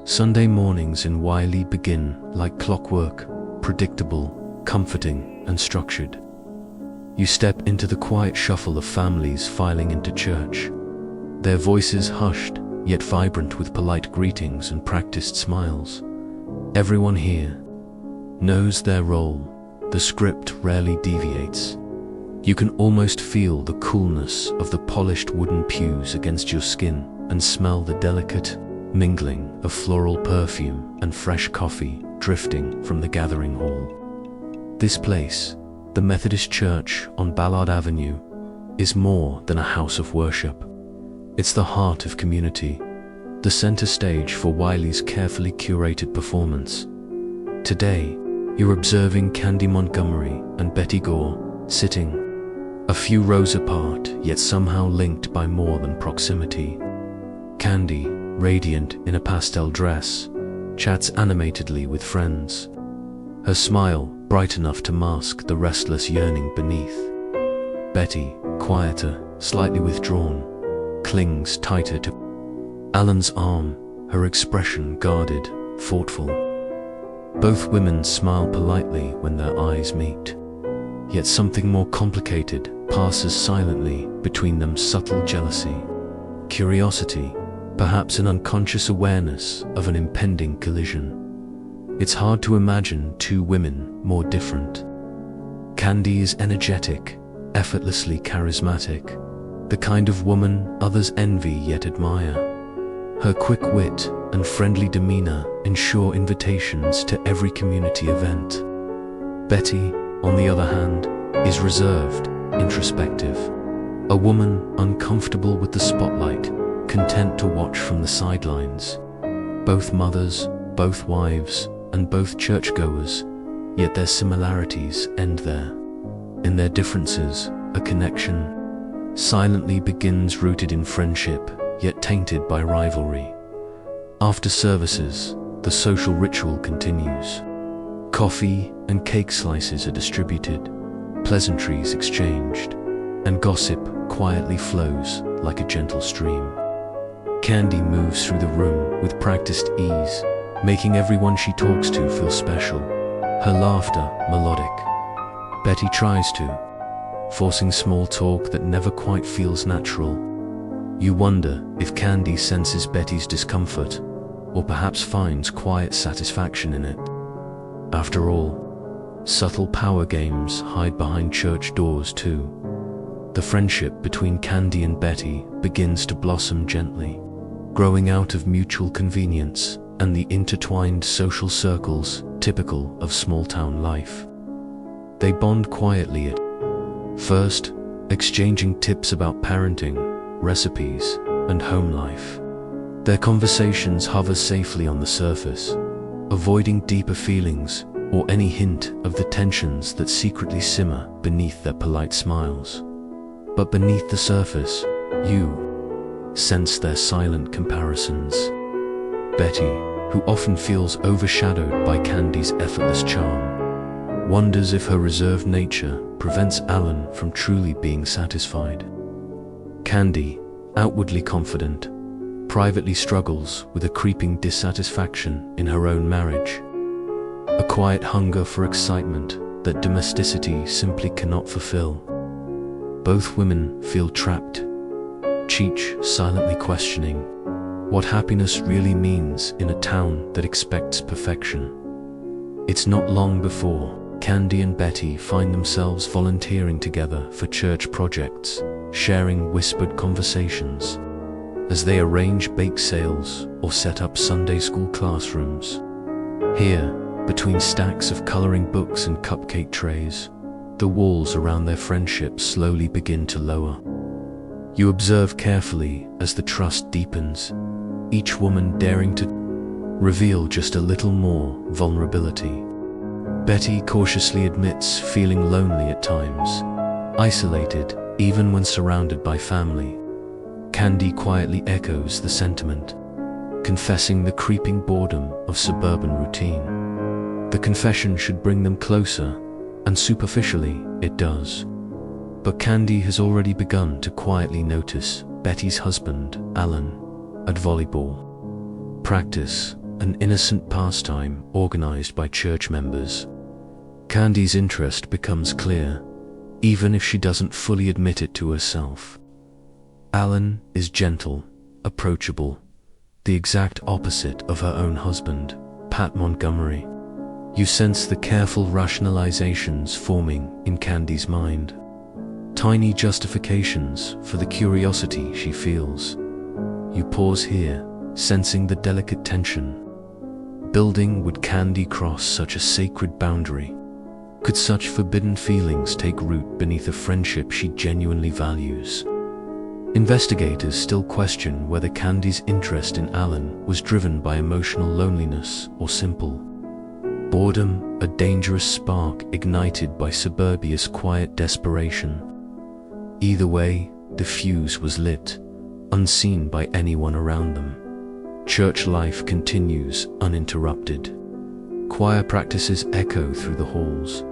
Sunday mornings in Wiley begin like clockwork, predictable, comforting, and structured. You step into the quiet shuffle of families filing into church, their voices hushed, yet vibrant with polite greetings and practiced smiles. Everyone here knows their role. The script rarely deviates. You can almost feel the coolness of the polished wooden pews against your skin and smell the delicate mingling of floral perfume and fresh coffee drifting from the gathering hall. This place, the Methodist Church on Ballard Avenue, is more than a house of worship. It's the heart of community, the center stage for Wiley's carefully curated performance. Today, you're observing Candy Montgomery and Betty Gore sitting a few rows apart, yet somehow linked by more than proximity. Candy, radiant in a pastel dress, chats animatedly with friends, her smile bright enough to mask the restless yearning beneath. Betty, quieter, slightly withdrawn, clings tighter to Allan's arm, her expression guarded, thoughtful. Both women smile politely when their eyes meet, yet something more complicated passes silently between them: subtle jealousy, curiosity, perhaps an unconscious awareness of an impending collision. It's hard to imagine two women more different. Candy is energetic, effortlessly charismatic, the kind of woman others envy yet admire. Her quick wit and friendly demeanor ensure invitations to every community event. Betty, on the other hand, is reserved, introspective, a woman uncomfortable with the spotlight, content to watch from the sidelines. Both mothers, both wives, and both churchgoers, yet their similarities end there. In their differences, a connection silently begins, rooted in friendship, yet tainted by rivalry. After services, the social ritual continues. Coffee and cake slices are distributed, pleasantries exchanged, and gossip quietly flows like a gentle stream. Candy moves through the room with practiced ease, making everyone she talks to feel special, her laughter melodic. Betty tries to, forcing small talk that never quite feels natural. You wonder if Candy senses Betty's discomfort, or perhaps finds quiet satisfaction in it. After all, subtle power games hide behind church doors too. The friendship between Candy and Betty begins to blossom gently, growing out of mutual convenience and the intertwined social circles typical of small-town life. They bond quietly at first, exchanging tips about parenting, recipes, and home life. Their conversations hover safely on the surface, avoiding deeper feelings or any hint of the tensions that secretly simmer beneath their polite smiles. But beneath the surface, you sense their silent comparisons. Betty, who often feels overshadowed by Candy's effortless charm, wonders if her reserved nature prevents Allan from truly being satisfied. Candy, outwardly confident, privately struggles with a creeping dissatisfaction in her own marriage, a quiet hunger for excitement that domesticity simply cannot fulfill. Both women feel trapped, each silently questioning what happiness really means in a town that expects perfection. It's not long before Candy and Betty find themselves volunteering together for church projects, sharing whispered conversations as they arrange bake sales or set up Sunday school classrooms. Here, between stacks of coloring books and cupcake trays, the walls around their friendship slowly begin to lower. You observe carefully as the trust deepens, each woman daring to reveal just a little more vulnerability. Betty cautiously admits feeling lonely at times, isolated even when surrounded by family. Candy quietly echoes the sentiment, confessing the creeping boredom of suburban routine. The confession should bring them closer, and superficially it does. But Candy has already begun to quietly notice Betty's husband, Allan, at volleyball practice, an innocent pastime organized by church members. Candy's interest becomes clear, even if she doesn't fully admit it to herself. Allan is gentle, approachable, the exact opposite of her own husband, Pat Montgomery. You sense the careful rationalizations forming in Candy's mind. Tiny justifications for the curiosity she feels. You pause here, sensing the delicate tension. Building, would Candy cross such a sacred boundary? Could such forbidden feelings take root beneath a friendship she genuinely values? Investigators still question whether Candy's interest in Allan was driven by emotional loneliness or simple boredom, a dangerous spark ignited by Suburbia's quiet desperation. Either way, the fuse was lit, unseen by anyone around them. Church life continues uninterrupted. Choir practices echo through the halls,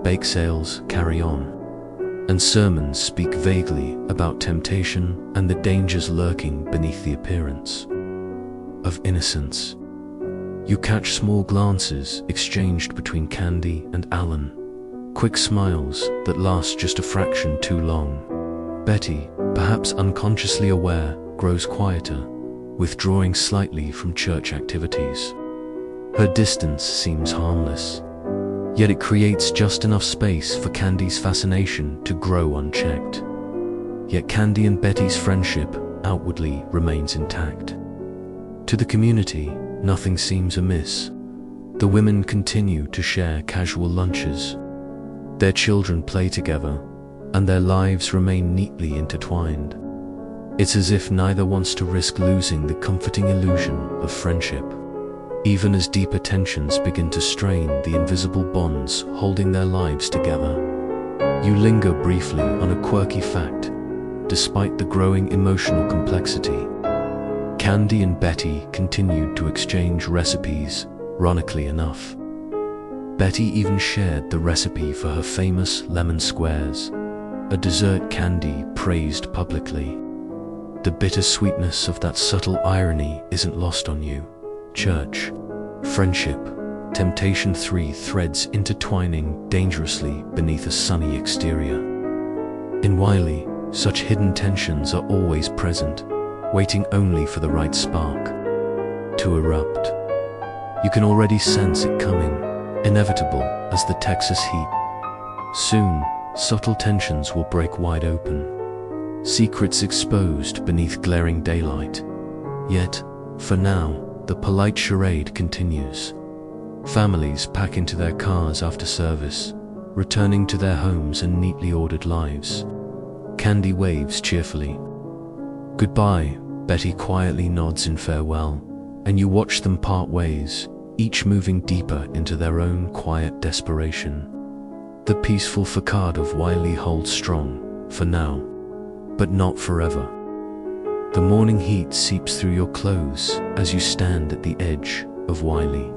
bake sales carry on, and sermons speak vaguely about temptation and the dangers lurking beneath the appearance of innocence. You catch small glances exchanged between Candy and Allan, quick smiles that last just a fraction too long. Betty, perhaps unconsciously aware, grows quieter, withdrawing slightly from church activities. Her distance seems harmless, yet it creates just enough space for Candy's fascination to grow unchecked. Yet Candy and Betty's friendship outwardly remains intact. To the community, nothing seems amiss. The women continue to share casual lunches. Their children play together, and their lives remain neatly intertwined. It's as if neither wants to risk losing the comforting illusion of friendship, even as deeper tensions begin to strain the invisible bonds holding their lives together. You linger briefly on a quirky fact. Despite the growing emotional complexity, Candy and Betty continued to exchange recipes, ironically enough. Betty even shared the recipe for her famous lemon squares, a dessert Candy praised publicly. The bittersweetness of that subtle irony isn't lost on you. Church, friendship, temptation, three threads intertwining dangerously beneath a sunny exterior. In Wiley, such hidden tensions are always present, waiting only for the right spark to erupt. You can already sense it coming, inevitable as the Texas heat. Soon, subtle tensions will break wide open, secrets exposed beneath glaring daylight. Yet, for now, the polite charade continues. Families pack into their cars after service, returning to their homes and neatly ordered lives. Candy waves cheerfully. Goodbye, Betty quietly nods in farewell, and you watch them part ways, each moving deeper into their own quiet desperation. The peaceful facade of Wiley holds strong, for now, but not forever. The morning heat seeps through your clothes as you stand at the edge of Wiley,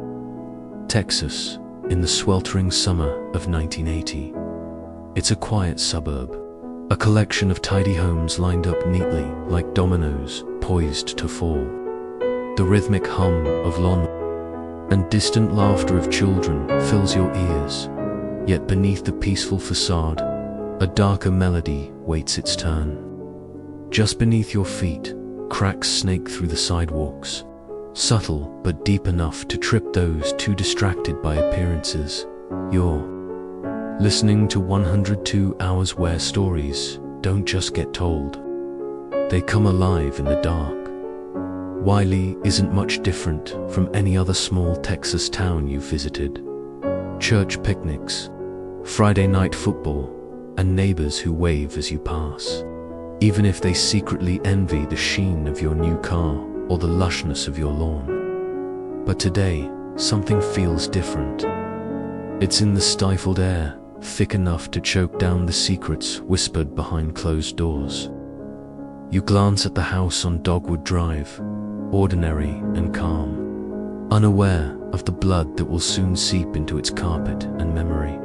Texas, in the sweltering summer of 1980. It's a quiet suburb, a collection of tidy homes lined up neatly like dominoes poised to fall. The rhythmic hum of lawn and distant laughter of children fills your ears, yet beneath the peaceful facade, a darker melody waits its turn. Just beneath your feet, cracks snake through the sidewalks, subtle but deep enough to trip those too distracted by appearances. You're listening to 102 Hours where stories don't just get told, they come alive in the dark. Wiley isn't much different from any other small Texas town you've visited. Church picnics, Friday night football, and neighbors who wave as you pass, even if they secretly envy the sheen of your new car or the lushness of your lawn. But today, something feels different. It's in the stifled air, thick enough to choke down the secrets whispered behind closed doors. You glance at the house on Dogwood Drive, ordinary and calm, unaware of the blood that will soon seep into its carpet and memory.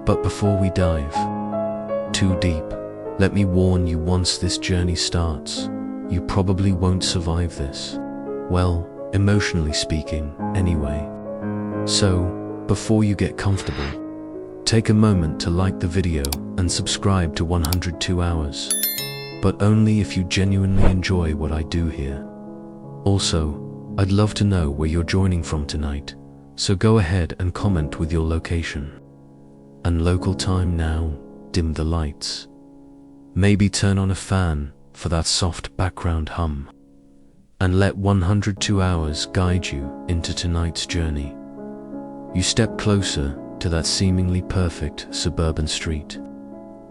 But before we dive too deep, let me warn you, once this journey starts, you probably won't survive this. Well, emotionally speaking, anyway. So, before you get comfortable, take a moment to like the video and subscribe to 102 Hours. But only if you genuinely enjoy what I do here. Also, I'd love to know where you're joining from tonight, so go ahead and comment with your location. And local time now, dim the lights. Maybe turn on a fan for that soft background hum. And let 102 Hours guide you into tonight's journey. You step closer to that seemingly perfect suburban street,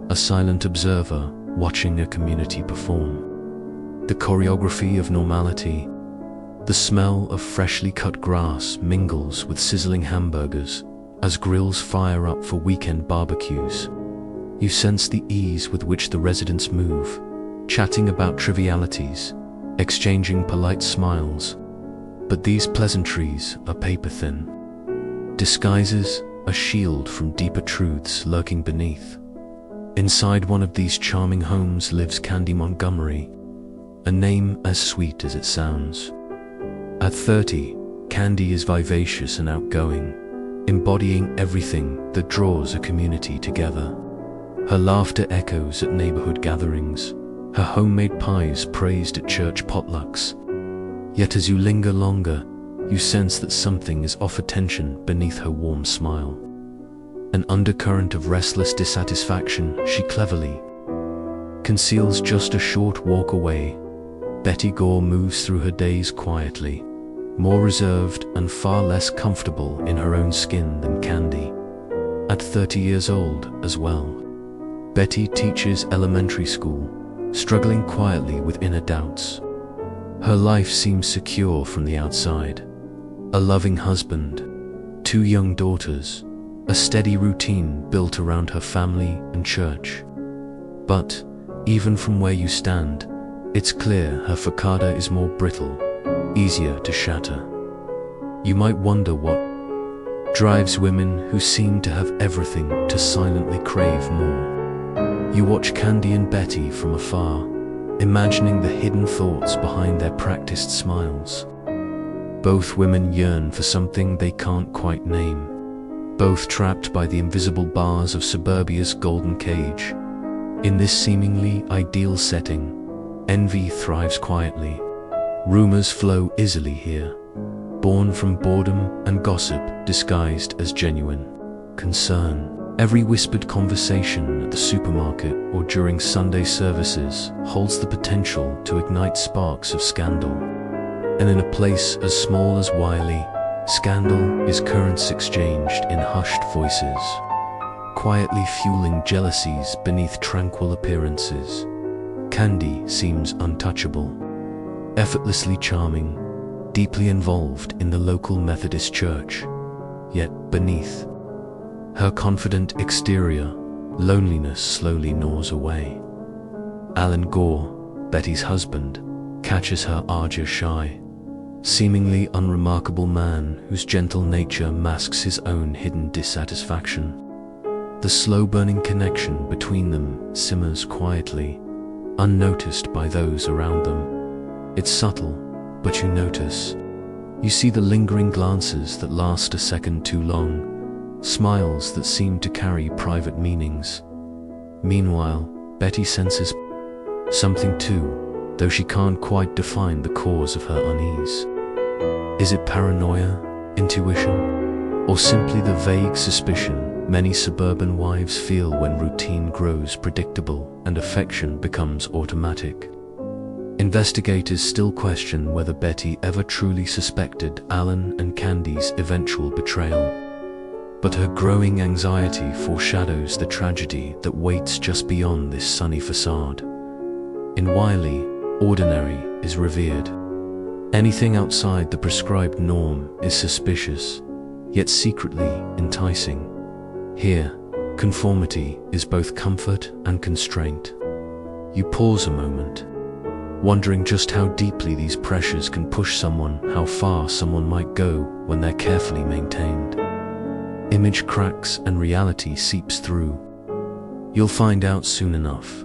a silent observer watching a community perform. The choreography of normality, the smell of freshly cut grass mingles with sizzling hamburgers as grills fire up for weekend barbecues. You sense the ease with which the residents move, chatting about trivialities, exchanging polite smiles. But these pleasantries are paper-thin, disguises a shield from deeper truths lurking beneath. Inside one of these charming homes lives Candy Montgomery, a name as sweet as it sounds. At 30, Candy is vivacious and outgoing, embodying everything that draws a community together. Her laughter echoes at neighborhood gatherings, her homemade pies praised at church potlucks. Yet as you linger longer, you sense that something is off attention beneath her warm smile. An undercurrent of restless dissatisfaction she cleverly conceals just a short walk away. Betty Gore moves through her days quietly, more reserved and far less comfortable in her own skin than Candy. At 30 years old as well, Betty teaches elementary school, struggling quietly with inner doubts. Her life seems secure from the outside. A loving husband, 2 young daughters, a steady routine built around her family and church. But, even from where you stand, it's clear her facade is more brittle, easier to shatter. You might wonder what drives women who seem to have everything to silently crave more. You watch Candy and Betty from afar, imagining the hidden thoughts behind their practiced smiles. Both women yearn for something they can't quite name, both trapped by the invisible bars of suburbia's golden cage. In this seemingly ideal setting, envy thrives quietly. Rumors flow easily here, born from boredom and gossip disguised as genuine concern. Every whispered conversation at the supermarket or during Sunday services holds the potential to ignite sparks of scandal. And in a place as small as Wiley, scandal is currents exchanged in hushed voices, quietly fueling jealousies beneath tranquil appearances. Candy seems untouchable, effortlessly charming, deeply involved in the local Methodist church. Yet beneath her confident exterior, loneliness slowly gnaws away. Allan Gore, Betty's husband, catches her ardor shy, seemingly unremarkable man whose gentle nature masks his own hidden dissatisfaction. The slow-burning connection between them simmers quietly, unnoticed by those around them. It's subtle, but you notice. You see the lingering glances that last a second too long, smiles that seem to carry private meanings. Meanwhile, Betty senses something too, though she can't quite define the cause of her unease. Is it paranoia, intuition, or simply the vague suspicion many suburban wives feel when routine grows predictable and affection becomes automatic? Investigators still question whether Betty ever truly suspected Allan and Candy's eventual betrayal. But her growing anxiety foreshadows the tragedy that waits just beyond this sunny facade. In Wiley, ordinary is revered. Anything outside the prescribed norm is suspicious, yet secretly enticing. Here, conformity is both comfort and constraint. You pause a moment, wondering just how deeply these pressures can push someone, how far someone might go when they're carefully maintained. Image cracks and reality seeps through. You'll find out soon enough.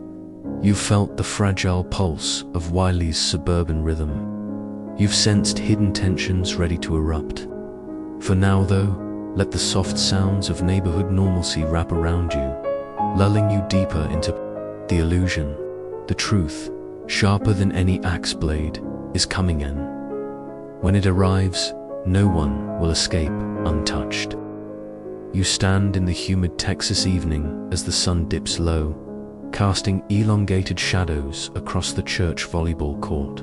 You've felt the fragile pulse of Wiley's suburban rhythm. You've sensed hidden tensions ready to erupt. For now, though, let the soft sounds of neighborhood normalcy wrap around you, lulling you deeper into the illusion. The truth, sharper than any axe blade, is coming in. When it arrives, no one will escape untouched. You stand in the humid Texas evening as the sun dips low, casting elongated shadows across the church volleyball court.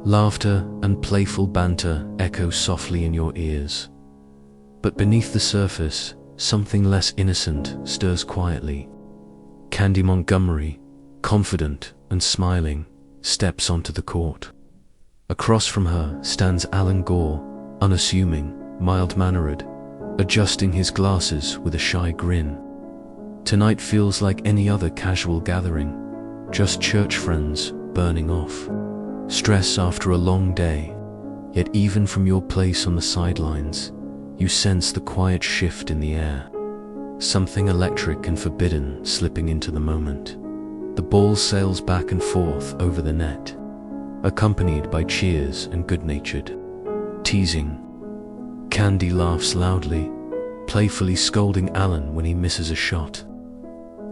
Laughter and playful banter echo softly in your ears. But beneath the surface, something less innocent stirs quietly. Candy Montgomery, confident and smiling, steps onto the court. Across from her stands Allan Gore, unassuming, mild-mannered, adjusting his glasses with a shy grin. Tonight feels like any other casual gathering, just church friends burning off. Stress after a long day, yet even from your place on the sidelines, you sense the quiet shift in the air. Something electric and forbidden slipping into the moment. The ball sails back and forth over the net, accompanied by cheers and good-natured teasing. Candy laughs loudly, playfully scolding Allan when he misses a shot.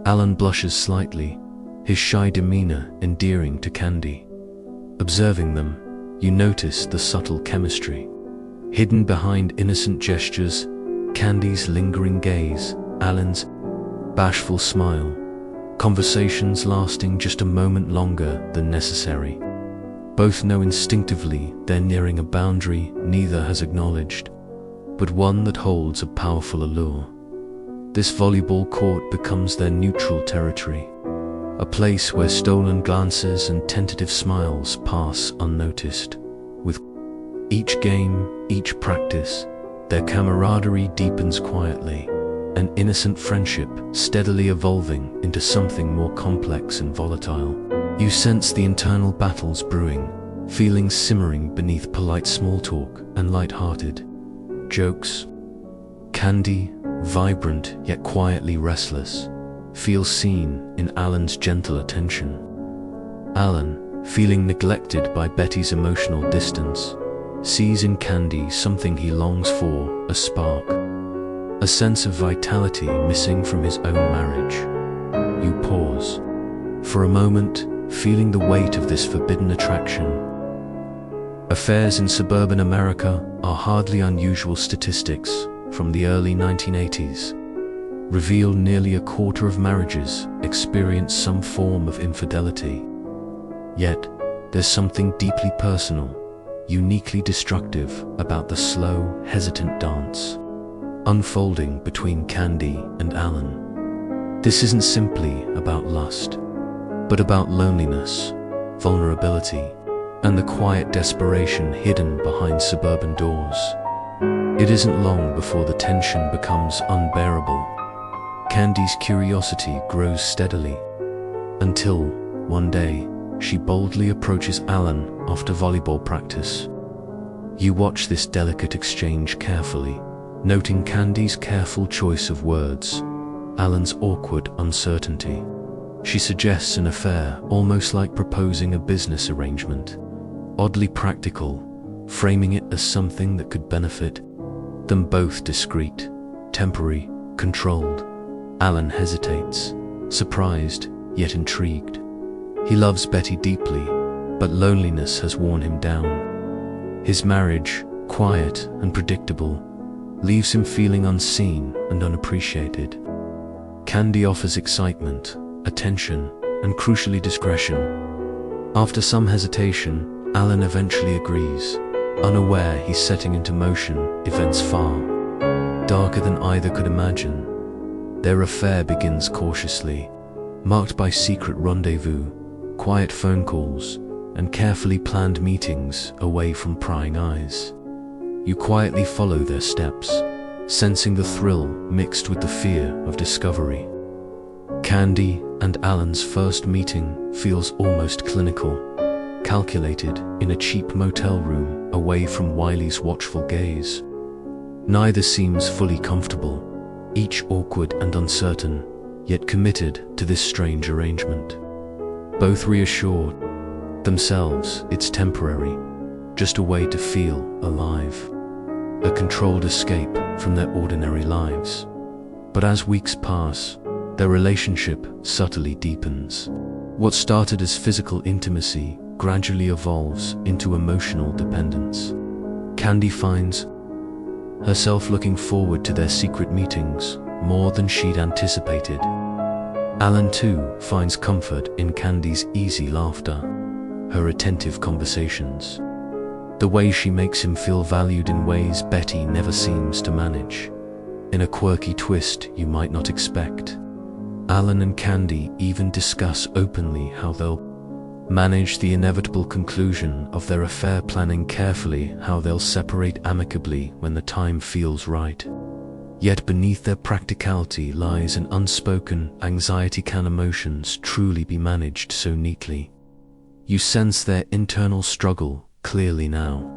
Allan blushes slightly, his shy demeanor endearing to Candy. Observing them, you notice the subtle chemistry. Hidden behind innocent gestures, Candy's lingering gaze, Allan's bashful smile, conversations lasting just a moment longer than necessary. Both know instinctively they're nearing a boundary neither has acknowledged, but one that holds a powerful allure. This volleyball court becomes their neutral territory, a place where stolen glances and tentative smiles pass unnoticed. With each game, each practice, their camaraderie deepens quietly, an innocent friendship steadily evolving into something more complex and volatile. You sense the internal battles brewing, feelings simmering beneath polite small talk and light-hearted jokes. Candy, vibrant yet quietly restless, feels seen in Allan's gentle attention. Allan, feeling neglected by Betty's emotional distance, sees in Candy something he longs for, a spark, a sense of vitality missing from his own marriage. You pause, for a moment, feeling the weight of this forbidden attraction. Affairs in suburban America are hardly unusual. Statistics from the early 1980s reveal nearly a quarter of marriages experience some form of infidelity. Yet, there's something deeply personal, uniquely destructive about the slow, hesitant dance unfolding between Candy and Allan. This isn't simply about lust, but about loneliness, vulnerability, and the quiet desperation hidden behind suburban doors. It isn't long before the tension becomes unbearable. Candy's curiosity grows steadily, until, one day, she boldly approaches Allan after volleyball practice. You watch this delicate exchange carefully, noting Candy's careful choice of words, Allan's awkward uncertainty. She suggests an affair, almost like proposing a business arrangement, oddly practical, framing it as something that could benefit them both. Discreet, temporary, controlled. Allan hesitates, surprised yet intrigued. He loves Betty deeply, but loneliness has worn him down. His marriage, quiet and predictable, leaves him feeling unseen and unappreciated. Candy offers excitement, attention, and crucially discretion. After some hesitation, Allan eventually agrees, unaware he's setting into motion events far darker than either could imagine. Their affair begins cautiously, marked by secret rendezvous, quiet phone calls, and carefully planned meetings away from prying eyes. You quietly follow their steps, sensing the thrill mixed with the fear of discovery. Candy and Allan's first meeting feels almost clinical, calculated in a cheap motel room away from Wiley's watchful gaze. Neither seems fully comfortable, each awkward and uncertain, yet committed to this strange arrangement. Both reassure themselves it's temporary, just a way to feel alive, a controlled escape from their ordinary lives. But as weeks pass, their relationship subtly deepens. What started as physical intimacy gradually evolves into emotional dependence. Candy finds herself looking forward to their secret meetings more than she'd anticipated. Allan too finds comfort in Candy's easy laughter, her attentive conversations, the way she makes him feel valued in ways Betty never seems to manage. In a quirky twist you might not expect, Allan and Candy even discuss openly how they'll manage the inevitable conclusion of their affair, planning carefully how they'll separate amicably when the time feels right. Yet beneath their practicality lies an unspoken anxiety. Can emotions truly be managed so neatly? You sense their internal struggle clearly now.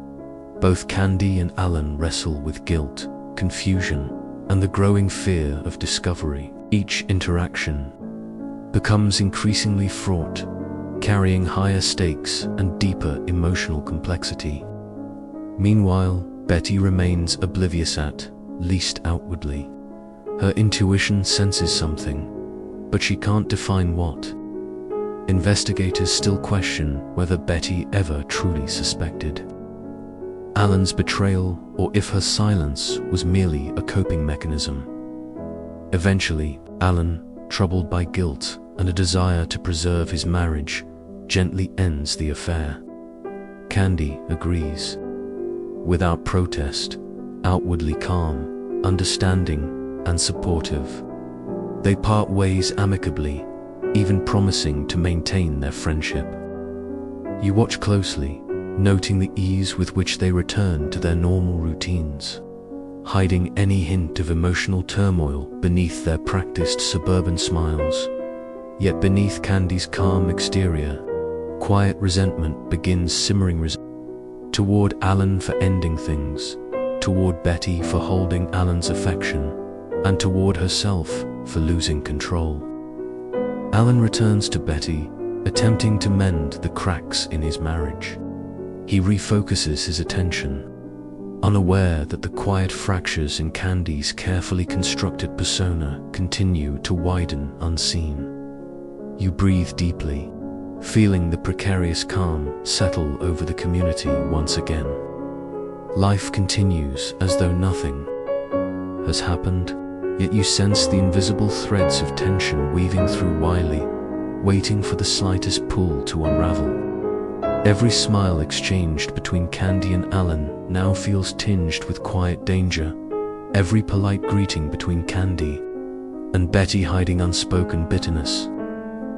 Both Candy and Allan wrestle with guilt, confusion, and the growing fear of discovery. Each interaction becomes increasingly fraught, carrying higher stakes and deeper emotional complexity. Meanwhile, Betty remains oblivious, at least outwardly. Her intuition senses something, but she can't define what. Investigators still question whether Betty ever truly suspected Allan's betrayal, or if her silence was merely a coping mechanism. Eventually, Allan, troubled by guilt and a desire to preserve his marriage, gently ends the affair. Candy agrees, without protest, outwardly calm, understanding, and supportive. They part ways amicably, even promising to maintain their friendship. You watch closely, noting the ease with which they return to their normal routines, hiding any hint of emotional turmoil beneath their practiced suburban smiles. Yet beneath Candy's calm exterior, quiet resentment begins simmering toward Allan for ending things, toward Betty for holding Allan's affection, and toward herself for losing control. Allan returns to Betty, attempting to mend the cracks in his marriage. He refocuses his attention, unaware that the quiet fractures in Candy's carefully constructed persona continue to widen unseen. You breathe deeply, feeling the precarious calm settle over the community once again. Life continues as though nothing has happened, yet you sense the invisible threads of tension weaving through Wiley, waiting for the slightest pull to unravel. Every smile exchanged between Candy and Allan now feels tinged with quiet danger, every polite greeting between Candy and Betty hiding unspoken bitterness.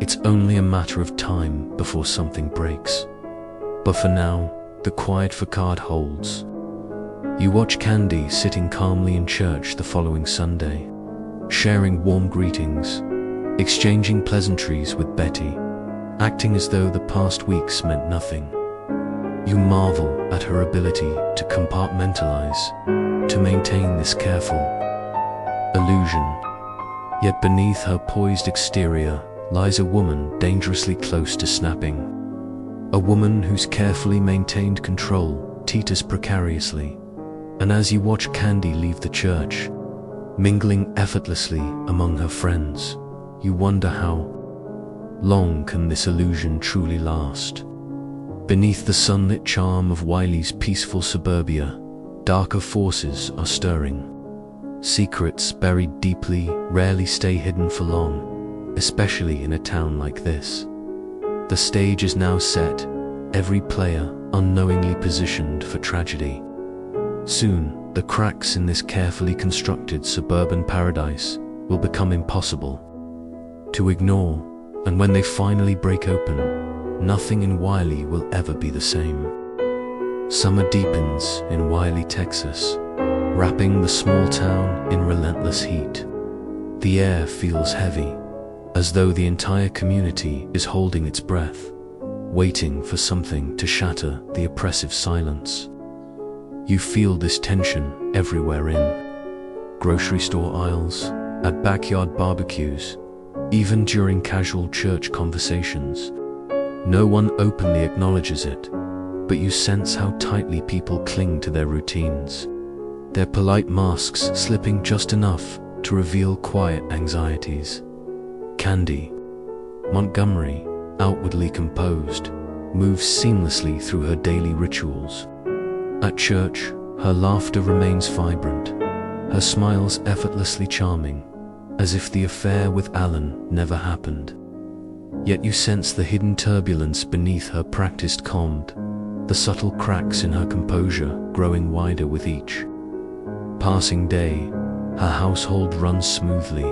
It's only a matter of time before something breaks. But for now, the quiet facade holds. You watch Candy sitting calmly in church the following Sunday, sharing warm greetings, exchanging pleasantries with Betty, acting as though the past weeks meant nothing. You marvel at her ability to compartmentalize, to maintain this careful illusion. Yet beneath her poised exterior lies a woman dangerously close to snapping. A woman whose carefully maintained control teeters precariously. And as you watch Candy leave the church, mingling effortlessly among her friends, you wonder how long can this illusion truly last? Beneath the sunlit charm of Wiley's peaceful suburbia, darker forces are stirring. Secrets buried deeply rarely stay hidden for long, especially in a town like this. The stage is now set, every player unknowingly positioned for tragedy. Soon, the cracks in this carefully constructed suburban paradise will become impossible to ignore, and when they finally break open, nothing in Wiley will ever be the same. Summer deepens in Wiley, Texas, wrapping the small town in relentless heat. The air feels heavy, as though the entire community is holding its breath, waiting for something to shatter the oppressive silence. You feel this tension everywhere, in grocery store aisles, at backyard barbecues, even during casual church conversations. No one openly acknowledges it, but you sense how tightly people cling to their routines, their polite masks slipping just enough to reveal quiet anxieties. Candy Montgomery, outwardly composed, moves seamlessly through her daily rituals. At church, her laughter remains vibrant, her smiles effortlessly charming, as if the affair with Allan never happened. Yet you sense the hidden turbulence beneath her practiced calm, the subtle cracks in her composure growing wider with each passing day. Her household runs smoothly.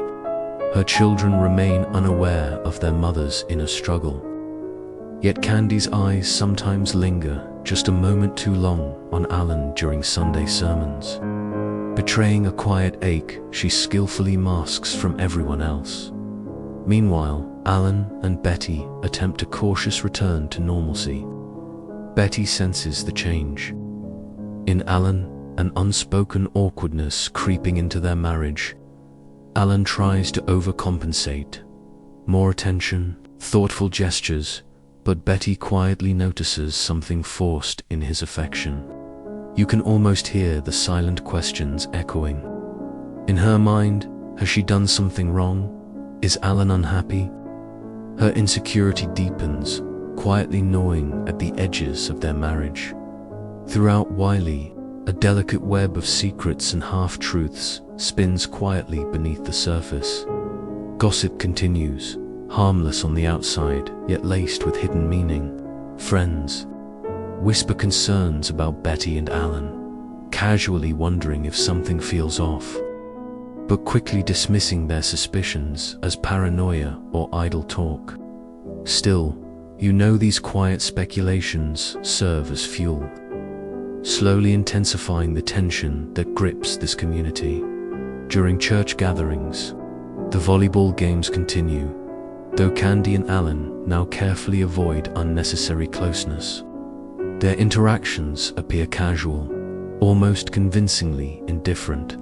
Her children remain unaware of their mother's inner struggle. Yet Candy's eyes sometimes linger just a moment too long on Allan during Sunday sermons. Betraying a quiet ache she skillfully masks from everyone else. Meanwhile, Allan and Betty attempt a cautious return to normalcy. Betty senses the change in Allan, an unspoken awkwardness creeping into their marriage. Allan tries to overcompensate. More attention, thoughtful gestures, but Betty quietly notices something forced in his affection. You can almost hear the silent questions echoing. In her mind, has she done something wrong? Is Allan unhappy? Her insecurity deepens, quietly gnawing at the edges of their marriage. Throughout Wiley, a delicate web of secrets and half-truths spins quietly beneath the surface. Gossip continues, harmless on the outside, yet laced with hidden meaning. Friends whisper concerns about Betty and Allan, casually wondering if something feels off, but quickly dismissing their suspicions as paranoia or idle talk. Still, you know these quiet speculations serve as fuel, slowly intensifying the tension that grips this community. During church gatherings, the volleyball games continue, though Candy and Allan now carefully avoid unnecessary closeness. Their interactions appear casual, almost convincingly indifferent,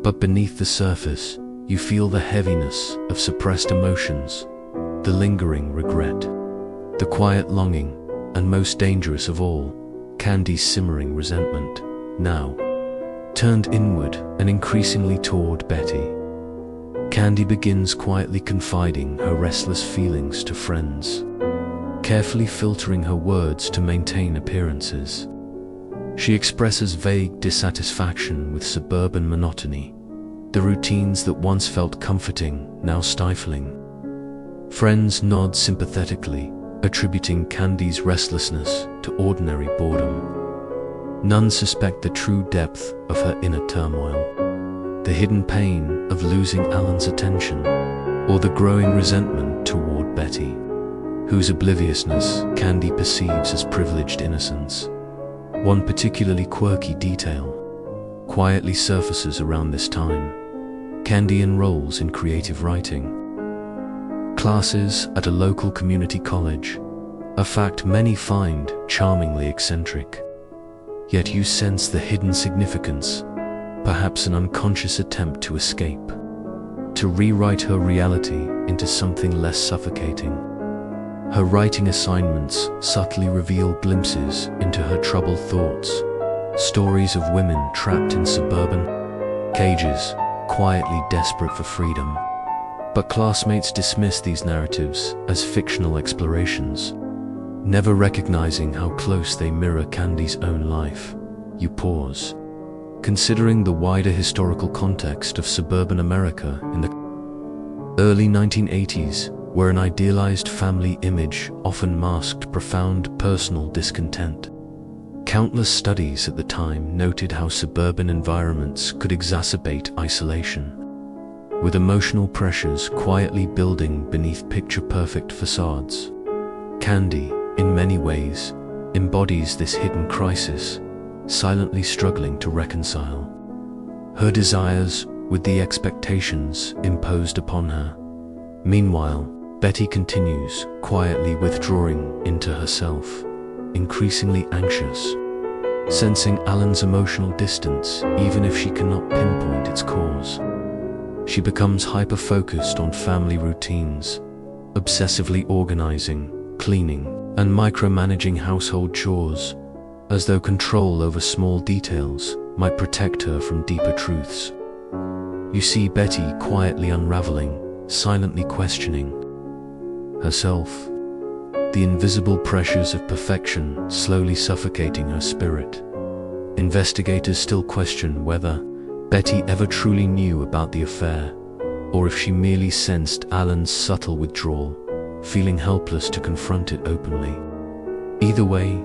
but beneath the surface, you feel the heaviness of suppressed emotions, the lingering regret, the quiet longing, and most dangerous of all, Candy's simmering resentment, now turned inward and increasingly toward Betty. Candy begins quietly confiding her restless feelings to friends, carefully filtering her words to maintain appearances. She expresses vague dissatisfaction with suburban monotony, the routines that once felt comforting, now stifling. Friends nod sympathetically, attributing Candy's restlessness to ordinary boredom. None suspect the true depth of her inner turmoil, the hidden pain of losing Allan's attention, or the growing resentment toward Betty, whose obliviousness Candy perceives as privileged innocence. One particularly quirky detail quietly surfaces around this time. Candy enrolls in creative writing classes at a local community college, a fact many find charmingly eccentric. Yet you sense the hidden significance, perhaps an unconscious attempt to escape, to rewrite her reality into something less suffocating. Her writing assignments subtly reveal glimpses into her troubled thoughts, stories of women trapped in suburban cages, quietly desperate for freedom. But classmates dismiss these narratives as fictional explorations, never recognizing how close they mirror Candy's own life. You pause, considering the wider historical context of suburban America in the early 1980s, where an idealized family image often masked profound personal discontent. Countless studies at the time noted how suburban environments could exacerbate isolation, with emotional pressures quietly building beneath picture-perfect facades. Candy, in many ways, embodies this hidden crisis, silently struggling to reconcile her desires with the expectations imposed upon her. Meanwhile, Betty continues, quietly withdrawing into herself, increasingly anxious, sensing Allan's emotional distance even if she cannot pinpoint its cause. She becomes hyper-focused on family routines, obsessively organizing, cleaning, and micromanaging household chores, as though control over small details might protect her from deeper truths. You see Betty quietly unraveling, silently questioning herself, the invisible pressures of perfection slowly suffocating her spirit. Investigators still question whether Betty ever truly knew about the affair, or if she merely sensed Allan's subtle withdrawal, feeling helpless to confront it openly. Either way,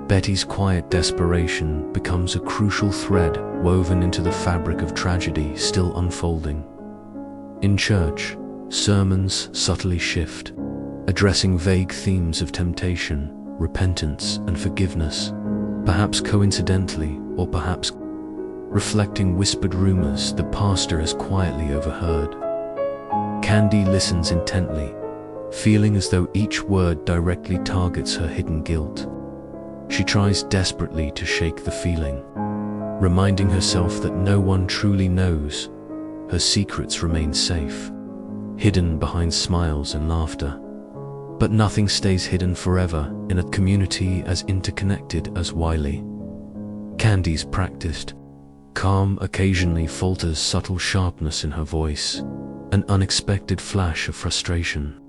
Betty's quiet desperation becomes a crucial thread woven into the fabric of tragedy still unfolding. In church, sermons subtly shift, addressing vague themes of temptation, repentance, and forgiveness, perhaps coincidentally, or perhaps reflecting whispered rumors the pastor has quietly overheard. Candy listens intently, feeling as though each word directly targets her hidden guilt. She tries desperately to shake the feeling, reminding herself that no one truly knows. Her secrets remain safe, hidden behind smiles and laughter. But nothing stays hidden forever in a community as interconnected as Wiley. Candy's practiced calm occasionally falters subtle sharpness in her voice, an unexpected flash of frustration.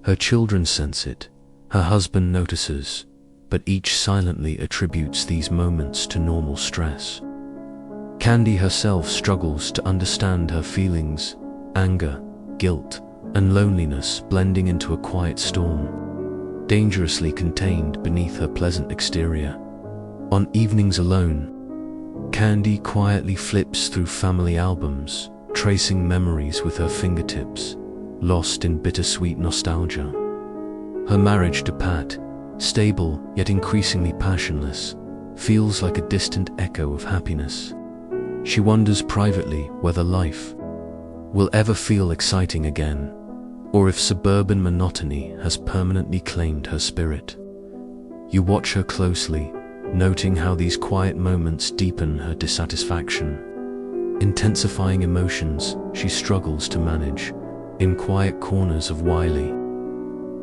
Her children sense it, her husband notices, but each silently attributes these moments to normal stress. Candy herself struggles to understand her feelings, anger, guilt, and loneliness blending into a quiet storm, dangerously contained beneath her pleasant exterior. On evenings alone, Candy quietly flips through family albums, tracing memories with her fingertips, lost in bittersweet nostalgia. Her marriage to Pat, stable yet increasingly passionless, feels like a distant echo of happiness. She wonders privately whether life will ever feel exciting again, or if suburban monotony has permanently claimed her spirit. You watch her closely, noting how these quiet moments deepen her dissatisfaction, intensifying emotions she struggles to manage in quiet corners of Wiley.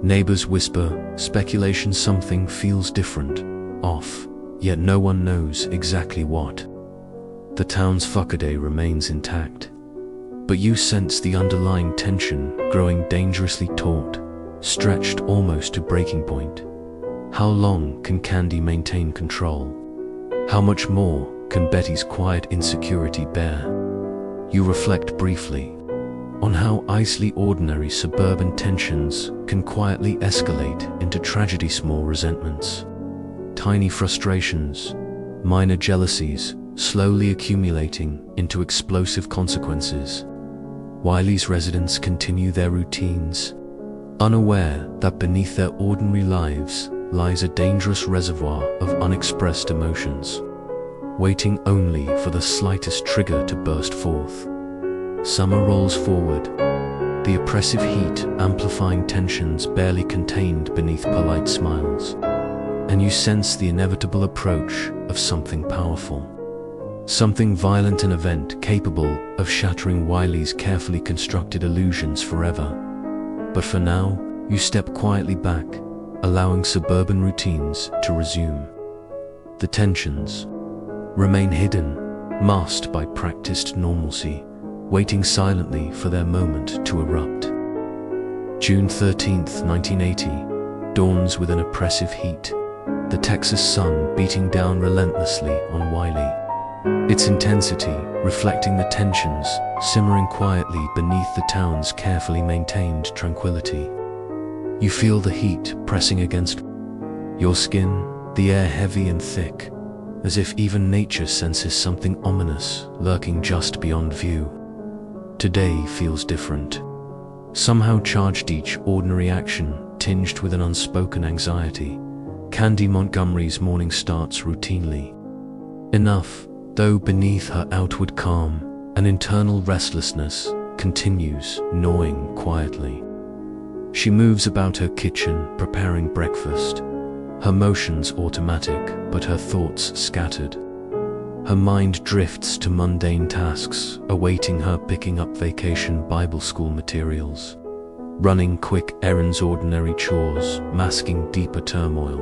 Neighbors whisper, speculation something feels different, off, yet no one knows exactly what. The town's fuckaday remains intact, but you sense the underlying tension growing dangerously taut, stretched almost to breaking point. How long can Candy maintain control? How much more can Betty's quiet insecurity bear? You reflect briefly on how easily ordinary suburban tensions can quietly escalate into tragedy, small resentments, tiny frustrations, minor jealousies, slowly accumulating into explosive consequences. Wiley's residents continue their routines, unaware that beneath their ordinary lives lies a dangerous reservoir of unexpressed emotions, waiting only for the slightest trigger to burst forth. Summer rolls forward, the oppressive heat amplifying tensions barely contained beneath polite smiles, and you sense the inevitable approach of something powerful. Something violent, an event capable of shattering Wiley's carefully constructed illusions forever. But for now, you step quietly back, allowing suburban routines to resume. The tensions remain hidden, masked by practiced normalcy, waiting silently for their moment to erupt. June 13th, 1980, dawns with an oppressive heat, the Texas sun beating down relentlessly on Wiley, its intensity reflecting the tensions simmering quietly beneath the town's carefully maintained tranquility. You feel the heat pressing against your skin, the air heavy and thick, as if even nature senses something ominous lurking just beyond view. Today feels different, somehow charged, each ordinary action tinged with an unspoken anxiety. Candy Montgomery's morning starts routinely enough, though beneath her outward calm, an internal restlessness continues gnawing quietly. She moves about her kitchen, preparing breakfast, her motions automatic, but her thoughts scattered. Her mind drifts to mundane tasks, awaiting her picking up vacation Bible school materials, running quick errands, ordinary chores, masking deeper turmoil.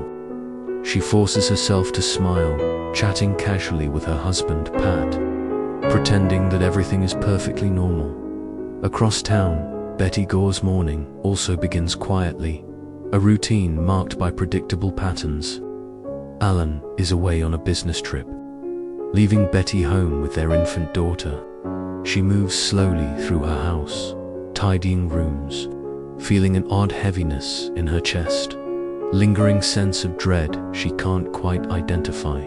She forces herself to smile, chatting casually with her husband, Pat, pretending that everything is perfectly normal. Across town, Betty Gore's morning also begins quietly, a routine marked by predictable patterns. Allan is away on a business trip, leaving Betty home with their infant daughter. She moves slowly through her house, tidying rooms, feeling an odd heaviness in her chest, lingering sense of dread she can't quite identify.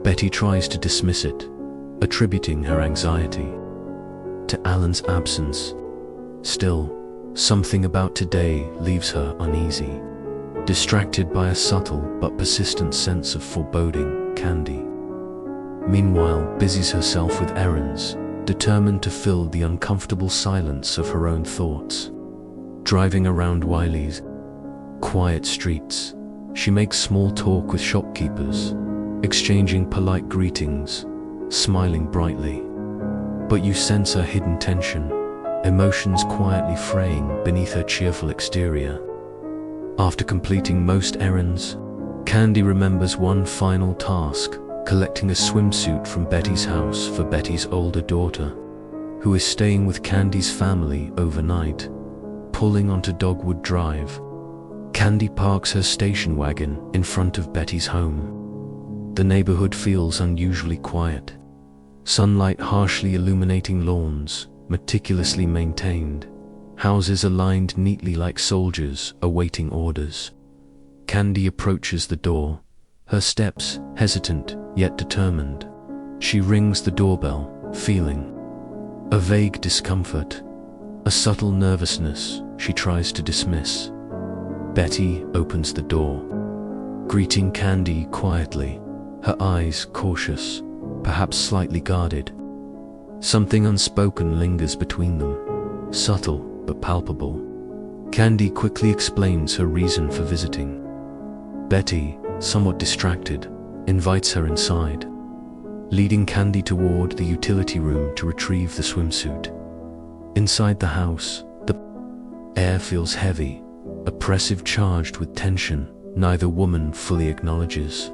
Betty tries to dismiss it, attributing her anxiety to Allan's absence. Still, something about today leaves her uneasy, distracted by a subtle but persistent sense of foreboding. Candy, meanwhile, busies herself with errands, determined to fill the uncomfortable silence of her own thoughts. Driving around Wiley's quiet streets, she makes small talk with shopkeepers, exchanging polite greetings, smiling brightly. But you sense her hidden tension, emotions quietly fraying beneath her cheerful exterior. After completing most errands, Candy remembers one final task: collecting a swimsuit from Betty's house for Betty's older daughter, who is staying with Candy's family overnight. Pulling onto Dogwood Drive, Candy parks her station wagon in front of Betty's home. The neighborhood feels unusually quiet, sunlight harshly illuminating lawns, meticulously maintained, houses aligned neatly like soldiers awaiting orders. Candy approaches the door, her steps hesitant yet determined. She rings the doorbell, feeling a vague discomfort, a subtle nervousness she tries to dismiss. Betty opens the door, greeting Candy quietly, her eyes cautious, perhaps slightly guarded. Something unspoken lingers between them, subtle but palpable. Candy quickly explains her reason for visiting. Betty, somewhat distracted, invites her inside, leading Candy toward the utility room to retrieve the swimsuit. Inside the house, the air feels heavy, oppressive, charged with tension neither woman fully acknowledges.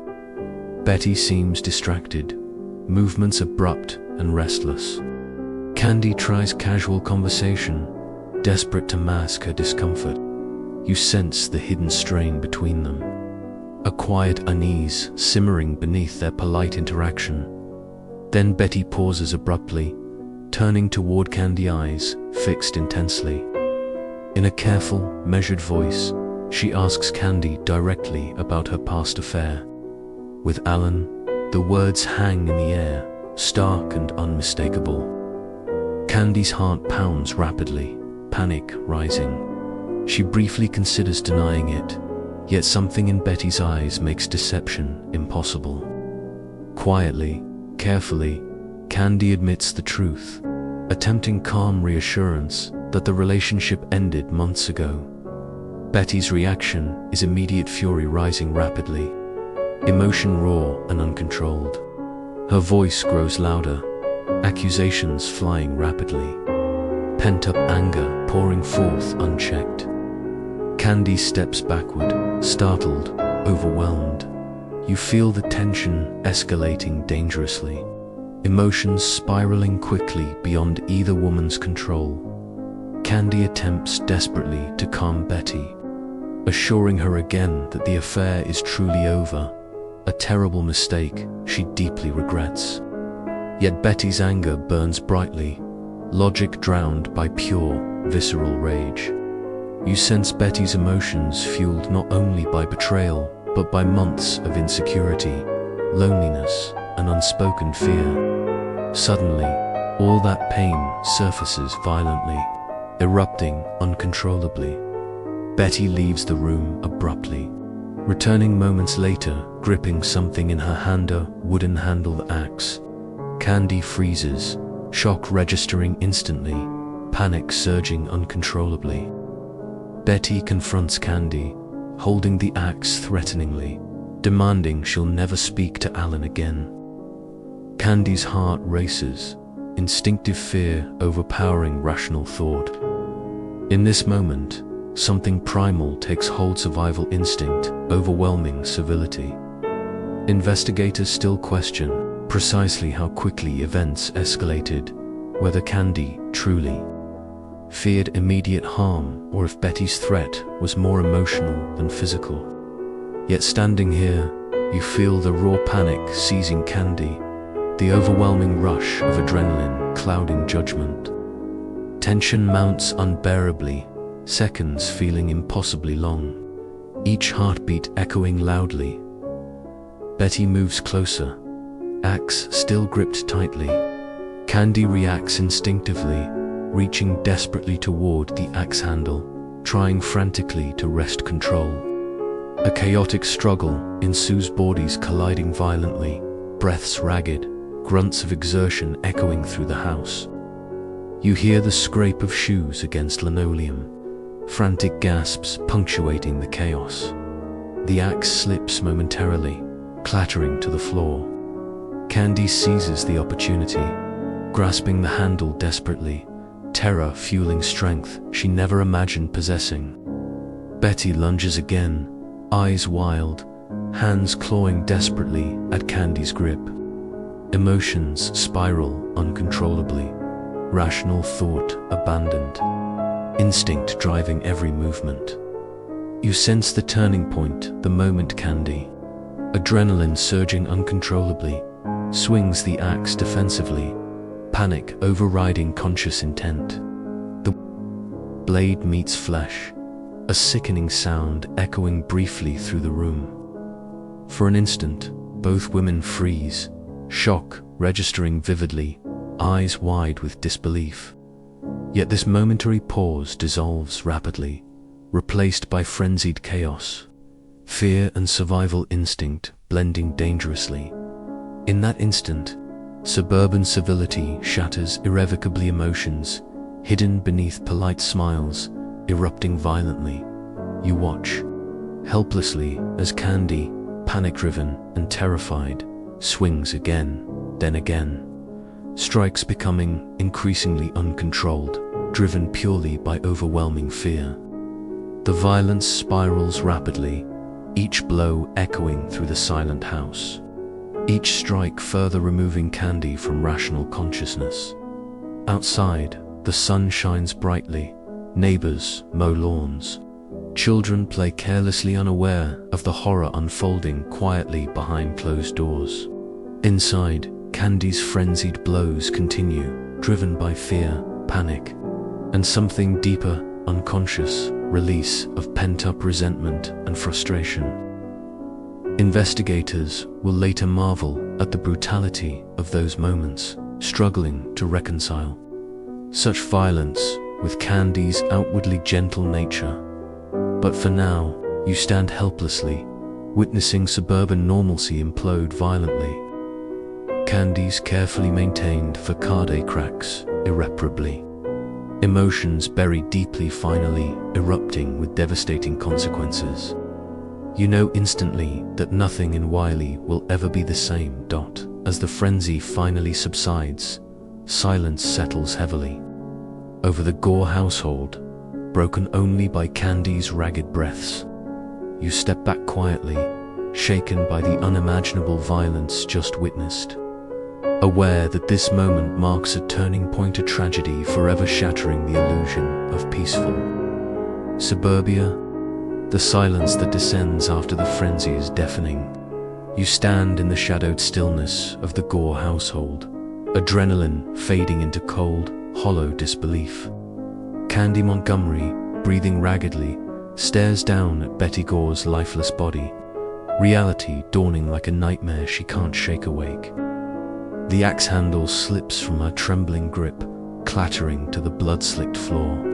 Betty seems distracted, movements abrupt and restless. Candy tries casual conversation, desperate to mask her discomfort. You sense the hidden strain between them, a quiet unease simmering beneath their polite interaction. Then Betty pauses abruptly, turning toward Candy, eyes fixed intensely. In a careful, measured voice, she asks Candy directly about her past affair with Allan. The words hang in the air, stark and unmistakable. Candy's heart pounds rapidly, panic rising. She briefly considers denying it, yet something in Betty's eyes makes deception impossible. Quietly, carefully, Candy admits the truth, attempting calm reassurance that the relationship ended months ago. Betty's reaction is immediate, fury rising rapidly, emotion raw and uncontrolled. Her voice grows louder, accusations flying rapidly, pent-up anger pouring forth unchecked. Candy steps backward, startled, overwhelmed. You feel the tension escalating dangerously, emotions spiraling quickly beyond either woman's control. Candy attempts desperately to calm Betty, assuring her again that the affair is truly over, a terrible mistake she deeply regrets. Yet Betty's anger burns brightly, logic drowned by pure, visceral rage. You sense Betty's emotions fueled not only by betrayal, but by months of insecurity, loneliness, and unspoken fear. Suddenly, all that pain surfaces violently, erupting uncontrollably. Betty leaves the room abruptly, returning moments later, gripping something in her hand, a wooden-handled axe. Candy freezes, shock registering instantly, panic surging uncontrollably. Betty confronts Candy, holding the axe threateningly, demanding she'll never speak to Allan again. Candy's heart races, instinctive fear overpowering rational thought. In this moment, something primal takes hold: survival instinct, overwhelming civility. Investigators still question precisely how quickly events escalated, whether Candy truly feared immediate harm or if Betty's threat was more emotional than physical. Yet standing here, you feel the raw panic seizing Candy, the overwhelming rush of adrenaline clouding judgment. Tension mounts unbearably, seconds feeling impossibly long, each heartbeat echoing loudly. Betty moves closer, axe still gripped tightly. Candy reacts instinctively, reaching desperately toward the axe handle, trying frantically to wrest control. A chaotic struggle ensues, bodies colliding violently, breaths ragged, grunts of exertion echoing through the house. You hear the scrape of shoes against linoleum, frantic gasps punctuating the chaos. The axe slips momentarily, clattering to the floor. Candy seizes the opportunity, grasping the handle desperately, terror fueling strength she never imagined possessing. Betty lunges again, eyes wild, hands clawing desperately at Candy's grip. Emotions spiral uncontrollably, rational thought abandoned, instinct driving every movement. You sense the turning point the moment Candy, adrenaline surging uncontrollably, swings the axe defensively, panic overriding conscious intent. The blade meets flesh, a sickening sound echoing briefly through the room. For an instant, both women freeze, shock registering vividly, eyes wide with disbelief. Yet this momentary pause dissolves rapidly, replaced by frenzied chaos, fear and survival instinct blending dangerously. In that instant, suburban civility shatters irrevocably, emotions, hidden beneath polite smiles, erupting violently. You watch, helplessly, as Candy, panic-driven and terrified, swings again, then again. Strikes becoming increasingly uncontrolled, driven purely by overwhelming fear. The violence spirals rapidly, each blow echoing through the silent house. Each strike further removing Candy from rational consciousness. Outside, the sun shines brightly, neighbors mow lawns. Children play carelessly, unaware of the horror unfolding quietly behind closed doors. Inside, Candy's frenzied blows continue, driven by fear, panic, and something deeper, unconscious, release of pent-up resentment and frustration. Investigators will later marvel at the brutality of those moments, struggling to reconcile such violence with Candy's outwardly gentle nature. But for now, you stand helplessly, witnessing suburban normalcy implode violently. Candy's carefully maintained facade cracks irreparably. Emotions buried deeply, finally erupting with devastating consequences. You know instantly that nothing in Wiley will ever be the same. As the frenzy finally subsides, silence settles heavily over the Gore household, broken only by Candy's ragged breaths. You step back quietly, shaken by the unimaginable violence just witnessed, aware that this moment marks a turning point, a tragedy forever shattering the illusion of peaceful suburbia. The silence that descends after the frenzy is deafening. You stand in the shadowed stillness of the Gore household, adrenaline fading into cold, hollow disbelief. Candy Montgomery, breathing raggedly, stares down at Betty Gore's lifeless body, reality dawning like a nightmare she can't shake awake. The axe handle slips from her trembling grip, clattering to the blood-slicked floor.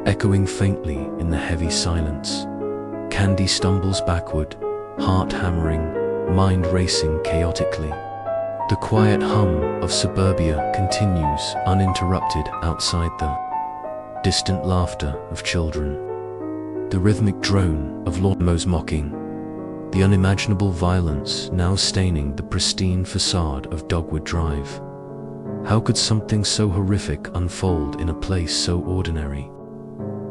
Echoing faintly in the heavy silence, Candy stumbles backward, heart hammering, mind racing chaotically. The quiet hum of suburbia continues uninterrupted outside, the distant laughter of children, the rhythmic drone of lawnmowers mocking, the unimaginable violence now staining the pristine facade of Dogwood Drive. How could something so horrific unfold in a place so ordinary?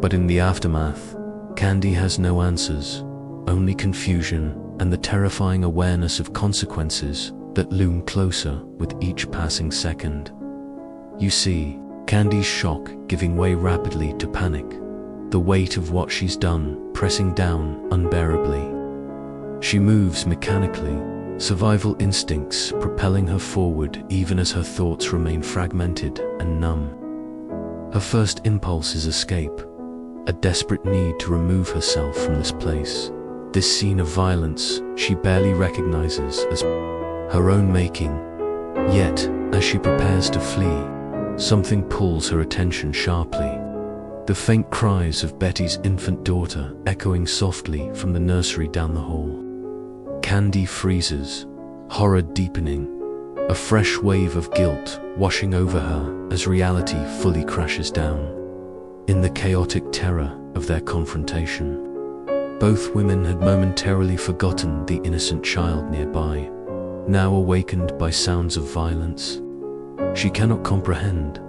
But in the aftermath, Candy has no answers, only confusion and the terrifying awareness of consequences that loom closer with each passing second. You see, Candy's shock giving way rapidly to panic, the weight of what she's done pressing down unbearably. She moves mechanically, survival instincts propelling her forward even as her thoughts remain fragmented and numb. Her first impulse is escape, a desperate need to remove herself from this place, this scene of violence she barely recognizes as her own making. Yet, as she prepares to flee, something pulls her attention sharply. The faint cries of Betty's infant daughter echoing softly from the nursery down the hall. Candy freezes, horror deepening, a fresh wave of guilt washing over her as reality fully crashes down. In the chaotic terror of their confrontation, both women had momentarily forgotten the innocent child nearby, now awakened by sounds of violence. She cannot comprehend.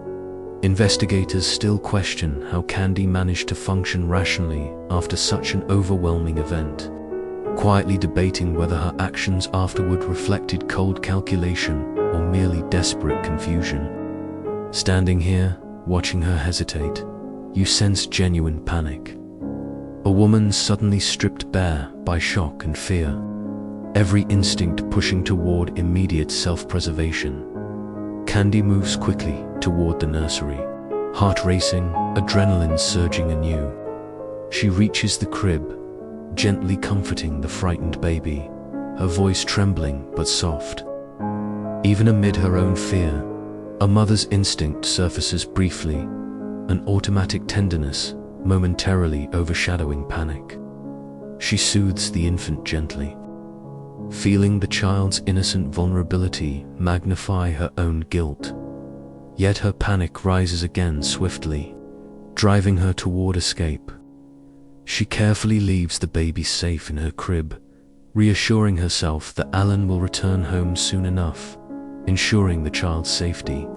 Investigators still question how Candy managed to function rationally after such an overwhelming event, quietly debating whether her actions afterward reflected cold calculation or merely desperate confusion. Standing here, watching her hesitate, you sense genuine panic. A woman suddenly stripped bare by shock and fear, every instinct pushing toward immediate self-preservation. Candy moves quickly toward the nursery, heart racing, adrenaline surging anew. She reaches the crib, gently comforting the frightened baby, her voice trembling but soft. Even amid her own fear, a mother's instinct surfaces briefly, an automatic tenderness momentarily overshadowing panic. She soothes the infant gently, feeling the child's innocent vulnerability magnify her own guilt. Yet her panic rises again swiftly, driving her toward escape. She carefully leaves the baby safe in her crib, reassuring herself that Allan will return home soon enough, ensuring the child's safety.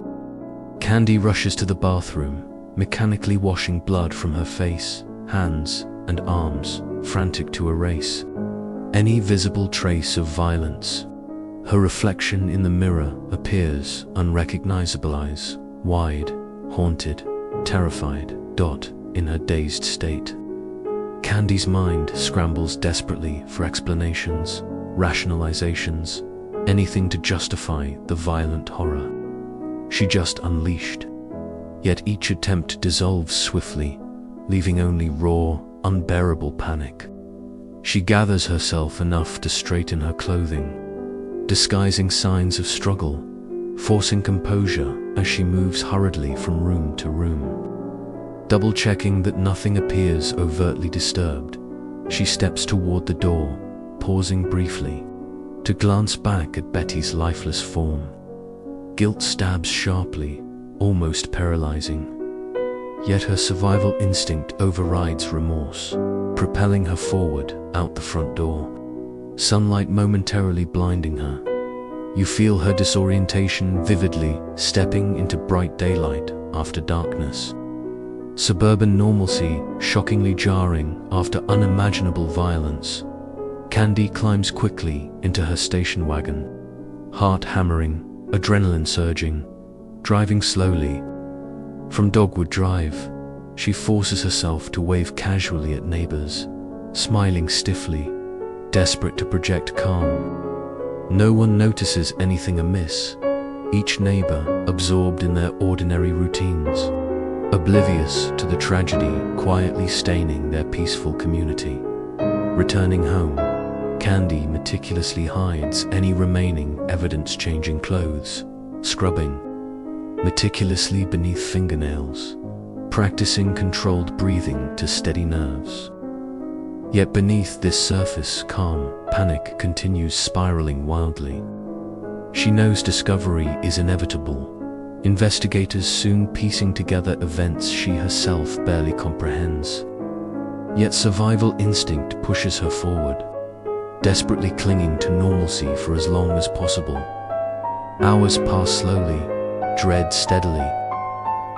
Candy rushes to the bathroom, mechanically washing blood from her face, hands, and arms, frantic to erase any visible trace of violence. Her reflection in the mirror appears unrecognizable, eyes wide, haunted, terrified, in her dazed state. Candy's mind scrambles desperately for explanations, rationalizations, anything to justify the violent horror she just unleashed. Yet each attempt dissolves swiftly, leaving only raw, unbearable panic. She gathers herself enough to straighten her clothing, disguising signs of struggle, forcing composure as she moves hurriedly from room to room. Double-checking that nothing appears overtly disturbed, she steps toward the door, pausing briefly to glance back at Betty's lifeless form. Guilt stabs sharply, almost paralyzing. Yet her survival instinct overrides remorse, propelling her forward out the front door, sunlight momentarily blinding her. You feel her disorientation vividly, stepping into bright daylight after darkness. Suburban normalcy shockingly jarring after unimaginable violence. Candy climbs quickly into her station wagon, heart hammering, adrenaline surging, driving slowly. From Dogwood Drive, she forces herself to wave casually at neighbors, smiling stiffly, desperate to project calm. No one notices anything amiss, each neighbor absorbed in their ordinary routines, oblivious to the tragedy quietly staining their peaceful community. Returning home, Candy meticulously hides any remaining evidence-changing clothes, scrubbing meticulously beneath fingernails, practicing controlled breathing to steady nerves. Yet beneath this surface calm, panic continues spiraling wildly. She knows discovery is inevitable, investigators soon piecing together events she herself barely comprehends. Yet survival instinct pushes her forward, desperately clinging to normalcy for as long as possible. Hours pass slowly, dread steadily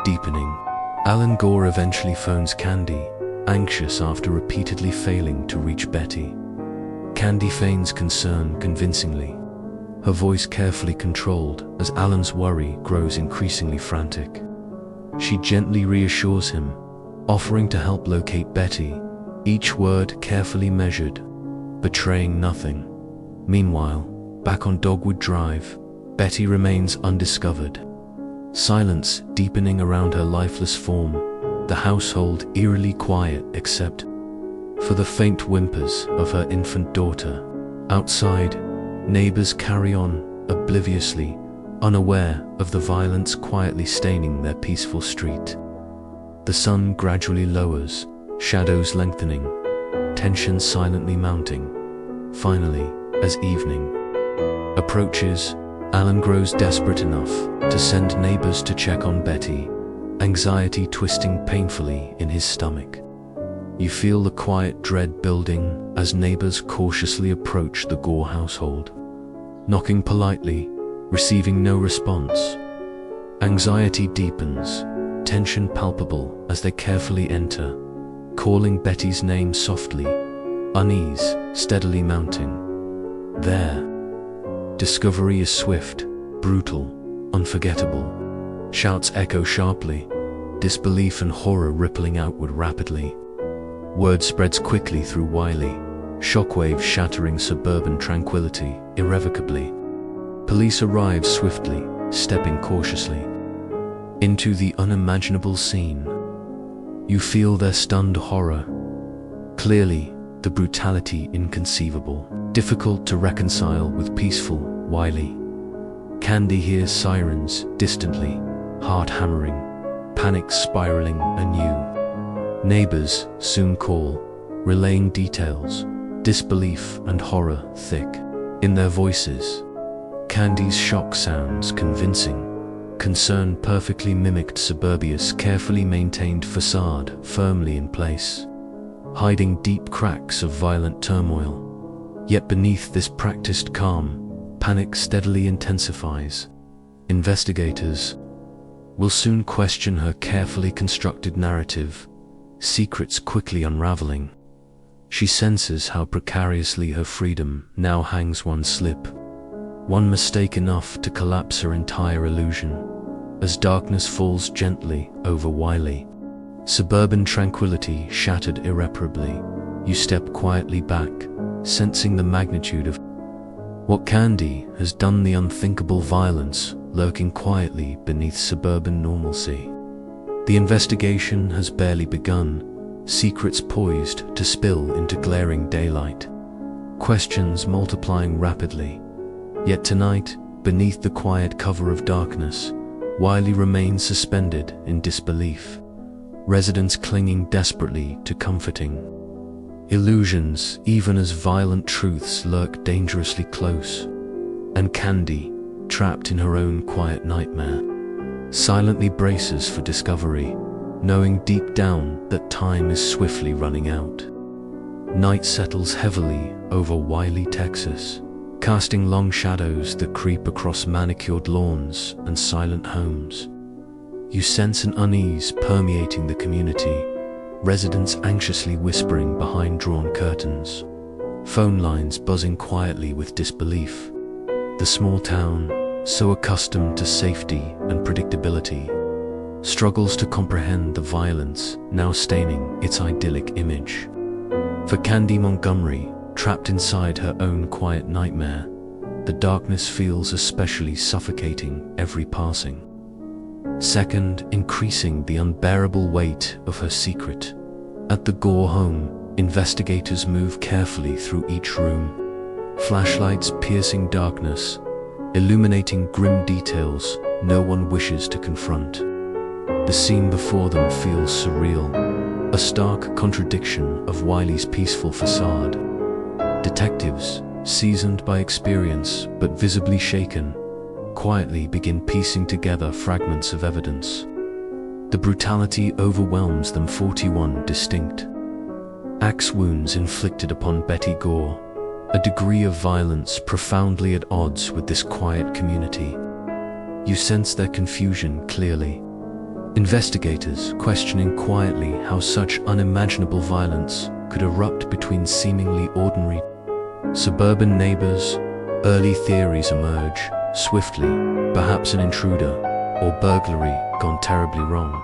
deepening, Allan Gore eventually phones Candy, anxious after repeatedly failing to reach Betty. Candy feigns concern convincingly, her voice carefully controlled as Allan's worry grows increasingly frantic. She gently reassures him, offering to help locate Betty, each word carefully measured, betraying nothing. Meanwhile, back on Dogwood Drive, Betty remains undiscovered. Silence deepening around her lifeless form, the household eerily quiet except for the faint whimpers of her infant daughter. Outside, neighbors carry on, obliviously, unaware of the violence quietly staining their peaceful street. The sun gradually lowers, shadows lengthening, tension silently mounting. Finally, as evening approaches, Allan grows desperate enough to send neighbors to check on Betty, anxiety twisting painfully in his stomach. You feel the quiet dread building as neighbors cautiously approach the Gore household, knocking politely, receiving no response. Anxiety deepens, tension palpable as they carefully enter, calling Betty's name softly, unease steadily mounting. There, discovery is swift, brutal, unforgettable. Shouts echo sharply, disbelief and horror rippling outward rapidly. Word spreads quickly through Wiley, shockwaves shattering suburban tranquility irrevocably. Police arrive swiftly, stepping cautiously into the unimaginable scene. You feel their stunned horror. Clearly, the brutality inconceivable, difficult to reconcile with peaceful Wiley. Candy hears sirens distantly, heart hammering, panic spiraling anew. Neighbors soon call, relaying details, disbelief and horror thick in their voices. Candy's shock sounds convincing, concern perfectly mimicked suburbia's carefully maintained facade firmly in place, hiding deep cracks of violent turmoil. Yet beneath this practiced calm, panic steadily intensifies. Investigators will soon question her carefully constructed narrative, secrets quickly unraveling. She senses how precariously her freedom now hangs one slip, one mistake enough to collapse her entire illusion. As darkness falls gently over Wiley, suburban tranquility shattered irreparably, you step quietly back, sensing the magnitude of what Candy has done, the unthinkable violence lurking quietly beneath suburban normalcy. The investigation has barely begun, secrets poised to spill into glaring daylight, questions multiplying rapidly. Yet tonight, beneath the quiet cover of darkness, Wiley remains suspended in disbelief, residents clinging desperately to comforting illusions even as violent truths lurk dangerously close. And Candy, trapped in her own quiet nightmare, silently braces for discovery, knowing deep down that time is swiftly running out. Night settles heavily over Wiley, Texas, casting long shadows that creep across manicured lawns and silent homes. You sense an unease permeating the community, residents anxiously whispering behind drawn curtains, phone lines buzzing quietly with disbelief. The small town, so accustomed to safety and predictability, struggles to comprehend the violence now staining its idyllic image. For Candy Montgomery, trapped inside her own quiet nightmare, the darkness feels especially suffocating every passing second, increasing the unbearable weight of her secret. At the Gore home, investigators move carefully through each room, flashlights piercing darkness, illuminating grim details no one wishes to confront. The scene before them feels surreal, a stark contradiction of Wiley's peaceful facade. Detectives, seasoned by experience but visibly shaken, quietly begin piecing together fragments of evidence. The brutality overwhelms them. 41 distinct axe wounds inflicted upon Betty Gore, a degree of violence profoundly at odds with this quiet community. You sense their confusion clearly. Investigators questioning quietly how such unimaginable violence could erupt between seemingly ordinary suburban neighbors. Early theories emerge swiftly, perhaps an intruder or burglary gone terribly wrong.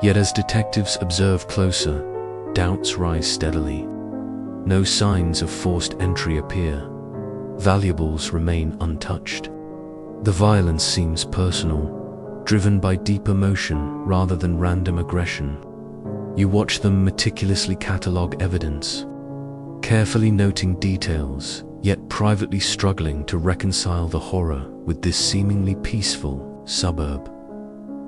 Yet as detectives observe closer, doubts rise steadily. No signs of forced entry appear. Valuables remain untouched. The violence seems personal, driven by deep emotion rather than random aggression. You watch them meticulously catalogue evidence, carefully noting details, yet privately struggling to reconcile the horror with this seemingly peaceful suburb.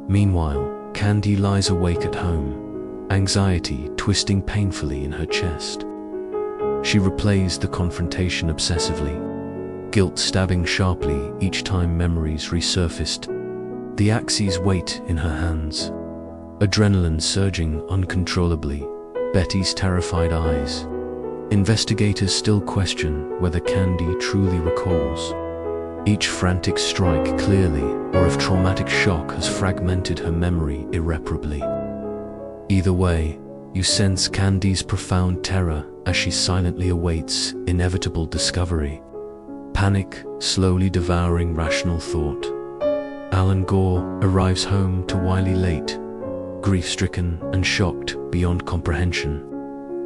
Meanwhile, Candy lies awake at home, anxiety twisting painfully in her chest. She replays the confrontation obsessively, guilt stabbing sharply each time memories resurfaced. The axes wait in her hands, adrenaline surging uncontrollably. Betty's terrified eyes. Investigators still question whether Candy truly recalls each frantic strike clearly, or if traumatic shock has fragmented her memory irreparably. Either way, you sense Candy's profound terror as she silently awaits inevitable discovery, panic slowly devouring rational thought. Allan Gore arrives home to Wiley late, grief-stricken and shocked beyond comprehension.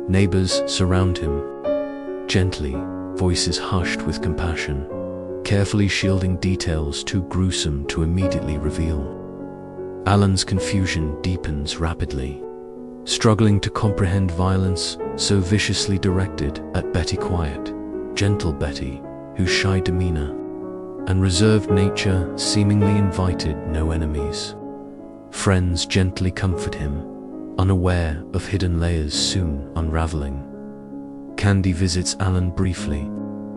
Neighbors surround him, gently, voices hushed with compassion, carefully shielding details too gruesome to immediately reveal. Allan's confusion deepens rapidly, struggling to comprehend violence so viciously directed at Betty quiet, gentle Betty, whose shy demeanor and reserved nature seemingly invited no enemies. Friends gently comfort him, unaware of hidden layers soon unraveling. Candy visits Allan briefly,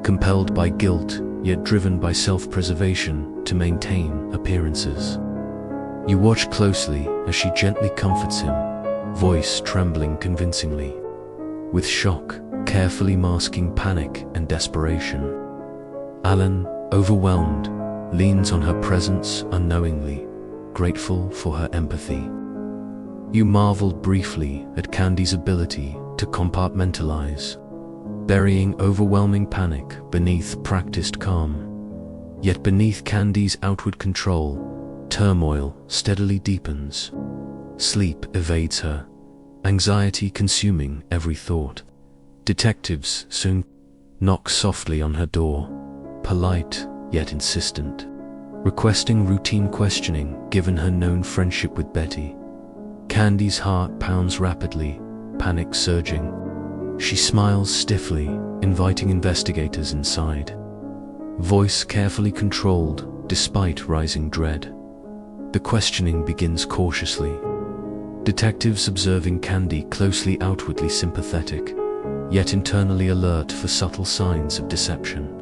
compelled by guilt yet driven by self-preservation to maintain appearances. You watch closely as she gently comforts him, voice trembling convincingly, with shock carefully masking panic and desperation. Allan, overwhelmed, leans on her presence unknowingly, grateful for her empathy. You marvel briefly at Candy's ability to compartmentalize, burying overwhelming panic beneath practiced calm. Yet beneath Candy's outward control, turmoil steadily deepens. Sleep evades her, anxiety consuming every thought. Detectives soon knock softly on her door, polite yet insistent, requesting routine questioning given her known friendship with Betty. Candy's heart pounds rapidly, panic surging. She smiles stiffly, inviting investigators inside. Voice carefully controlled despite rising dread. The questioning begins cautiously. Detectives observing Candy closely, outwardly sympathetic, yet internally alert for subtle signs of deception.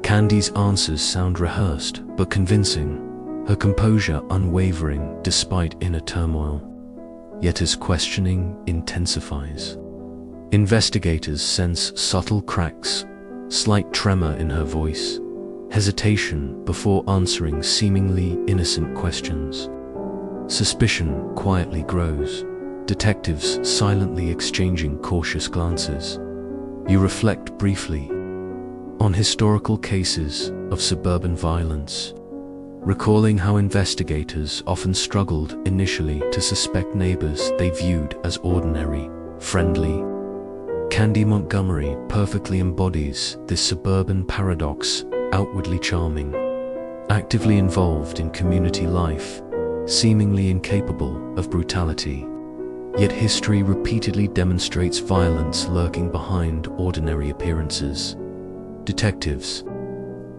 Candy's answers sound rehearsed but convincing, her composure unwavering despite inner turmoil. Yet as questioning intensifies, investigators sense subtle cracks, slight tremor in her voice, hesitation before answering seemingly innocent questions. Suspicion quietly grows, detectives silently exchanging cautious glances. You reflect briefly on historical cases of suburban violence, recalling how investigators often struggled initially to suspect neighbors they viewed as ordinary, friendly. Candy Montgomery perfectly embodies this suburban paradox, outwardly charming, actively involved in community life, seemingly incapable of brutality. Yet history repeatedly demonstrates violence lurking behind ordinary appearances. Detectives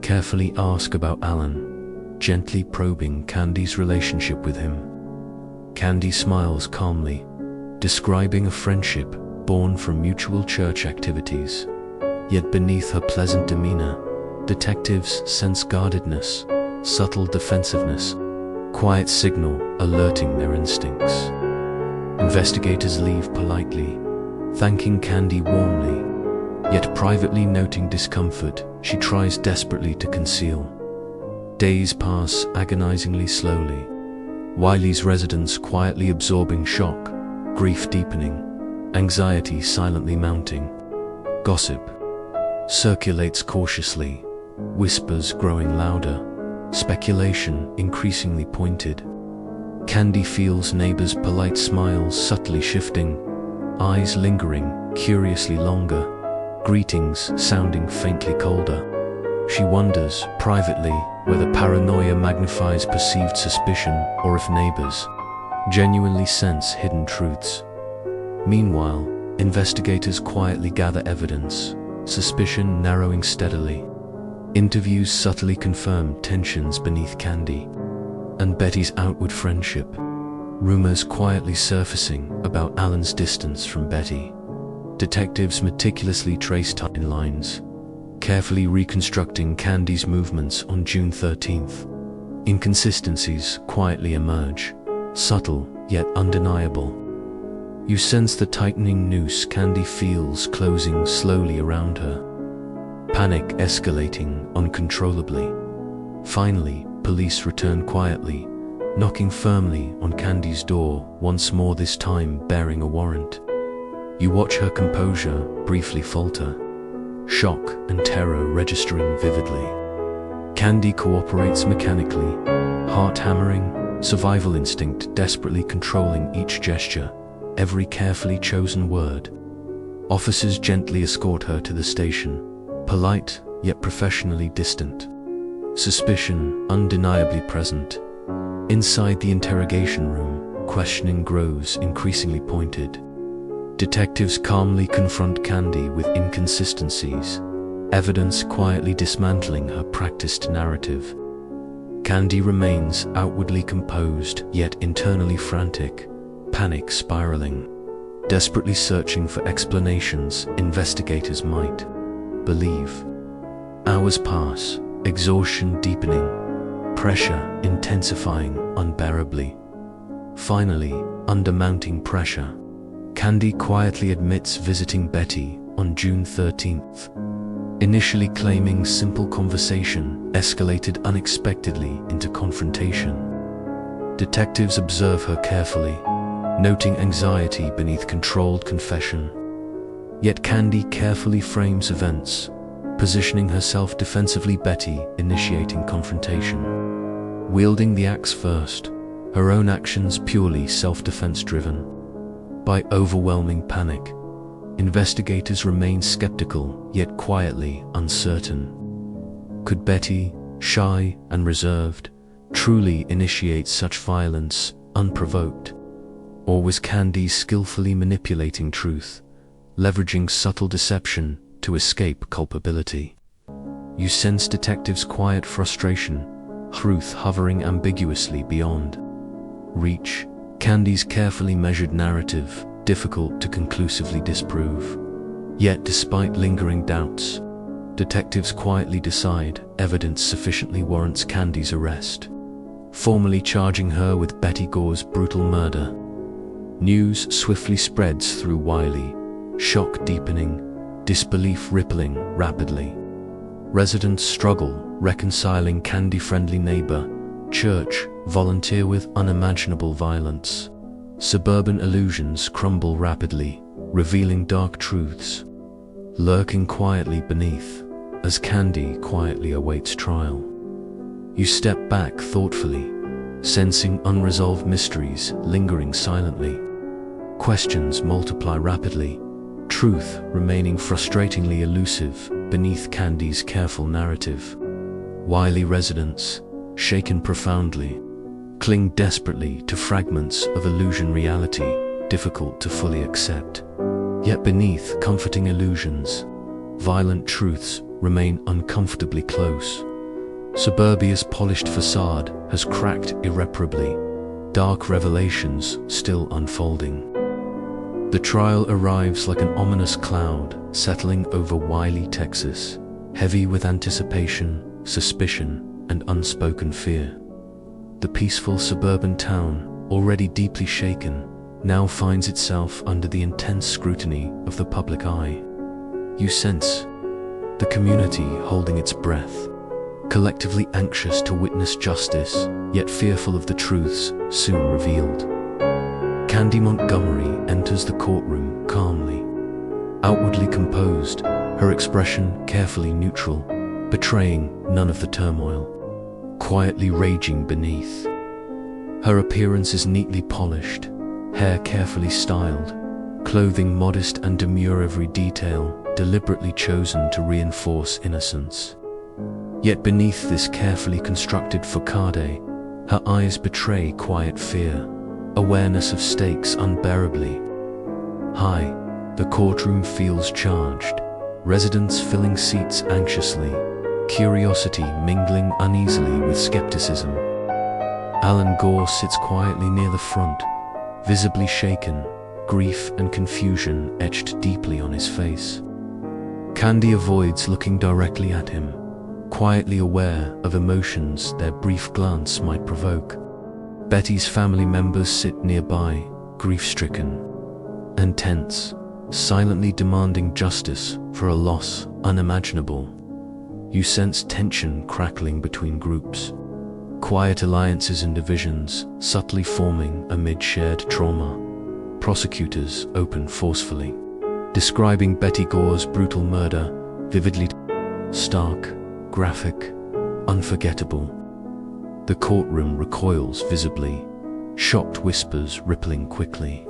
carefully ask about Allan, gently probing Candy's relationship with him. Candy smiles calmly, describing a friendship born from mutual church activities. Yet beneath her pleasant demeanor, detectives sense guardedness, subtle defensiveness, quiet signal alerting their instincts. Investigators leave politely, thanking Candy warmly, yet privately noting discomfort she tries desperately to conceal. Days pass agonizingly slowly, Wiley's residence quietly absorbing shock, grief deepening, anxiety silently mounting. Gossip circulates cautiously, whispers growing louder, speculation increasingly pointed. Candy feels neighbors' polite smiles subtly shifting, eyes lingering curiously longer, greetings sounding faintly colder. She wonders, privately, whether paranoia magnifies perceived suspicion or if neighbors genuinely sense hidden truths. Meanwhile, investigators quietly gather evidence, suspicion narrowing steadily. Interviews subtly confirm tensions beneath Candy and Betty's outward friendship. Rumors quietly surfacing about Allan's distance from Betty. Detectives meticulously trace timelines, carefully reconstructing Candy's movements on June 13th. Inconsistencies quietly emerge, subtle yet undeniable. You sense the tightening noose Candy feels closing slowly around her. Panic escalating uncontrollably. Finally, police return quietly, knocking firmly on Candy's door, once more this time bearing a warrant. You watch her composure briefly falter, shock and terror registering vividly. Candy cooperates mechanically, heart hammering, survival instinct desperately controlling each gesture, every carefully chosen word. Officers gently escort her to the station, polite yet professionally distant. Suspicion undeniably present. Inside the interrogation room, questioning grows increasingly pointed. Detectives calmly confront Candy with inconsistencies, evidence quietly dismantling her practiced narrative. Candy remains outwardly composed yet internally frantic, panic spiraling, desperately searching for explanations investigators might believe. Hours pass, exhaustion deepening, pressure intensifying unbearably. Finally, under mounting pressure, Candy quietly admits visiting Betty on June 13th. Initially claiming simple conversation escalated unexpectedly into confrontation. Detectives observe her carefully, noting anxiety beneath controlled confession. Yet Candy carefully frames events, positioning herself defensively. Betty initiating confrontation, wielding the axe first, her own actions purely self-defense driven. By overwhelming panic, investigators remain skeptical yet quietly uncertain. Could Betty, shy and reserved, truly initiate such violence unprovoked? Or was Candy skillfully manipulating truth, leveraging subtle deception to escape culpability? You sense detectives' quiet frustration, truth hovering ambiguously beyond reach. Candy's carefully measured narrative, difficult to conclusively disprove. Yet despite lingering doubts, detectives quietly decide evidence sufficiently warrants Candy's arrest, formally charging her with Betty Gore's brutal murder. News swiftly spreads through Wiley, shock deepening, disbelief rippling rapidly. Residents struggle reconciling Candy-friendly neighbor, church, volunteer with unimaginable violence. Suburban illusions crumble rapidly, revealing dark truths, lurking quietly beneath, as Candy quietly awaits trial. You step back thoughtfully, sensing unresolved mysteries lingering silently. Questions multiply rapidly, truth remaining frustratingly elusive beneath Candy's careful narrative. Wily residents, shaken profoundly, cling desperately to fragments of illusion reality difficult to fully accept. Yet beneath comforting illusions, violent truths remain uncomfortably close. Suburbia's polished facade has cracked irreparably, dark revelations still unfolding. The trial arrives like an ominous cloud settling over Wiley, Texas, heavy with anticipation, suspicion, and unspoken fear. The peaceful suburban town, already deeply shaken, now finds itself under the intense scrutiny of the public eye. You sense the community holding its breath, collectively anxious to witness justice, yet fearful of the truths soon revealed. Candy Montgomery enters the courtroom calmly, outwardly composed, her expression carefully neutral, betraying none of the turmoil, quietly raging beneath. Her appearance is neatly polished, hair carefully styled, clothing modest and demure, every detail deliberately chosen to reinforce innocence. Yet beneath this carefully constructed facade, her eyes betray quiet fear, awareness of stakes unbearably high. The courtroom feels charged, residents filling seats anxiously, curiosity mingling uneasily with skepticism. Allan Gore sits quietly near the front, visibly shaken, grief and confusion etched deeply on his face. Candy avoids looking directly at him, quietly aware of emotions their brief glance might provoke. Betty's family members sit nearby, grief-stricken and tense, silently demanding justice for a loss unimaginable. You sense tension crackling between groups, quiet alliances and divisions subtly forming amid shared trauma. Prosecutors open forcefully, describing Betty Gore's brutal murder, vividly stark, graphic, unforgettable. The courtroom recoils visibly, shocked whispers rippling quickly.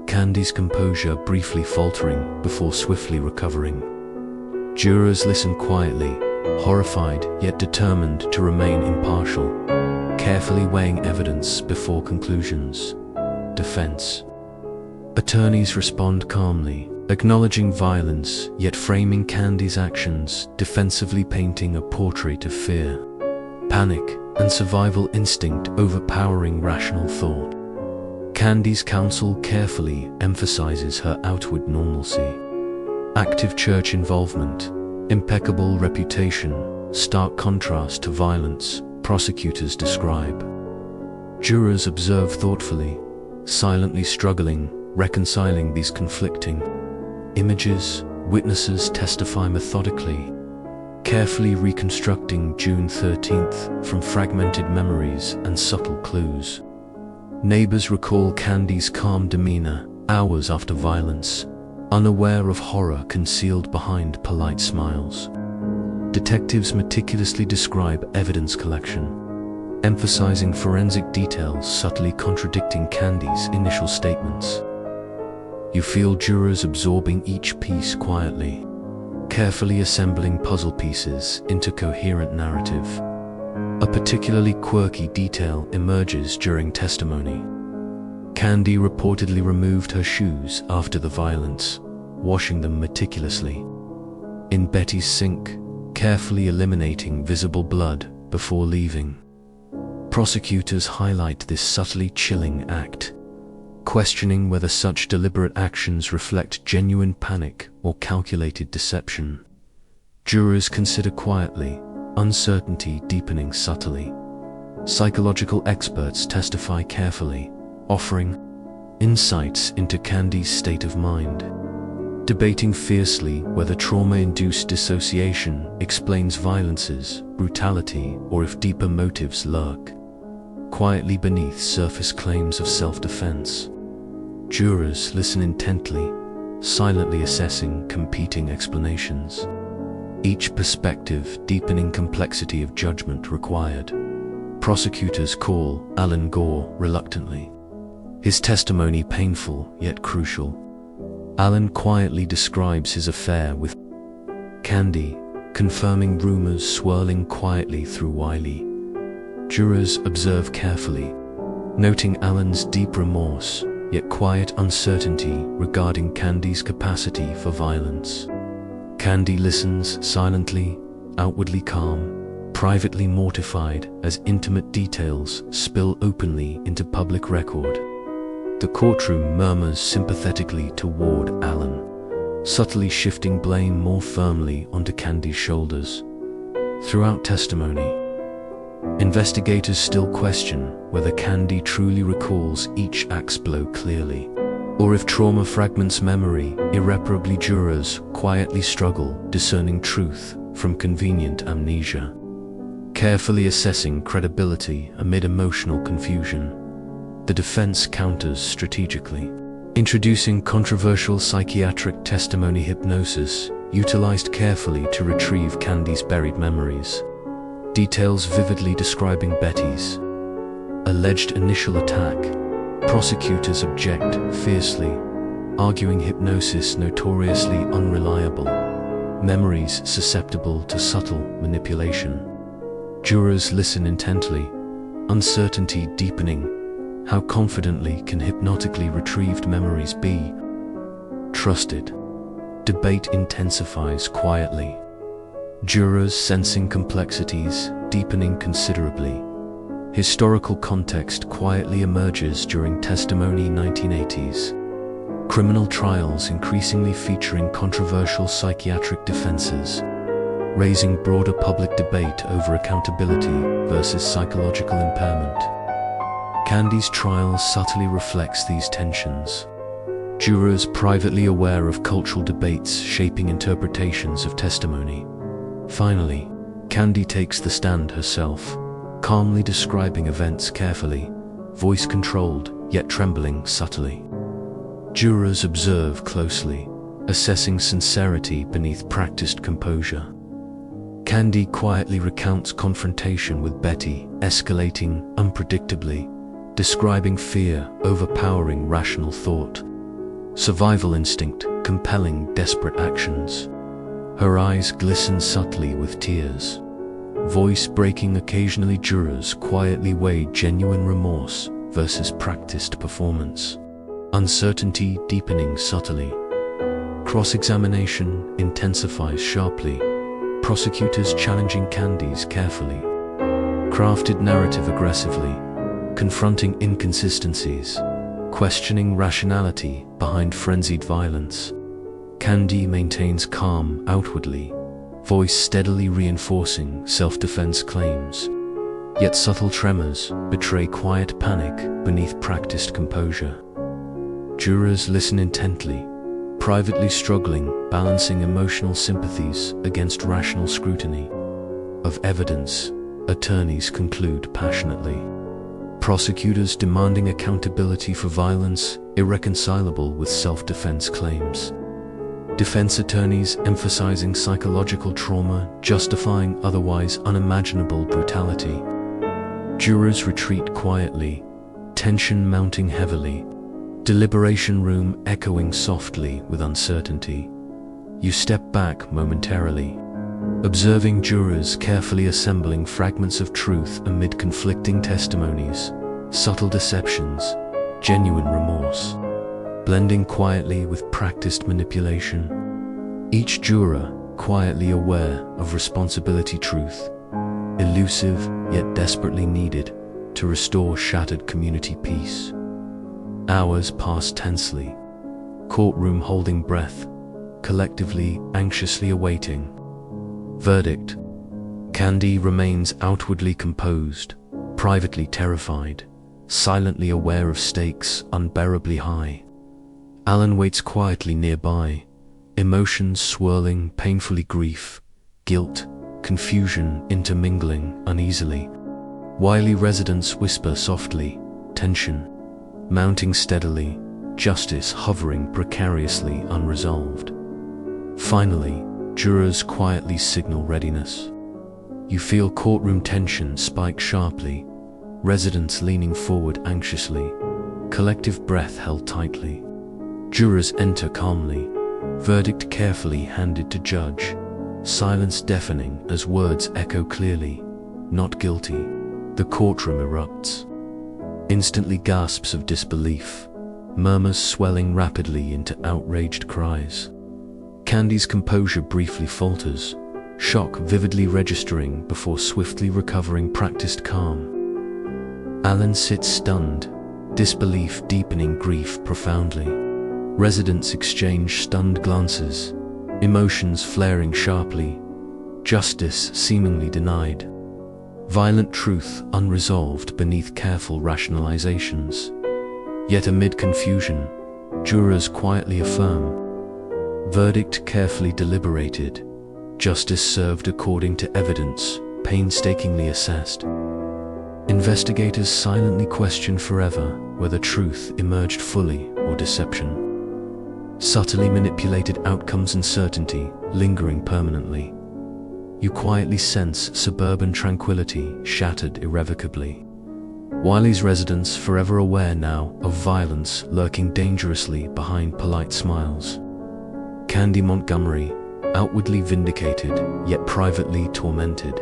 Candy's composure briefly faltering before swiftly recovering. Jurors listen quietly, horrified yet determined to remain impartial, carefully weighing evidence before conclusions. Defense attorneys respond calmly, acknowledging violence yet framing Candy's actions, defensively painting a portrait of fear, panic, and survival instinct overpowering rational thought. Candy's counsel carefully emphasizes her outward normalcy, active church involvement, impeccable reputation, stark contrast to violence, prosecutors describe. Jurors observe thoughtfully, silently struggling, reconciling these conflicting images. Witnesses testify methodically, carefully reconstructing June 13th from fragmented memories and subtle clues. Neighbors recall Candy's calm demeanor hours after violence, unaware of horror concealed behind polite smiles. Detectives meticulously describe evidence collection, emphasizing forensic details subtly contradicting Candy's initial statements. You feel jurors absorbing each piece quietly, carefully assembling puzzle pieces into coherent narrative. A particularly quirky detail emerges during testimony. Candy reportedly removed her shoes after the violence, washing them meticulously in Betty's sink, carefully eliminating visible blood before leaving. Prosecutors highlight this subtly chilling act, questioning whether such deliberate actions reflect genuine panic or calculated deception. Jurors consider quietly, uncertainty deepening subtly. Psychological experts testify carefully, offering insights into Candy's state of mind, debating fiercely whether trauma-induced dissociation explains violence's brutality or if deeper motives lurk quietly beneath surface claims of self-defense. Jurors listen intently, silently assessing competing explanations, each perspective deepening complexity of judgment required. Prosecutors call Allan Gore reluctantly, his testimony painful yet crucial. Allan quietly describes his affair with Candy, confirming rumors swirling quietly through Wiley. Jurors observe carefully, noting Allan's deep remorse, yet quiet uncertainty regarding Candy's capacity for violence. Candy listens silently, outwardly calm, privately mortified as intimate details spill openly into public record. The courtroom murmurs sympathetically toward Allan, subtly shifting blame more firmly onto Candy's shoulders. Throughout testimony, investigators still question whether Candy truly recalls each axe blow clearly, or if trauma fragments memory irreparably. Jurors quietly struggle discerning truth from convenient amnesia. carefully assessing credibility amid emotional confusion. The defense counters strategically, introducing controversial psychiatric testimony hypnosis, utilized carefully to retrieve Candy's buried memories. Details vividly describing Betty's alleged initial attack. Prosecutors object fiercely, arguing hypnosis notoriously unreliable, memories susceptible to subtle manipulation. Jurors listen intently, uncertainty deepening. How confidently can hypnotically retrieved memories be trusted? Debate intensifies quietly. Jurors sensing complexities deepening considerably. Historical context quietly emerges during testimony 1980s. Criminal trials increasingly featuring controversial psychiatric defenses, raising broader public debate over accountability versus psychological impairment. Candy's trial subtly reflects these tensions. Jurors privately aware of cultural debates shaping interpretations of testimony. Finally, Candy takes the stand herself, calmly describing events carefully, voice controlled yet trembling subtly. Jurors observe closely, assessing sincerity beneath practiced composure. Candy quietly recounts confrontation with Betty, escalating unpredictably, describing fear overpowering rational thought, survival instinct compelling desperate actions. Her eyes glisten subtly with tears, voice breaking occasionally. Jurors quietly weigh genuine remorse versus practiced performance, uncertainty deepening subtly. Cross-examination intensifies sharply, prosecutors challenging Candy's carefully crafted narrative aggressively, confronting inconsistencies, questioning rationality behind frenzied violence. Candy maintains calm outwardly, voice steadily reinforcing self-defense claims. Yet subtle tremors betray quiet panic beneath practiced composure. Jurors listen intently, privately struggling, balancing emotional sympathies against rational scrutiny of evidence. Attorneys conclude passionately, prosecutors demanding accountability for violence irreconcilable with self-defense claims. Defense attorneys emphasizing psychological trauma, justifying otherwise unimaginable brutality. Jurors retreat quietly, tension mounting heavily, deliberation room echoing softly with uncertainty. You step back momentarily, observing jurors carefully assembling fragments of truth amid conflicting testimonies, subtle deceptions, genuine remorse, blending quietly with practiced manipulation. Each juror quietly aware of responsibility, truth, elusive yet desperately needed to restore shattered community peace. Hours pass tensely, courtroom holding breath, collectively anxiously awaiting verdict. Candy remains outwardly composed, privately terrified, silently aware of stakes unbearably high. Allan waits quietly nearby, emotions swirling painfully, grief, guilt, confusion intermingling uneasily. Wily residents whisper softly, tension mounting steadily, justice hovering precariously unresolved. Finally, jurors quietly signal readiness. You feel courtroom tension spike sharply, residents leaning forward anxiously, collective breath held tightly. Jurors enter calmly, verdict carefully handed to judge, silence deafening as words echo clearly, not guilty. The courtroom erupts. Instantly gasps of disbelief, murmurs swelling rapidly into outraged cries. Candy's composure briefly falters, shock vividly registering before swiftly recovering practiced calm. Allan sits stunned, disbelief deepening, grief profoundly. Residents exchange stunned glances, emotions flaring sharply, justice seemingly denied. Violent truth unresolved beneath careful rationalizations. Yet amid confusion, jurors quietly affirm. Verdict carefully deliberated, justice served according to evidence, painstakingly assessed. Investigators silently question forever whether truth emerged fully or deception. Subtly manipulated outcomes and certainty lingering permanently. You quietly sense suburban tranquility shattered irrevocably. Wiley's residents forever aware now of violence lurking dangerously behind polite smiles. Candy Montgomery, outwardly vindicated yet privately tormented.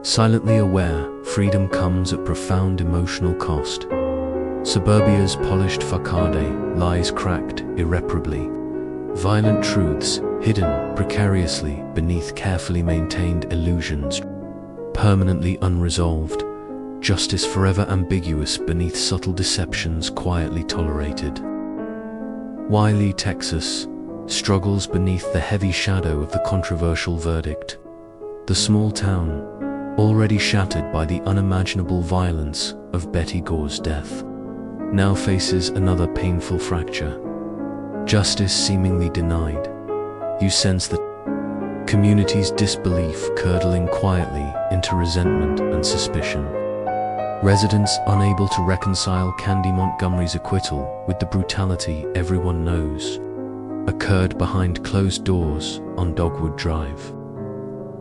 Silently aware, freedom comes at profound emotional cost. Suburbia's polished facade lies cracked irreparably. Violent truths hidden precariously beneath carefully maintained illusions. Permanently unresolved. Justice forever ambiguous beneath subtle deceptions quietly tolerated. Wiley, Texas, struggles beneath the heavy shadow of the controversial verdict. The small town, already shattered by the unimaginable violence of Betty Gore's death, now faces another painful fracture. Justice seemingly denied. You sense the community's disbelief curdling quietly into resentment and suspicion. Residents unable to reconcile Candy Montgomery's acquittal with the brutality everyone knows occurred behind closed doors on Dogwood Drive.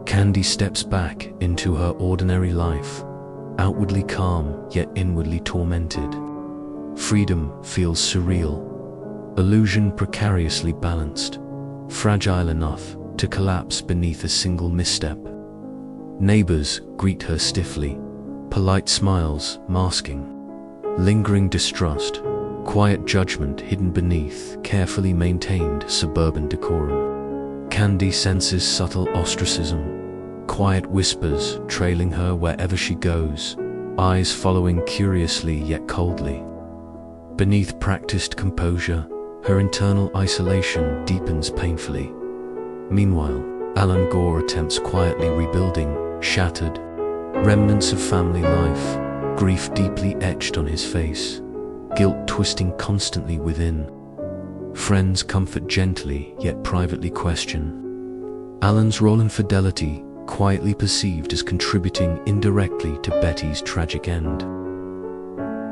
Candy steps back into her ordinary life, outwardly calm yet inwardly tormented. Freedom feels surreal, illusion precariously balanced, fragile enough to collapse beneath a single misstep. Neighbors greet her stiffly, polite smiles masking lingering distrust, quiet judgment hidden beneath carefully maintained suburban decorum. Candy senses subtle ostracism, quiet whispers trailing her wherever she goes, eyes following curiously yet coldly. Beneath practiced composure, her internal isolation deepens painfully. Meanwhile, Allan Gore attempts quietly rebuilding, shattered. Remnants of family life, grief deeply etched on his face, guilt twisting constantly within. Friends comfort gently yet privately question. Allan's role in fidelity, quietly perceived as contributing indirectly to Betty's tragic end.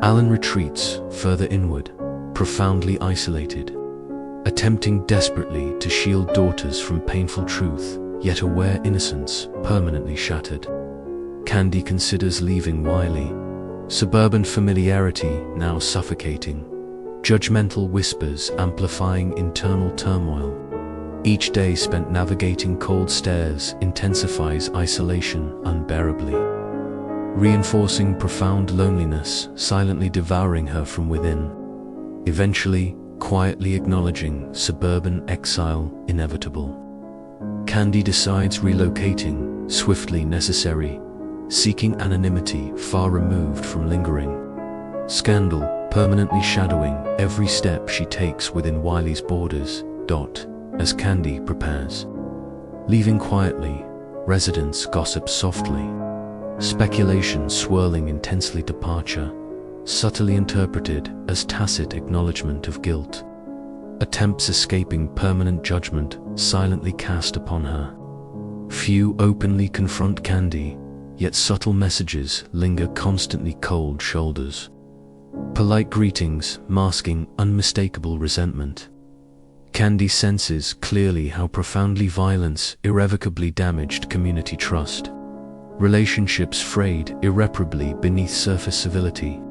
Allan retreats further inward, profoundly isolated, attempting desperately to shield daughters from painful truth, yet aware innocence permanently shattered. Candy considers leaving Wiley, suburban familiarity now suffocating, judgmental whispers amplifying internal turmoil. Each day spent navigating cold stares intensifies isolation unbearably, reinforcing profound loneliness, silently devouring her from within. Eventually, quietly acknowledging suburban exile inevitable. Candy decides relocating, swiftly necessary, seeking anonymity far removed from lingering scandal, permanently shadowing every step she takes within Wiley's borders. As Candy prepares, leaving quietly, residents gossip softly, speculation swirling intensely. Departure, subtly interpreted as tacit acknowledgement of guilt. Attempts escaping permanent judgment silently cast upon her. Few openly confront Candy, yet subtle messages linger constantly. Cold shoulders, polite greetings masking unmistakable resentment. Candy senses clearly how profoundly violence irrevocably damaged community trust. Relationships frayed irreparably beneath surface civility.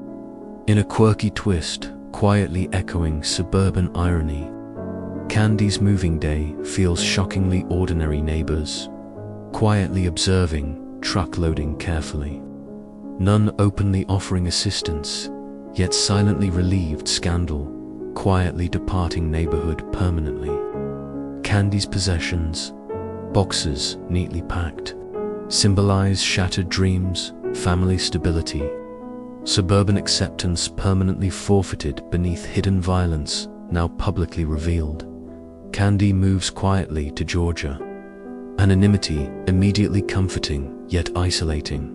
In a quirky twist, quietly echoing suburban irony, Candy's moving day feels shockingly ordinary. Neighbors, quietly observing, truck loading carefully. None openly offering assistance, yet silently relieved. Scandal, quietly departing neighborhood permanently. Candy's possessions, boxes neatly packed, symbolize shattered dreams, family stability. Suburban acceptance permanently forfeited beneath hidden violence, now publicly revealed. Candy moves quietly to Georgia. Anonymity immediately comforting, yet isolating.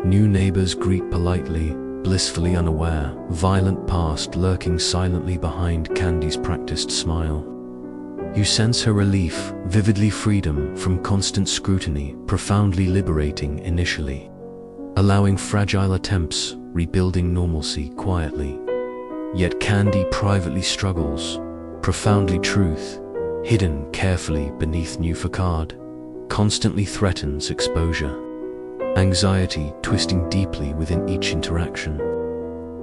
New neighbors greet politely, blissfully unaware, violent past lurking silently behind Candy's practiced smile. You sense her relief, vividly freedom from constant scrutiny, profoundly liberating initially, allowing fragile attempts, rebuilding normalcy quietly. Yet Candy privately struggles, profoundly truth, hidden carefully beneath new facade, constantly threatens exposure. Anxiety twisting deeply within each interaction.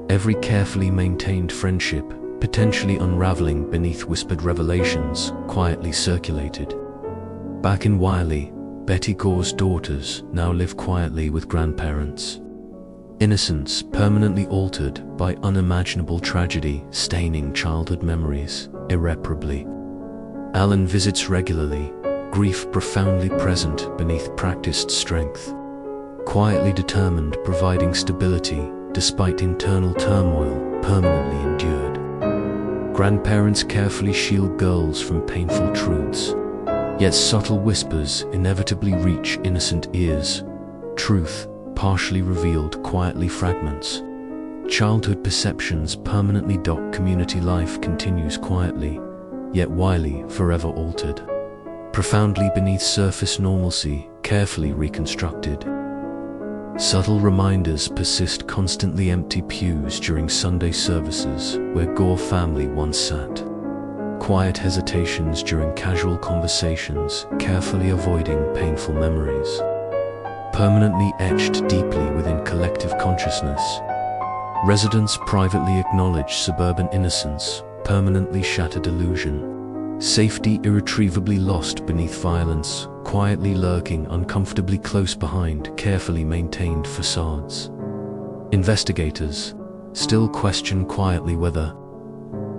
Every carefully maintained friendship potentially unraveling beneath whispered revelations quietly circulated. Back in Wiley, Betty Gore's daughters now live quietly with grandparents. Innocence permanently altered by unimaginable tragedy staining childhood memories irreparably. Allan visits regularly, grief profoundly present beneath practiced strength. Quietly determined, providing stability despite internal turmoil permanently endured. Grandparents carefully shield girls from painful truths, yet subtle whispers inevitably reach innocent ears. Truth, partially revealed, quietly fragments. Childhood perceptions permanently dock. Community life continues quietly, yet Wiley forever altered. Profoundly beneath surface normalcy, carefully reconstructed. Subtle reminders persist. Constantly empty pews during Sunday services where Gore family once sat. Quiet hesitations during casual conversations, carefully avoiding painful memories. Permanently etched deeply within collective consciousness. Residents privately acknowledge suburban innocence, permanently shattered illusion. Safety irretrievably lost beneath violence, quietly lurking uncomfortably close behind carefully maintained facades. Investigators still question quietly whether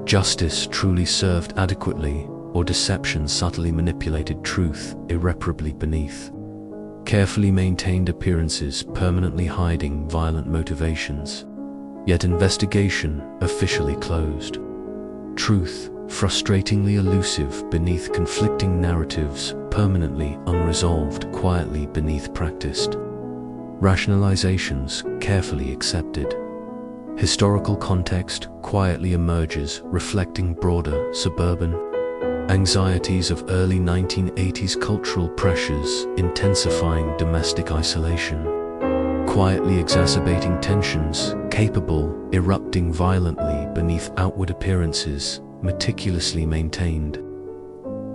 justice truly served adequately or deception subtly manipulated truth irreparably beneath. Carefully maintained appearances permanently hiding violent motivations. Yet investigation officially closed. Truth frustratingly elusive beneath conflicting narratives, permanently unresolved quietly beneath practiced. Rationalizations carefully accepted. Historical context quietly emerges, reflecting broader suburban anxieties of early 1980s cultural pressures, intensifying domestic isolation. Quietly exacerbating tensions, capable erupting violently beneath outward appearances, meticulously maintained.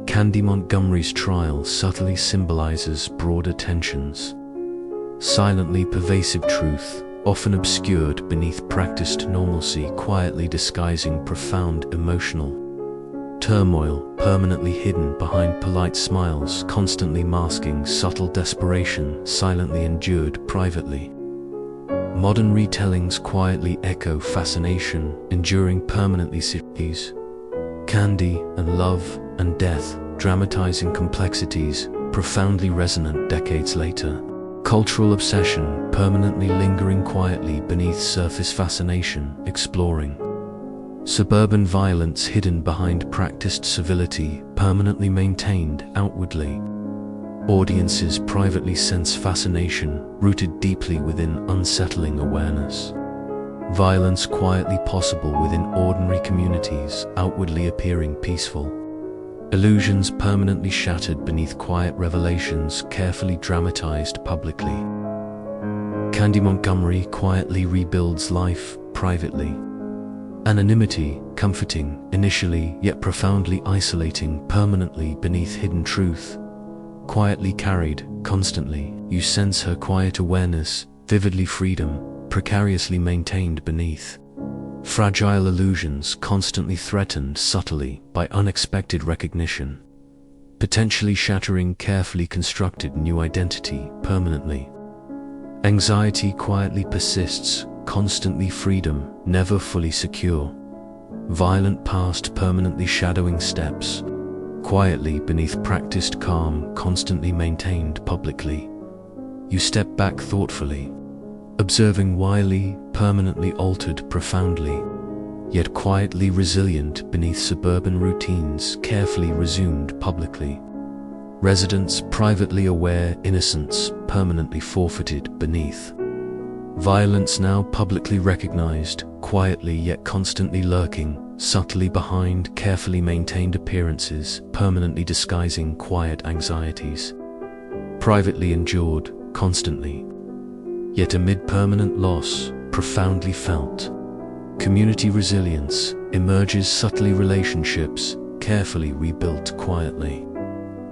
Candy Montgomery's trial subtly symbolizes broader tensions. Silently pervasive truth, often obscured beneath practiced normalcy, quietly disguising profound emotional turmoil, permanently hidden behind polite smiles, constantly masking subtle desperation, silently endured privately. Modern retellings quietly echo fascination, enduring permanently cities. Candy and love and death, dramatizing complexities, profoundly resonant decades later. Cultural obsession, permanently lingering quietly beneath surface fascination, exploring. Suburban violence hidden behind practiced civility, permanently maintained outwardly. Audiences privately sense fascination, rooted deeply within unsettling awareness. Violence quietly possible within ordinary communities, outwardly appearing peaceful. Illusions permanently shattered beneath quiet revelations, carefully dramatized publicly. Candy Montgomery quietly rebuilds life privately. Anonymity, comforting initially, yet profoundly isolating permanently beneath hidden truth. Quietly carried, constantly, you sense her quiet awareness, vividly freedom, precariously maintained beneath. Fragile illusions constantly threatened subtly by unexpected recognition. Potentially shattering carefully constructed new identity permanently. Anxiety quietly persists, constantly freedom, never fully secure. Violent past permanently shadowing steps. Quietly beneath practiced calm, constantly maintained publicly. You step back thoughtfully, observing Wiley, permanently altered profoundly, yet quietly resilient beneath suburban routines, carefully resumed publicly. Residents privately aware, innocence permanently forfeited beneath. Violence now publicly recognized, quietly yet constantly lurking, subtly behind carefully maintained appearances, permanently disguising quiet anxieties. Privately endured, constantly. Yet amid permanent loss, profoundly felt. Community resilience emerges subtly, relationships carefully rebuilt quietly.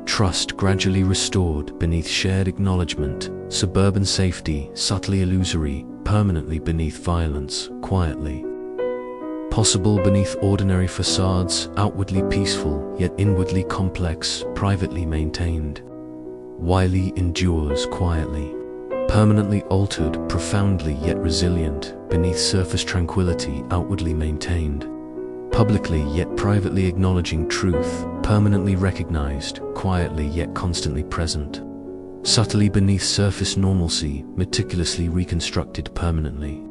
Trust gradually restored beneath shared acknowledgement, suburban safety subtly illusory, permanently beneath violence, quietly. Possible beneath ordinary facades, outwardly peaceful yet inwardly complex, privately maintained. Wily endures quietly. Permanently altered, profoundly yet resilient, beneath surface tranquility, outwardly maintained. Publicly yet privately acknowledging truth, permanently recognized, quietly yet constantly present. Subtly beneath surface normalcy, meticulously reconstructed permanently.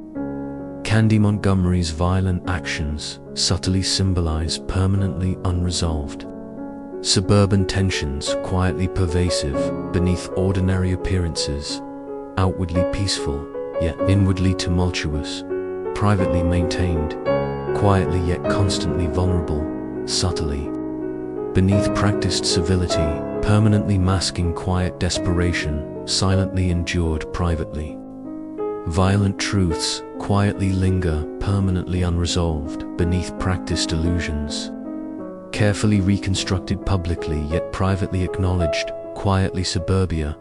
Candy Montgomery's violent actions subtly symbolize permanently unresolved. Suburban tensions quietly pervasive beneath ordinary appearances, outwardly peaceful, yet inwardly tumultuous, privately maintained, quietly yet constantly vulnerable, subtly. Beneath practiced civility, permanently masking quiet desperation, silently endured privately. Violent truths quietly linger, permanently unresolved, beneath practiced illusions. Carefully reconstructed publicly yet privately acknowledged, quietly suburbia,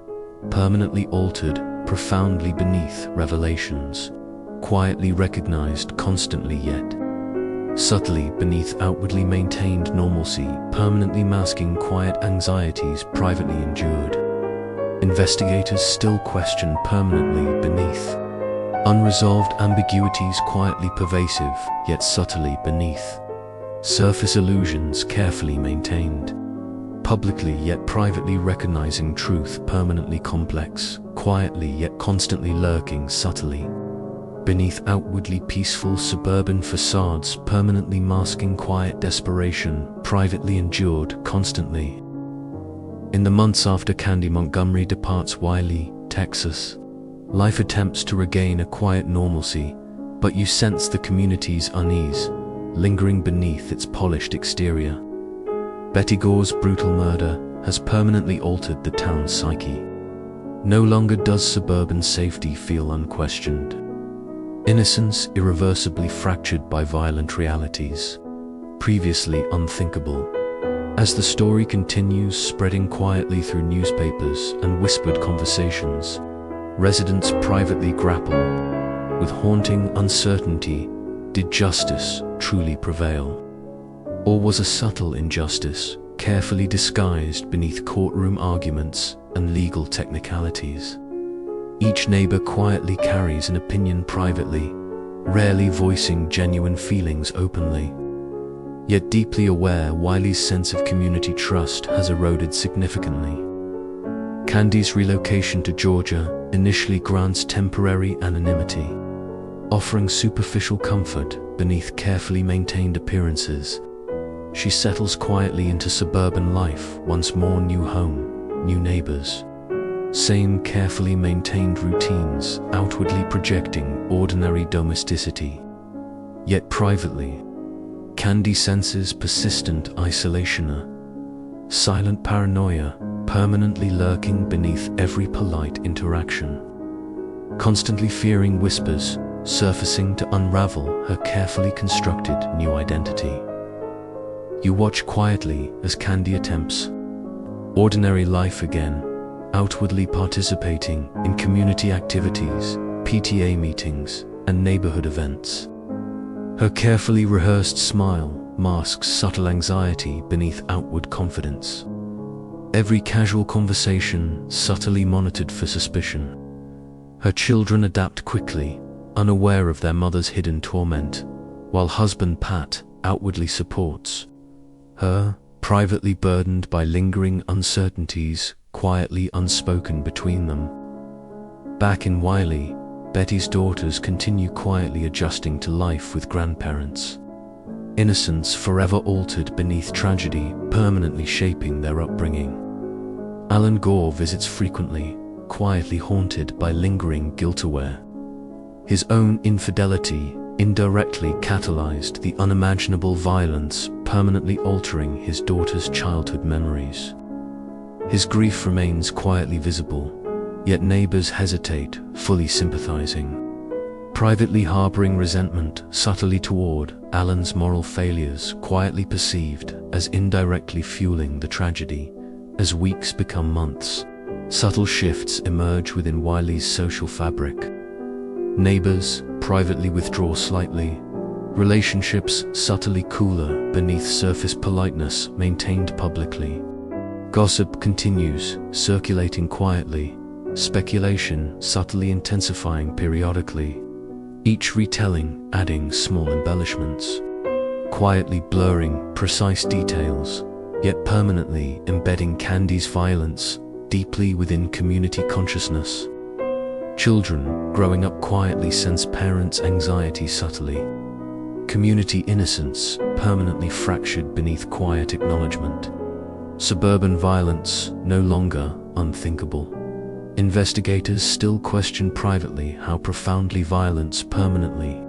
permanently altered, profoundly beneath revelations. Quietly recognized, constantly yet subtly beneath outwardly maintained normalcy, permanently masking quiet anxieties privately endured. Investigators still question permanently beneath. Unresolved ambiguities quietly pervasive, yet subtly beneath. Surface illusions carefully maintained. Publicly yet privately recognizing truth, permanently complex, quietly yet constantly lurking subtly. Beneath outwardly peaceful suburban facades, permanently masking quiet desperation, privately endured constantly. In the months after Candy Montgomery departs Wiley, Texas, life attempts to regain a quiet normalcy, but you sense the community's unease, lingering beneath its polished exterior. Betty Gore's brutal murder has permanently altered the town's psyche. No longer does suburban safety feel unquestioned. Innocence irreversibly fractured by violent realities, previously unthinkable. As the story continues spreading quietly through newspapers and whispered conversations, residents privately grapple with haunting uncertainty. Did justice truly prevail? Or was a subtle injustice carefully disguised beneath courtroom arguments and legal technicalities? Each neighbor quietly carries an opinion privately, rarely voicing genuine feelings openly. Yet deeply aware, Wiley's sense of community trust has eroded significantly. Candy's relocation to Georgia initially grants temporary anonymity, offering superficial comfort beneath carefully maintained appearances. She settles quietly into suburban life, once more new home, new neighbors. Same carefully maintained routines, outwardly projecting ordinary domesticity. Yet privately, Candy senses persistent isolation, silent paranoia, permanently lurking beneath every polite interaction. Constantly fearing whispers, surfacing to unravel her carefully constructed new identity. You watch quietly as Candy attempts ordinary life again, outwardly participating in community activities, PTA meetings, and neighborhood events. Her carefully rehearsed smile masks subtle anxiety beneath outward confidence. Every casual conversation subtly monitored for suspicion. Her children adapt quickly, unaware of their mother's hidden torment, while husband Pat outwardly supports her, privately burdened by lingering uncertainties, quietly unspoken between them. Back in Wiley, Betty's daughters continue quietly adjusting to life with grandparents. Innocence forever altered beneath tragedy, permanently shaping their upbringing. Allan Gore visits frequently, quietly haunted by lingering guilt-aware. His own infidelity indirectly catalyzed the unimaginable violence, permanently altering his daughter's childhood memories. His grief remains quietly visible, yet neighbors hesitate, fully sympathizing. Privately harboring resentment subtly toward Allan's moral failures, quietly perceived as indirectly fueling the tragedy. As weeks become months, subtle shifts emerge within Wiley's social fabric. Neighbors privately withdraw slightly, relationships subtly cooler beneath surface politeness maintained publicly. Gossip continues, circulating quietly, speculation subtly intensifying periodically, each retelling adding small embellishments, quietly blurring precise details, yet permanently embedding Candy's violence deeply within community consciousness. Children growing up quietly sense parents' anxiety subtly. Community innocence permanently fractured beneath quiet acknowledgement. Suburban violence no longer unthinkable. Investigators still question privately how profoundly violence permanently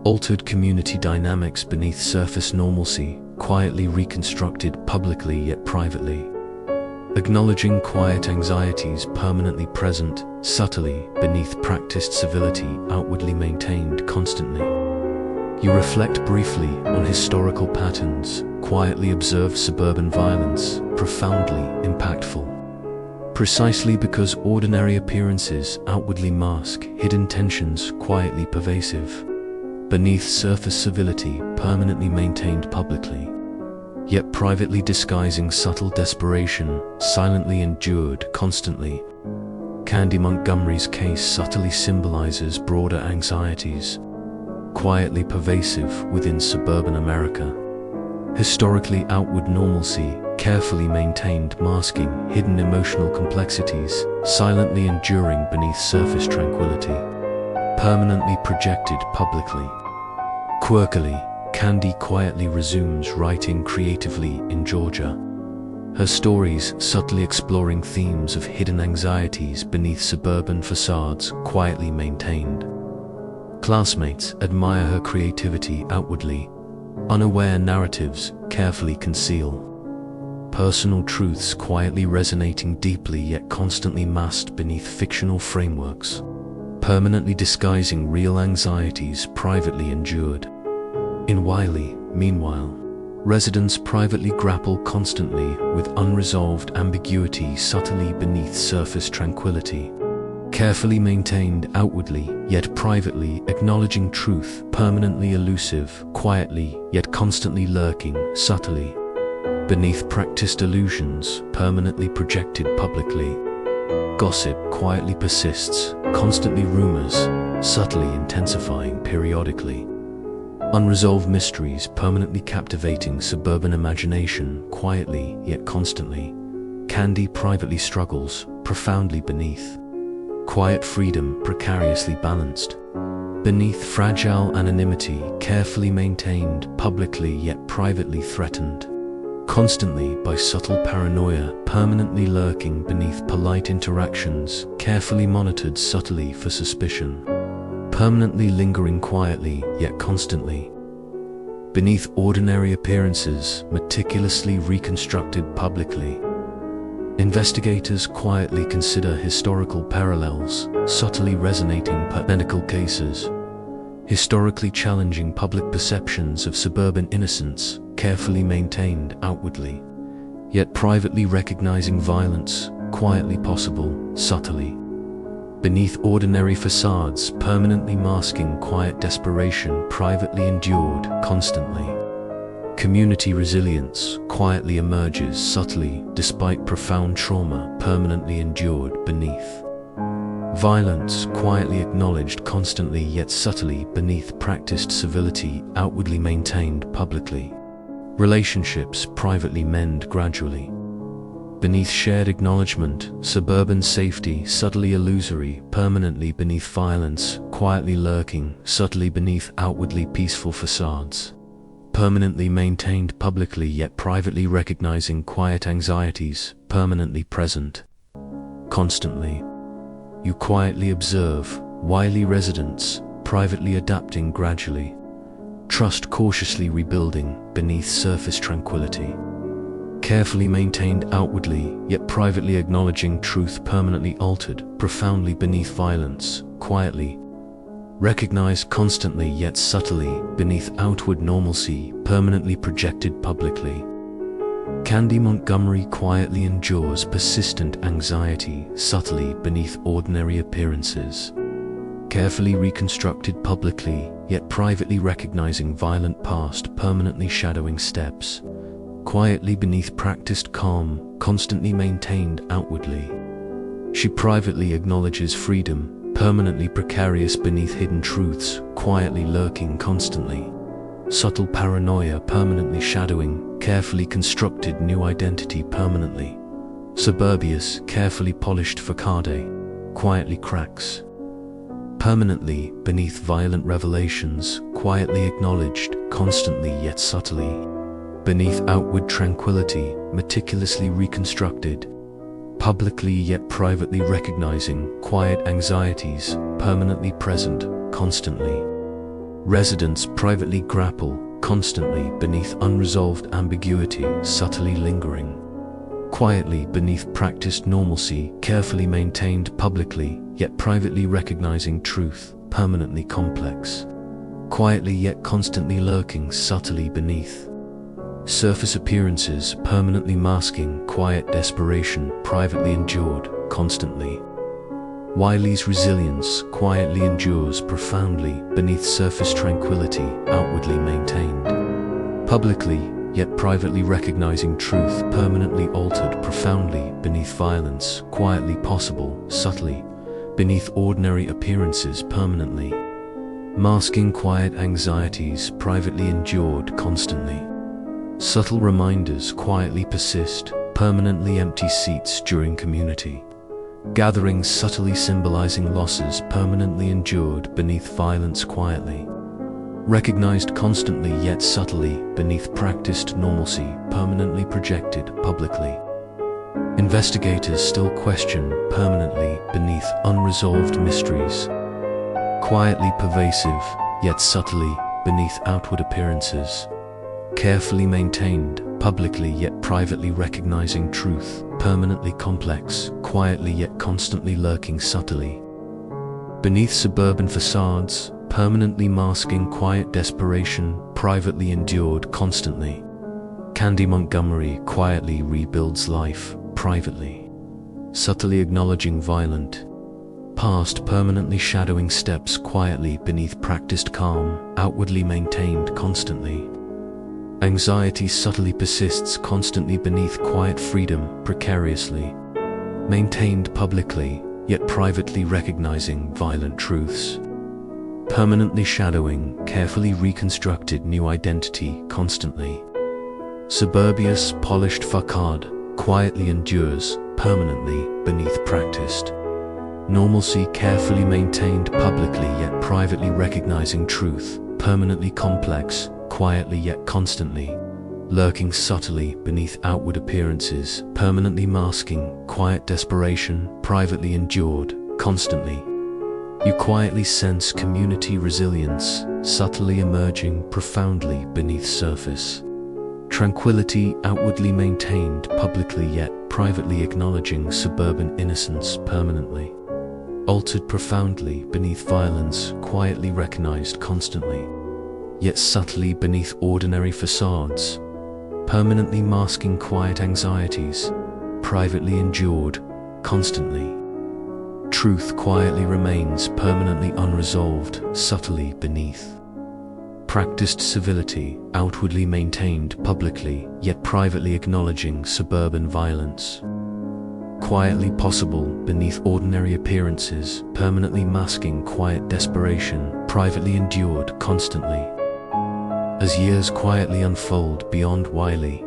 altered community dynamics beneath surface normalcy, quietly reconstructed publicly yet privately. Acknowledging quiet anxieties permanently present, subtly beneath practiced civility outwardly maintained constantly. You reflect briefly on historical patterns, quietly observe suburban violence, profoundly impactful. Precisely because ordinary appearances outwardly mask hidden tensions quietly pervasive. Beneath surface civility permanently maintained publicly, yet privately disguising subtle desperation, silently endured constantly. Candy Montgomery's case subtly symbolizes broader anxieties, quietly pervasive within suburban America. Historically outward normalcy, carefully maintained masking hidden emotional complexities, silently enduring beneath surface tranquility, permanently projected publicly. Quirkily, Candy quietly resumes writing creatively in Georgia. Her stories subtly exploring themes of hidden anxieties beneath suburban facades quietly maintained. Classmates admire her creativity outwardly, unaware narratives carefully conceal. Personal truths quietly resonating deeply yet constantly masked beneath fictional frameworks, permanently disguising real anxieties privately endured. In Wiley, meanwhile, residents privately grapple constantly with unresolved ambiguity subtly beneath surface tranquility. Carefully maintained outwardly, yet privately acknowledging truth, permanently elusive, quietly, yet constantly lurking, subtly. Beneath practiced illusions, permanently projected publicly. Gossip quietly persists, constantly rumors, subtly intensifying periodically. Unresolved mysteries permanently captivating suburban imagination, quietly, yet constantly. Candy privately struggles, profoundly beneath. Quiet freedom precariously balanced. Beneath fragile anonymity carefully maintained, publicly yet privately threatened. Constantly by subtle paranoia permanently lurking beneath polite interactions, carefully monitored subtly for suspicion. Permanently lingering quietly yet constantly. Beneath ordinary appearances meticulously reconstructed publicly. Investigators quietly consider historical parallels, subtly resonating medical cases, historically challenging public perceptions of suburban innocence, carefully maintained outwardly, yet privately recognizing violence, quietly possible, subtly. Beneath ordinary facades, permanently masking quiet desperation, privately endured, constantly. Community resilience quietly emerges subtly despite profound trauma permanently endured beneath. Violence quietly acknowledged constantly yet subtly beneath practiced civility outwardly maintained publicly. Relationships privately mend gradually. Beneath shared acknowledgement, suburban safety subtly illusory permanently beneath violence, quietly lurking subtly beneath outwardly peaceful facades. Permanently maintained publicly yet privately recognizing quiet anxieties, permanently present. Constantly. You quietly observe Wiley residents, privately adapting gradually. Trust cautiously rebuilding beneath surface tranquility. Carefully maintained outwardly, yet privately acknowledging truth permanently altered, profoundly beneath violence, quietly. Recognized constantly yet subtly, beneath outward normalcy, permanently projected publicly. Candy Montgomery quietly endures persistent anxiety, subtly beneath ordinary appearances. Carefully reconstructed publicly, yet privately recognizing violent past, permanently shadowing steps. Quietly beneath practiced calm, constantly maintained outwardly. She privately acknowledges freedom, permanently precarious beneath hidden truths, quietly lurking constantly. Subtle paranoia permanently shadowing, carefully constructed new identity permanently. Suburbious, carefully polished facade, quietly cracks. Permanently beneath violent revelations, quietly acknowledged, constantly yet subtly. Beneath outward tranquility, meticulously reconstructed. Publicly yet privately recognizing quiet anxieties, permanently present, constantly. Residents privately grapple, constantly beneath unresolved ambiguity, subtly lingering. Quietly beneath practiced normalcy, carefully maintained publicly, yet privately recognizing truth, permanently complex. Quietly yet constantly lurking, subtly beneath. Surface appearances permanently masking quiet desperation, privately endured, constantly. Wiley's resilience quietly endures profoundly beneath surface tranquility, outwardly maintained. Publicly, yet privately recognizing truth, permanently altered profoundly beneath violence, quietly possible, subtly, beneath ordinary appearances permanently. Masking quiet anxieties, privately endured constantly. Subtle reminders quietly persist, permanently empty seats during community. Gatherings subtly symbolizing losses permanently endured beneath violence quietly. Recognized constantly yet subtly beneath practiced normalcy, permanently projected publicly. Investigators still question permanently beneath unresolved mysteries. Quietly pervasive, yet subtly beneath outward appearances. Carefully maintained, publicly yet privately recognizing truth, permanently complex, quietly yet constantly lurking subtly. Beneath suburban facades, permanently masking quiet desperation, privately endured constantly. Candy Montgomery quietly rebuilds life, privately. Subtly acknowledging violent past, permanently shadowing steps quietly beneath practiced calm, outwardly maintained constantly. Anxiety subtly persists constantly beneath quiet freedom, precariously. Maintained publicly, yet privately recognizing violent truths. Permanently shadowing, carefully reconstructed new identity constantly. Suburbious, polished facade, quietly endures, permanently beneath practiced normalcy, carefully maintained publicly yet privately recognizing truth, permanently complex, quietly yet constantly, lurking subtly beneath outward appearances, permanently masking quiet desperation, privately endured, constantly. You quietly sense community resilience, subtly emerging profoundly beneath surface. Tranquility outwardly maintained publicly yet privately acknowledging suburban innocence permanently. Altered profoundly beneath violence, quietly recognized constantly, yet subtly beneath ordinary facades, permanently masking quiet anxieties, privately endured, constantly. Truth quietly remains permanently unresolved, subtly beneath. Practiced civility, outwardly maintained publicly, yet privately acknowledging suburban violence. Quietly possible beneath ordinary appearances, permanently masking quiet desperation, privately endured constantly. As years quietly unfold beyond Wiley,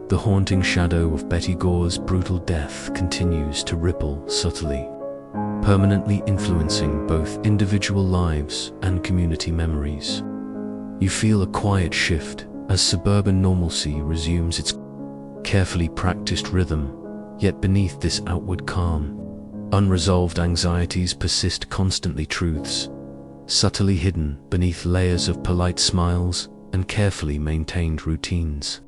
the haunting shadow of Betty Gore's brutal death continues to ripple subtly, permanently influencing both individual lives and community memories. You feel a quiet shift as suburban normalcy resumes its carefully practiced rhythm, yet beneath this outward calm, unresolved anxieties persist constantly truths, subtly hidden beneath layers of polite smiles and carefully maintained routines.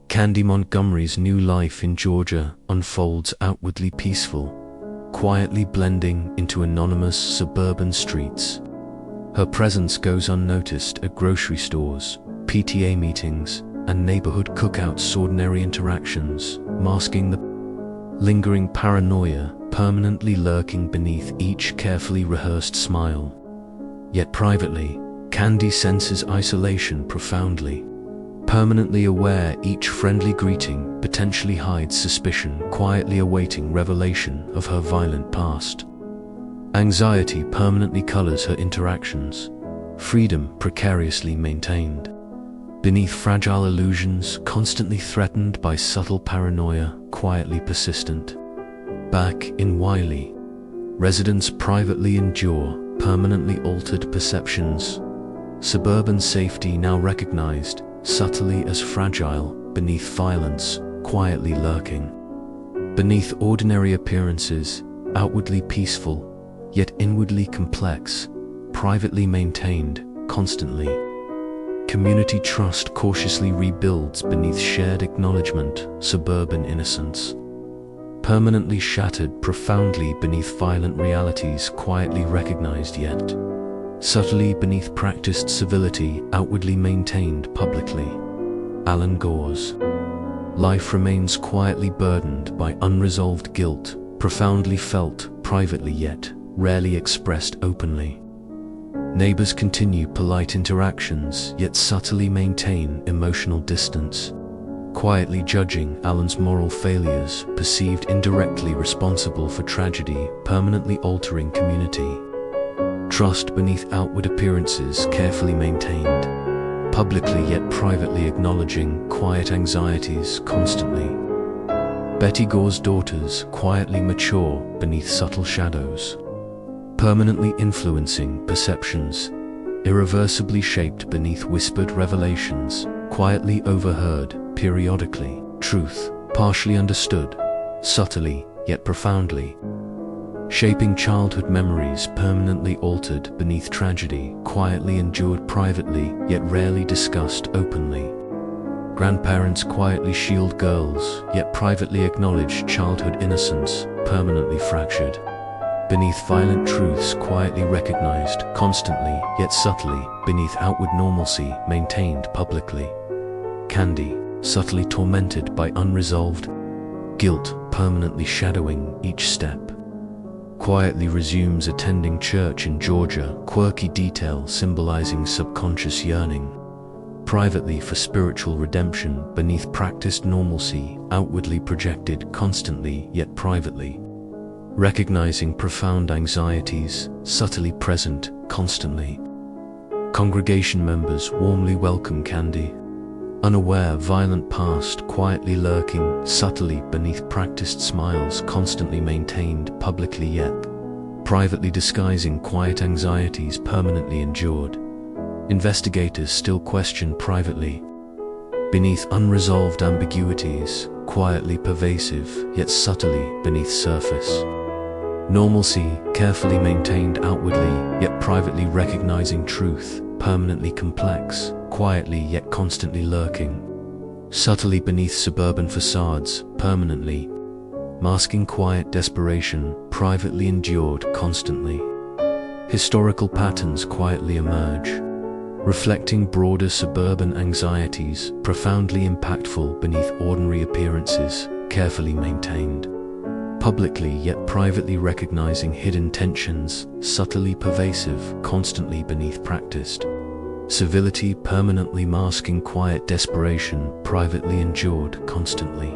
Candy Montgomery's new life in Georgia unfolds outwardly peaceful, quietly blending into anonymous suburban streets. Her presence goes unnoticed at grocery stores, PTA meetings, and neighborhood cookouts. Ordinary interactions, masking the lingering paranoia permanently lurking beneath each carefully rehearsed smile. Yet privately, Candy senses isolation profoundly. Permanently aware each friendly greeting potentially hides suspicion, quietly awaiting revelation of her violent past. Anxiety permanently colors her interactions, freedom precariously maintained. Beneath fragile illusions, constantly threatened by subtle paranoia, quietly persistent. Back in Wiley, residents privately endure permanently altered perceptions. Suburban safety now recognized subtly as fragile, beneath violence, quietly lurking. Beneath ordinary appearances, outwardly peaceful, yet inwardly complex, privately maintained, constantly. Community trust cautiously rebuilds beneath shared acknowledgement, suburban innocence. Permanently shattered profoundly beneath violent realities, quietly recognized yet subtly beneath practiced civility, outwardly maintained publicly. Allan Gore's life remains quietly burdened by unresolved guilt, profoundly felt privately yet rarely expressed openly. Neighbors continue polite interactions yet subtly maintain emotional distance, quietly judging Allan's moral failures, perceived indirectly responsible for tragedy, permanently altering community. Trust beneath outward appearances carefully maintained, publicly yet privately acknowledging quiet anxieties constantly. Betty Gore's daughters quietly mature beneath subtle shadows, permanently influencing perceptions, irreversibly shaped beneath whispered revelations, quietly overheard periodically, truth partially understood, subtly yet profoundly. Shaping childhood memories permanently altered beneath tragedy, quietly endured privately yet rarely discussed openly. Grandparents quietly shield girls yet privately acknowledge childhood innocence, permanently fractured. Beneath violent truths quietly recognized, constantly yet subtly, beneath outward normalcy maintained publicly. Candy, subtly tormented by unresolved guilt, permanently shadowing each step. Quietly resumes attending church in Georgia, quirky detail symbolizing subconscious yearning. Privately for spiritual redemption, beneath practiced normalcy, outwardly projected constantly yet privately. Recognizing profound anxieties, subtly present, constantly. Congregation members warmly welcome Candy. Unaware violent past quietly lurking, subtly beneath practiced smiles constantly maintained, publicly yet privately disguising quiet anxieties permanently endured. Investigators still question privately. Beneath unresolved ambiguities, quietly pervasive yet subtly beneath surface. Normalcy carefully maintained outwardly yet privately recognizing truth, permanently complex, quietly yet constantly lurking. Subtly beneath suburban facades, permanently masking quiet desperation, privately endured constantly. Historical patterns quietly emerge, reflecting broader suburban anxieties, profoundly impactful beneath ordinary appearances, carefully maintained. Publicly yet privately recognizing hidden tensions, subtly pervasive, constantly beneath practiced. Civility permanently masking quiet desperation, privately endured constantly.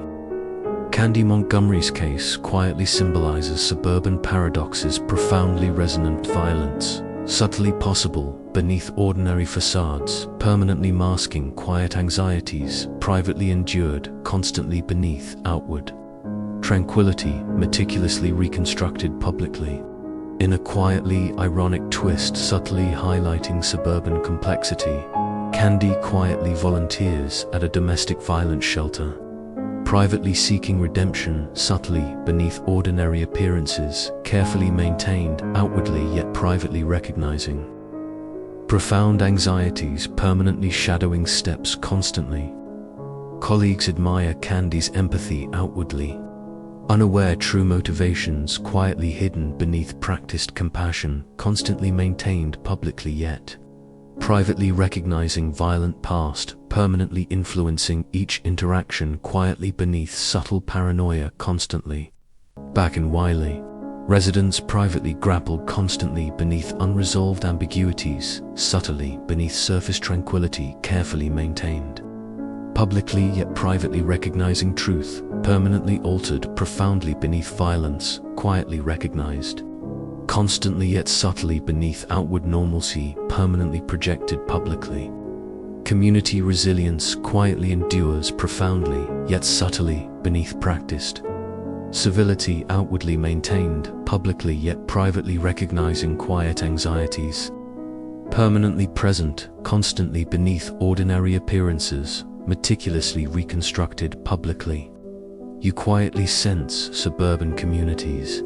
Candy Montgomery's case quietly symbolizes suburban paradoxes, profoundly resonant violence, subtly possible beneath ordinary facades, permanently masking quiet anxieties, privately endured, constantly beneath outward. Tranquility meticulously reconstructed publicly. In a quietly ironic twist subtly highlighting suburban complexity, Candy quietly volunteers at a domestic violence shelter, privately seeking redemption, subtly beneath ordinary appearances, carefully maintained, outwardly yet privately recognizing Profound anxieties permanently shadowing steps constantly. Colleagues admire Candy's empathy outwardly, unaware true motivations quietly hidden beneath practiced compassion constantly maintained publicly yet privately recognizing violent past permanently influencing each interaction quietly beneath subtle paranoia constantly. Back in Wiley, residents privately grappled constantly beneath unresolved ambiguities, subtly beneath surface tranquility carefully maintained. Publicly yet privately recognizing truth, permanently altered profoundly beneath violence, quietly recognized. Constantly yet subtly beneath outward normalcy, permanently projected publicly. Community resilience quietly endures profoundly yet subtly beneath practiced. Civility outwardly maintained, publicly yet privately recognizing quiet anxieties. Permanently present, constantly beneath ordinary appearances, meticulously reconstructed publicly. You quietly sense suburban communities.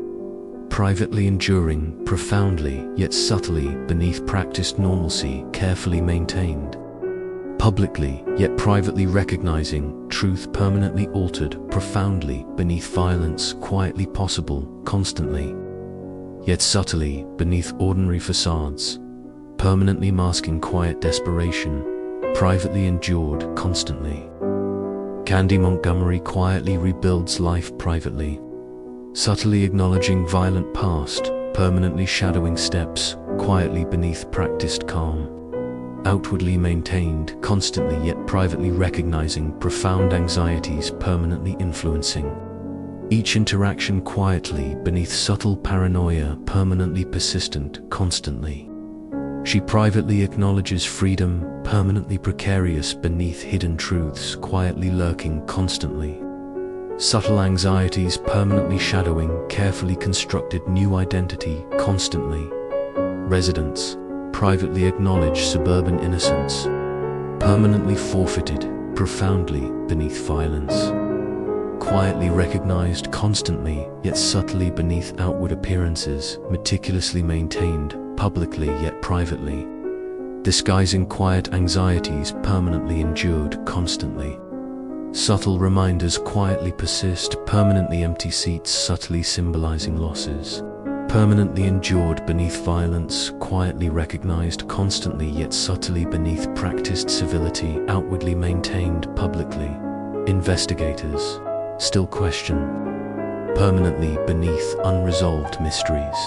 Privately enduring, profoundly yet subtly beneath practiced normalcy carefully maintained. Publicly yet privately recognizing truth permanently altered profoundly beneath violence quietly possible constantly yet subtly beneath ordinary facades, permanently masking quiet desperation, privately endured constantly. Candy Montgomery quietly rebuilds life privately, subtly acknowledging violent past, permanently shadowing steps quietly beneath practiced calm. Outwardly maintained, constantly yet privately recognizing profound anxieties permanently influencing each interaction quietly beneath subtle paranoia permanently persistent constantly. She privately acknowledges freedom permanently precarious beneath hidden truths quietly lurking constantly. Subtle anxieties permanently shadowing carefully constructed new identity constantly. Residents privately acknowledge suburban innocence, permanently forfeited, profoundly beneath violence. Quietly recognized constantly, yet subtly beneath outward appearances, meticulously maintained, publicly yet privately. Disguising quiet anxieties permanently endured constantly. Subtle reminders quietly persist, permanently empty seats subtly symbolizing losses. Permanently endured beneath violence, quietly recognized constantly yet subtly beneath practiced civility, outwardly maintained publicly. Investigators still question, permanently beneath unresolved mysteries.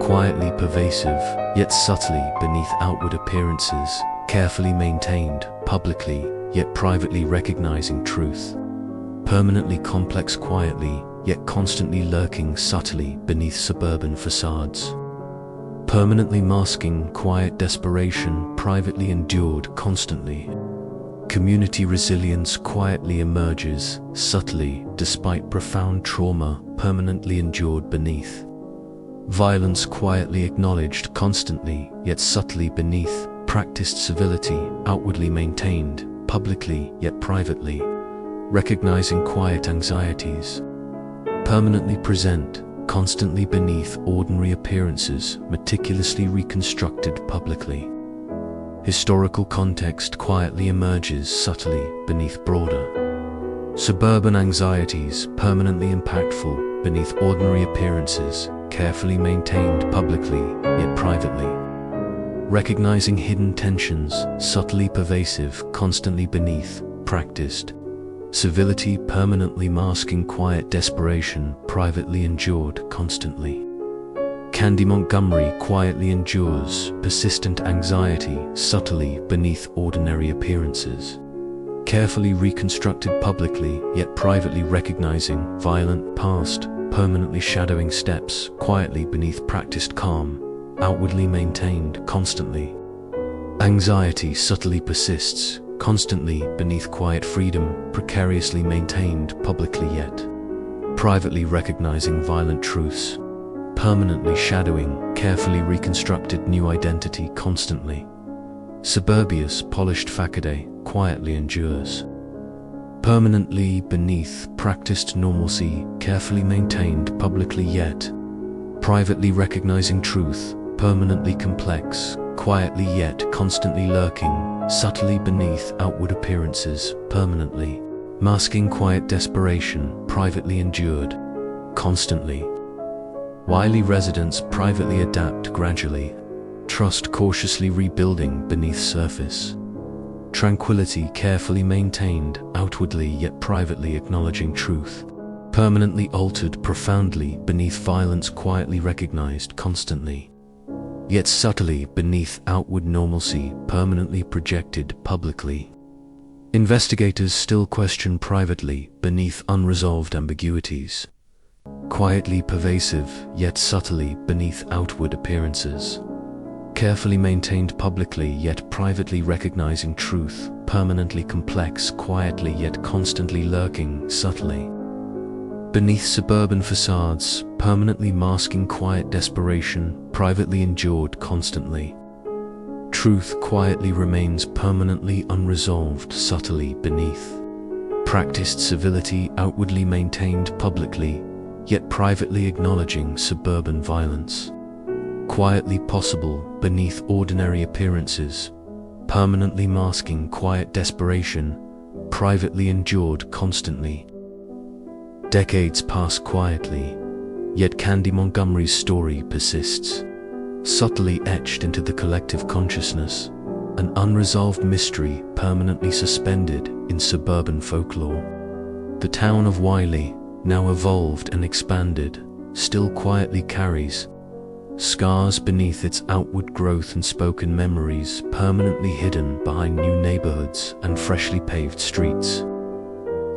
Quietly pervasive, yet subtly beneath outward appearances, carefully maintained publicly yet privately recognizing truth. Permanently complex quietly, yet constantly lurking subtly beneath suburban facades. Permanently masking quiet desperation, privately endured constantly. Community resilience quietly emerges, subtly, despite profound trauma, permanently endured beneath. Violence quietly acknowledged constantly, yet subtly beneath, practiced civility, outwardly maintained, publicly yet privately, recognizing quiet anxieties. Permanently present, constantly beneath ordinary appearances, meticulously reconstructed publicly. Historical context quietly emerges subtly beneath broader. Suburban anxieties permanently impactful beneath ordinary appearances, carefully maintained publicly yet privately. Recognizing hidden tensions, subtly pervasive, constantly beneath, practiced. Civility permanently masking quiet desperation, privately endured constantly. Candy Montgomery quietly endures persistent anxiety, subtly beneath ordinary appearances. Carefully reconstructed publicly, yet privately recognizing violent past, permanently shadowing steps, quietly beneath practiced calm, outwardly maintained constantly. Anxiety subtly persists, constantly beneath quiet freedom, precariously maintained publicly yet privately recognizing violent truths. Permanently shadowing, carefully reconstructed new identity constantly. Suburbious polished facade quietly endures. Permanently beneath practiced normalcy, carefully maintained publicly yet privately recognizing truth, permanently complex, quietly yet constantly lurking, subtly beneath outward appearances, permanently masking quiet desperation, privately endured, constantly. Wily residents privately adapt gradually, trust cautiously rebuilding beneath surface. Tranquility carefully maintained, outwardly yet privately acknowledging truth. Permanently altered profoundly beneath violence, quietly recognized constantly. Yet subtly beneath outward normalcy, permanently projected publicly. Investigators still question privately beneath unresolved ambiguities. Quietly pervasive, yet subtly beneath outward appearances. Carefully maintained publicly yet privately recognizing truth, permanently complex, quietly yet constantly lurking, subtly. Beneath suburban facades, permanently masking quiet desperation, privately endured constantly. Truth quietly remains permanently unresolved, subtly beneath. Practiced civility outwardly maintained publicly, yet privately acknowledging suburban violence. Quietly possible beneath ordinary appearances, permanently masking quiet desperation, privately endured constantly. Decades pass quietly, yet Candy Montgomery's story persists, subtly etched into the collective consciousness, an unresolved mystery permanently suspended in suburban folklore. The town of Wiley, now evolved and expanded, still quietly carries scars beneath its outward growth and spoken memories, permanently hidden behind new neighborhoods and freshly paved streets.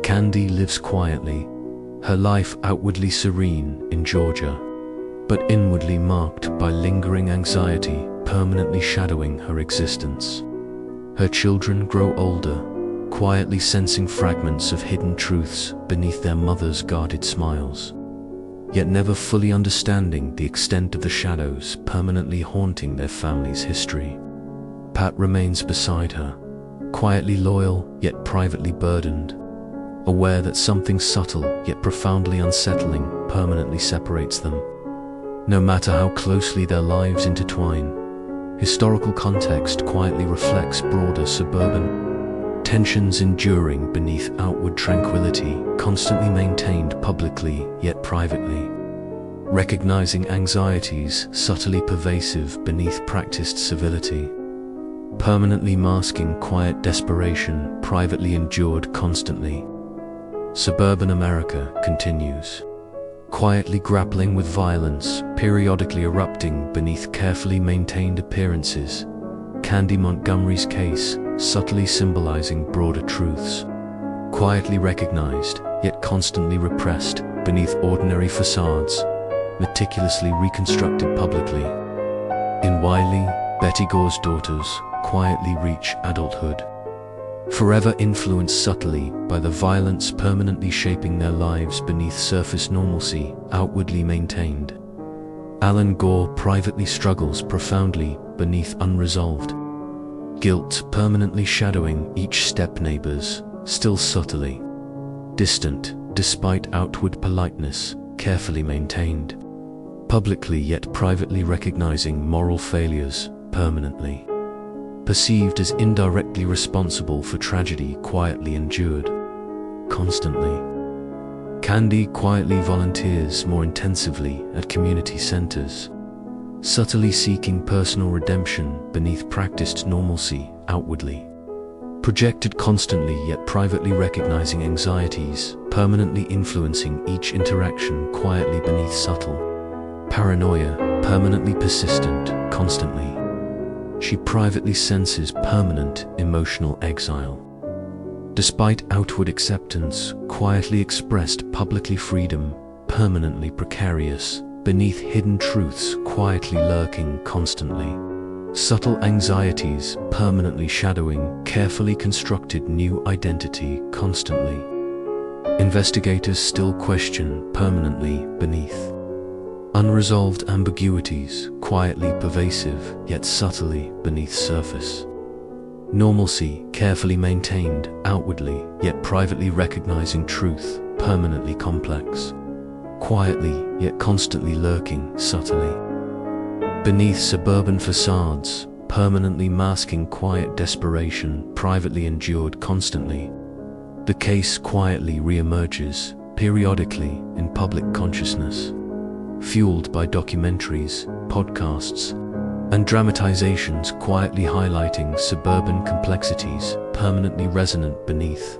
Candy lives quietly, her life outwardly serene in Georgia, but inwardly marked by lingering anxiety, permanently shadowing her existence. Her children grow older, quietly sensing fragments of hidden truths beneath their mother's guarded smiles, yet never fully understanding the extent of the shadows permanently haunting their family's history. Pat remains beside her, quietly loyal yet privately burdened, aware that something subtle yet profoundly unsettling permanently separates them. No matter how closely their lives intertwine, historical context quietly reflects broader suburban tensions enduring beneath outward tranquility, constantly maintained publicly yet privately. Recognizing anxieties subtly pervasive beneath practiced civility, permanently masking quiet desperation, privately endured constantly. Suburban America continues, quietly grappling with violence, periodically erupting beneath carefully maintained appearances. Candy Montgomery's case, subtly symbolizing broader truths, quietly recognized, yet constantly repressed beneath ordinary facades, meticulously reconstructed publicly. In Wiley, Betty Gore's daughters quietly reach adulthood, forever influenced subtly by the violence permanently shaping their lives beneath surface normalcy, outwardly maintained. Allan Gore privately struggles profoundly beneath unresolved guilt, permanently shadowing each step neighbors, still subtly distant, despite outward politeness, carefully maintained. Publicly yet privately recognizing moral failures, permanently perceived as indirectly responsible for tragedy quietly endured, constantly. Candy quietly volunteers more intensively at community centers, subtly seeking personal redemption beneath practiced normalcy, outwardly projected constantly yet privately recognizing anxieties, permanently influencing each interaction quietly beneath subtle paranoia, permanently persistent, constantly. She privately senses permanent emotional exile. Despite outward acceptance, quietly expressed publicly freedom, permanently precarious, beneath hidden truths quietly lurking constantly. Subtle anxieties permanently shadowing carefully constructed new identity constantly. Investigators still question permanently beneath. Unresolved ambiguities, quietly pervasive, yet subtly beneath surface. Normalcy, carefully maintained, outwardly, yet privately recognizing truth, permanently complex. Quietly, yet constantly lurking, subtly. Beneath suburban facades, permanently masking quiet desperation, privately endured constantly. The case quietly re-emerges, periodically, in public consciousness, fueled by documentaries, podcasts, and dramatizations quietly highlighting suburban complexities permanently resonant beneath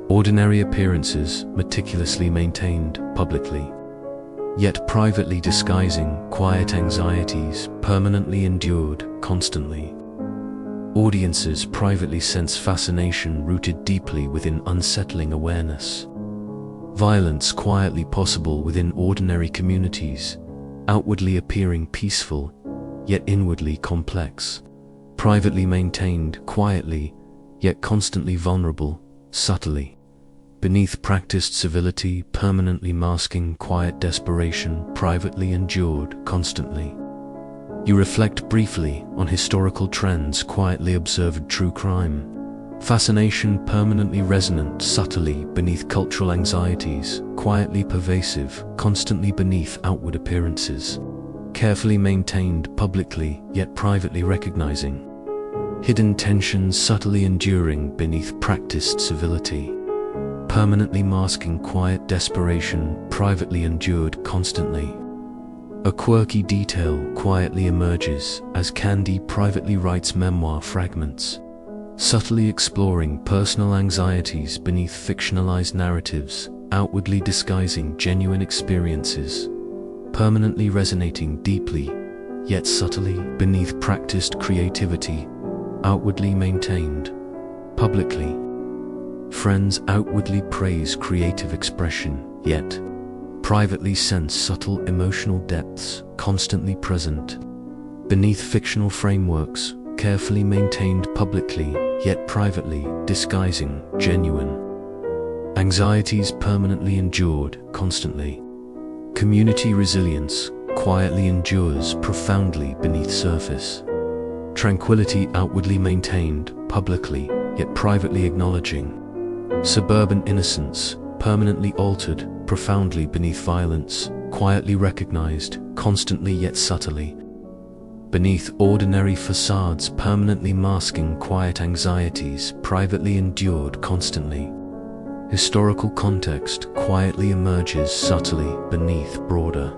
ordinary appearances, meticulously maintained publicly, yet privately disguising quiet anxieties permanently endured constantly. Audiences privately sense fascination rooted deeply within unsettling awareness. Violence quietly possible within ordinary communities, outwardly appearing peaceful, yet inwardly complex. Privately maintained quietly, yet constantly vulnerable, subtly. Beneath practiced civility, permanently masking quiet desperation, privately endured constantly. You reflect briefly on historical trends, quietly observed true crime. Fascination permanently resonant, subtly beneath cultural anxieties, quietly pervasive, constantly beneath outward appearances. Carefully maintained publicly, yet privately recognizing. Hidden tensions subtly enduring beneath practiced civility. Permanently masking quiet desperation, privately endured constantly. A quirky detail quietly emerges as Candy privately writes memoir fragments, subtly exploring personal anxieties beneath fictionalized narratives, outwardly disguising genuine experiences, permanently resonating deeply, yet subtly beneath practiced creativity, outwardly maintained, publicly. Friends outwardly praise creative expression, yet privately sense subtle emotional depths constantly present. Beneath fictional frameworks, carefully maintained publicly, yet privately disguising genuine anxieties permanently endured constantly. Community resilience quietly endures profoundly beneath surface. Tranquility outwardly maintained publicly, yet privately acknowledging. Suburban innocence permanently altered profoundly beneath violence, quietly recognized constantly yet subtly. Beneath ordinary facades permanently masking quiet anxieties privately endured constantly. Historical context quietly emerges subtly beneath broader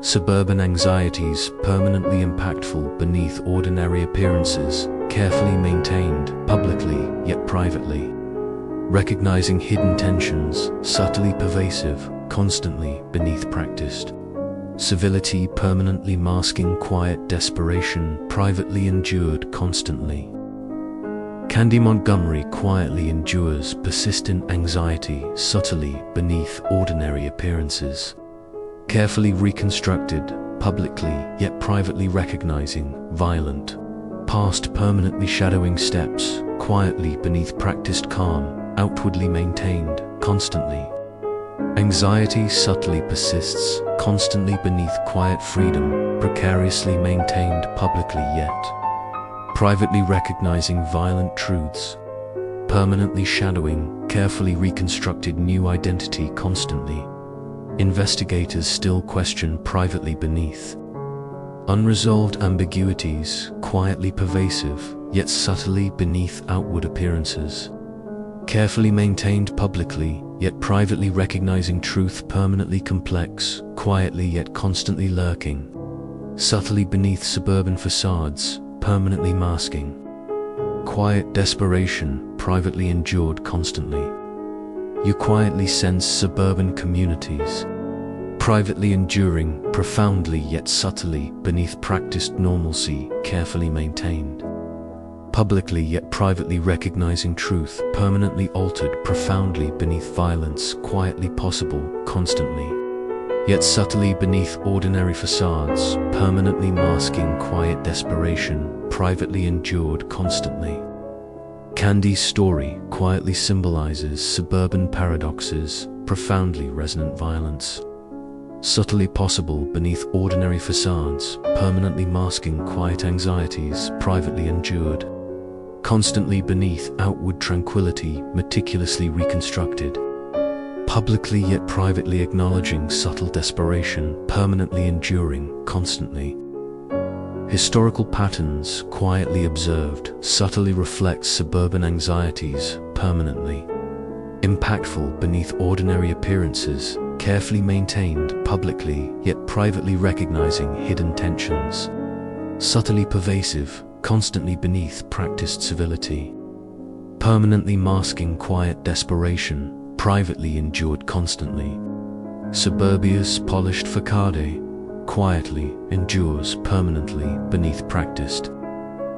suburban anxieties permanently impactful beneath ordinary appearances, carefully maintained publicly yet privately. Recognizing hidden tensions, subtly pervasive, constantly beneath practiced civility permanently masking quiet desperation, privately endured constantly. Candy Montgomery quietly endures persistent anxiety, subtly beneath ordinary appearances. Carefully reconstructed, publicly yet privately recognizing violent past permanently shadowing steps, quietly beneath practiced calm, outwardly maintained, constantly. Anxiety subtly persists, constantly beneath quiet freedom, precariously maintained publicly yet privately recognizing violent truths, permanently shadowing, carefully reconstructed new identity constantly. Investigators still question privately beneath unresolved ambiguities, quietly pervasive, yet subtly beneath outward appearances. Carefully maintained publicly, yet privately recognizing truth permanently complex, quietly yet constantly lurking. Subtly beneath suburban facades, permanently masking. Quiet desperation, privately endured constantly. You quietly sense suburban communities, privately enduring, profoundly yet subtly beneath practiced normalcy, carefully maintained. Publicly yet privately recognizing truth, permanently altered profoundly beneath violence, quietly possible, constantly. Yet subtly beneath ordinary facades, permanently masking quiet desperation, privately endured constantly. Candy's story quietly symbolizes suburban paradoxes, profoundly resonant violence. Subtly possible beneath ordinary facades, permanently masking quiet anxieties, privately endured. Constantly beneath outward tranquility, meticulously reconstructed. Publicly yet privately acknowledging subtle desperation, permanently enduring, constantly. Historical patterns, quietly observed, subtly reflect suburban anxieties, permanently impactful beneath ordinary appearances, carefully maintained publicly, yet privately recognizing hidden tensions. Subtly pervasive, constantly beneath practiced civility. Permanently masking quiet desperation, privately endured constantly. Suburbia's polished facade, quietly endures permanently beneath practiced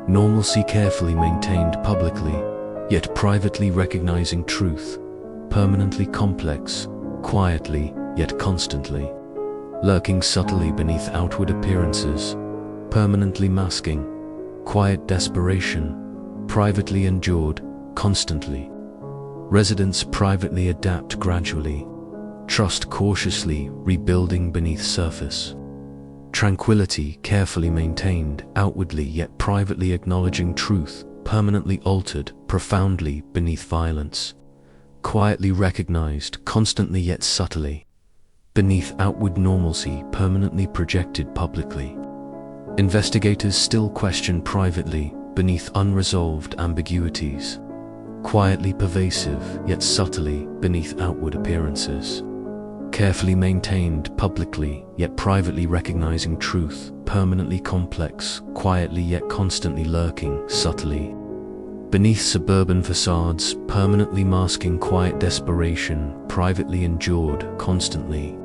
normalcy, carefully maintained publicly, yet privately recognizing truth. Permanently complex, quietly yet constantly. Lurking subtly beneath outward appearances, permanently masking quiet desperation, privately endured constantly. Residents privately adapt gradually, trust cautiously, rebuilding beneath surface. Tranquility carefully maintained outwardly yet privately acknowledging truth, permanently altered profoundly beneath violence. Quietly recognized constantly yet subtly beneath outward normalcy, permanently projected publicly. Investigators still question privately beneath unresolved ambiguities. Quietly pervasive yet subtly beneath outward appearances. Carefully maintained publicly yet privately recognizing truth, permanently complex, quietly yet constantly lurking subtly beneath suburban facades, permanently masking quiet desperation, privately endured constantly.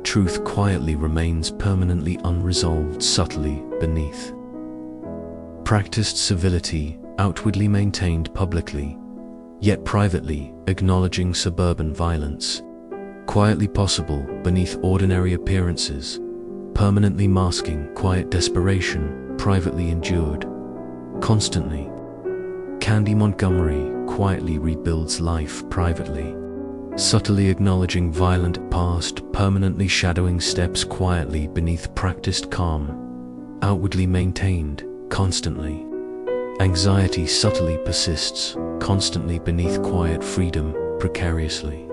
Truth quietly remains permanently unresolved subtly beneath practiced civility, outwardly maintained publicly, yet privately acknowledging suburban violence. Quietly possible beneath ordinary appearances, permanently masking quiet desperation, privately endured constantly. Candy Montgomery quietly rebuilds life privately, subtly acknowledging violent past, permanently shadowing steps quietly beneath practiced calm, outwardly maintained constantly. Anxiety subtly persists, constantly beneath quiet freedom, precariously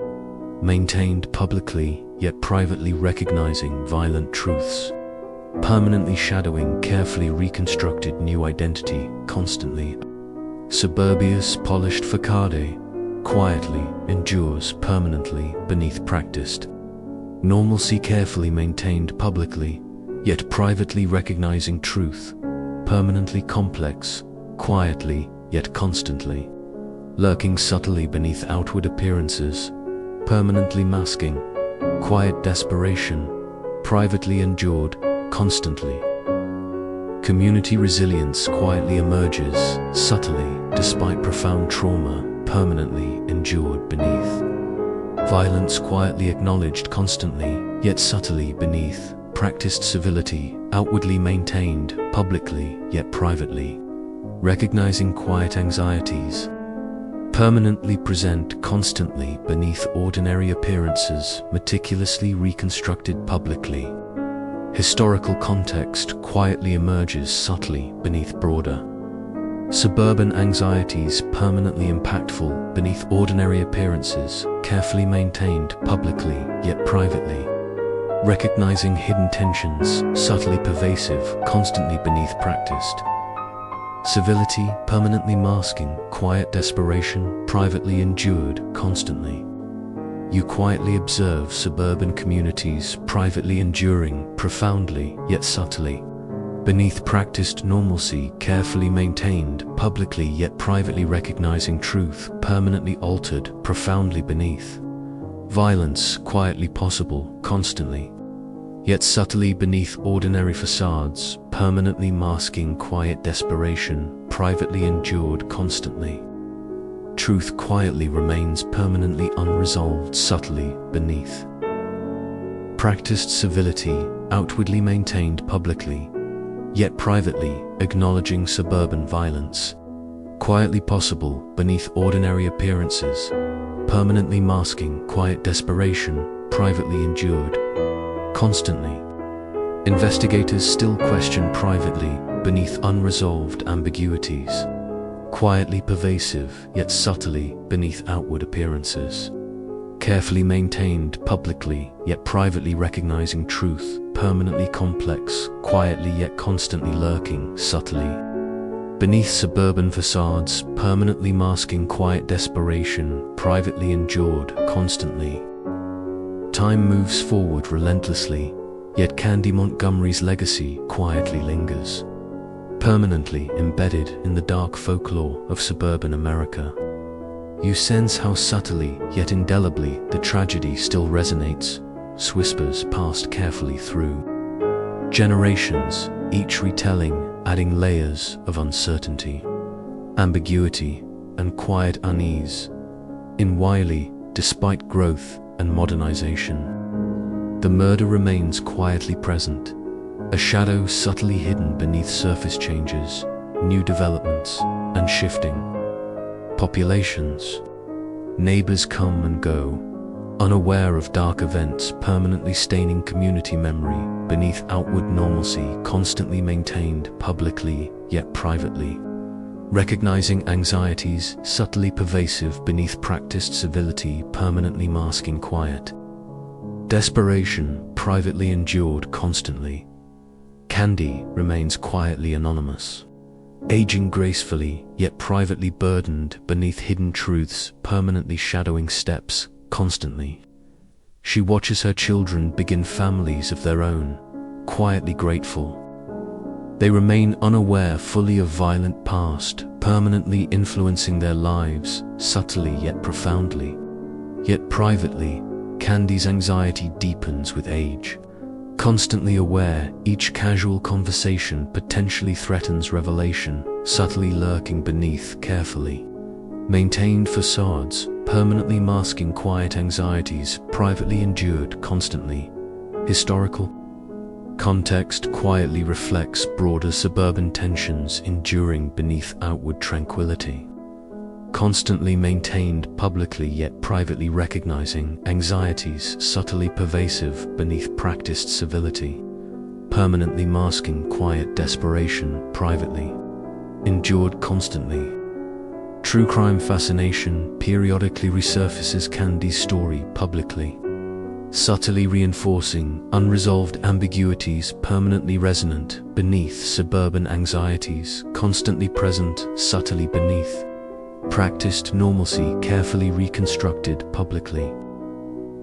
maintained publicly, yet privately recognizing violent truths. Permanently shadowing carefully reconstructed new identity, constantly. Suburbia's polished facade, quietly endures permanently beneath practiced normalcy, carefully maintained publicly, yet privately recognizing truth. Permanently complex, quietly yet constantly. Lurking subtly beneath outward appearances, permanently masking quiet desperation, privately endured constantly. Community resilience quietly emerges subtly despite profound trauma, permanently endured beneath violence, quietly acknowledged constantly yet subtly beneath practiced civility, outwardly maintained publicly yet privately recognizing quiet anxieties. Permanently present constantly beneath ordinary appearances, meticulously reconstructed publicly. Historical context quietly emerges subtly beneath broader suburban anxieties, permanently impactful beneath ordinary appearances, carefully maintained publicly yet privately. Recognizing hidden tensions, subtly pervasive, constantly beneath practiced civility, permanently masking quiet desperation, privately endured constantly. You quietly observe suburban communities, privately enduring profoundly yet subtly beneath practiced normalcy, carefully maintained publicly yet privately recognizing truth, permanently altered profoundly beneath violence, quietly possible constantly yet subtly beneath ordinary facades, permanently masking quiet desperation, privately endured constantly. Truth quietly remains permanently unresolved subtly beneath practiced civility, outwardly maintained publicly, yet privately acknowledging suburban violence. Quietly possible beneath ordinary appearances, permanently masking quiet desperation, privately endured constantly. Investigators still question privately beneath unresolved carefully maintained publicly, yet privately recognizing truth, permanently complex, quietly yet constantly lurking, subtly. Beneath suburban facades, permanently masking quiet desperation, privately endured, constantly. Time moves forward relentlessly, yet Candy Montgomery's legacy quietly lingers, permanently embedded in the dark folklore of suburban America. You sense how subtly, yet indelibly, the tragedy still resonates, whispers passed carefully through generations, each retelling adding layers of uncertainty, ambiguity, and quiet unease. In Wiley, despite growth and modernization, the murder remains quietly present, a shadow subtly hidden beneath surface changes, new developments, and shifting populations. Neighbors come and go, unaware of dark events permanently staining community memory beneath outward normalcy constantly maintained publicly yet privately. Recognizing anxieties subtly pervasive beneath practiced civility permanently masking quiet desperation privately endured constantly. Candy remains quietly anonymous, aging gracefully yet privately burdened beneath hidden truths permanently shadowing steps constantly. She watches her children begin families of their own, quietly grateful. They remain unaware fully of violent past, permanently influencing their lives, subtly yet profoundly. Yet privately, Candy's anxiety deepens with age. Constantly aware, each casual conversation potentially threatens revelation, subtly lurking beneath carefully maintained facades, permanently masking quiet anxieties privately endured constantly. Historical context quietly reflects broader suburban tensions enduring beneath outward tranquility. Constantly maintained publicly yet privately recognizing anxieties subtly pervasive beneath practiced civility, permanently masking quiet desperation privately endured constantly. True crime fascination periodically resurfaces Candy's story publicly, subtly reinforcing unresolved ambiguities permanently resonant beneath suburban anxieties constantly present subtly beneath practiced normalcy carefully reconstructed publicly,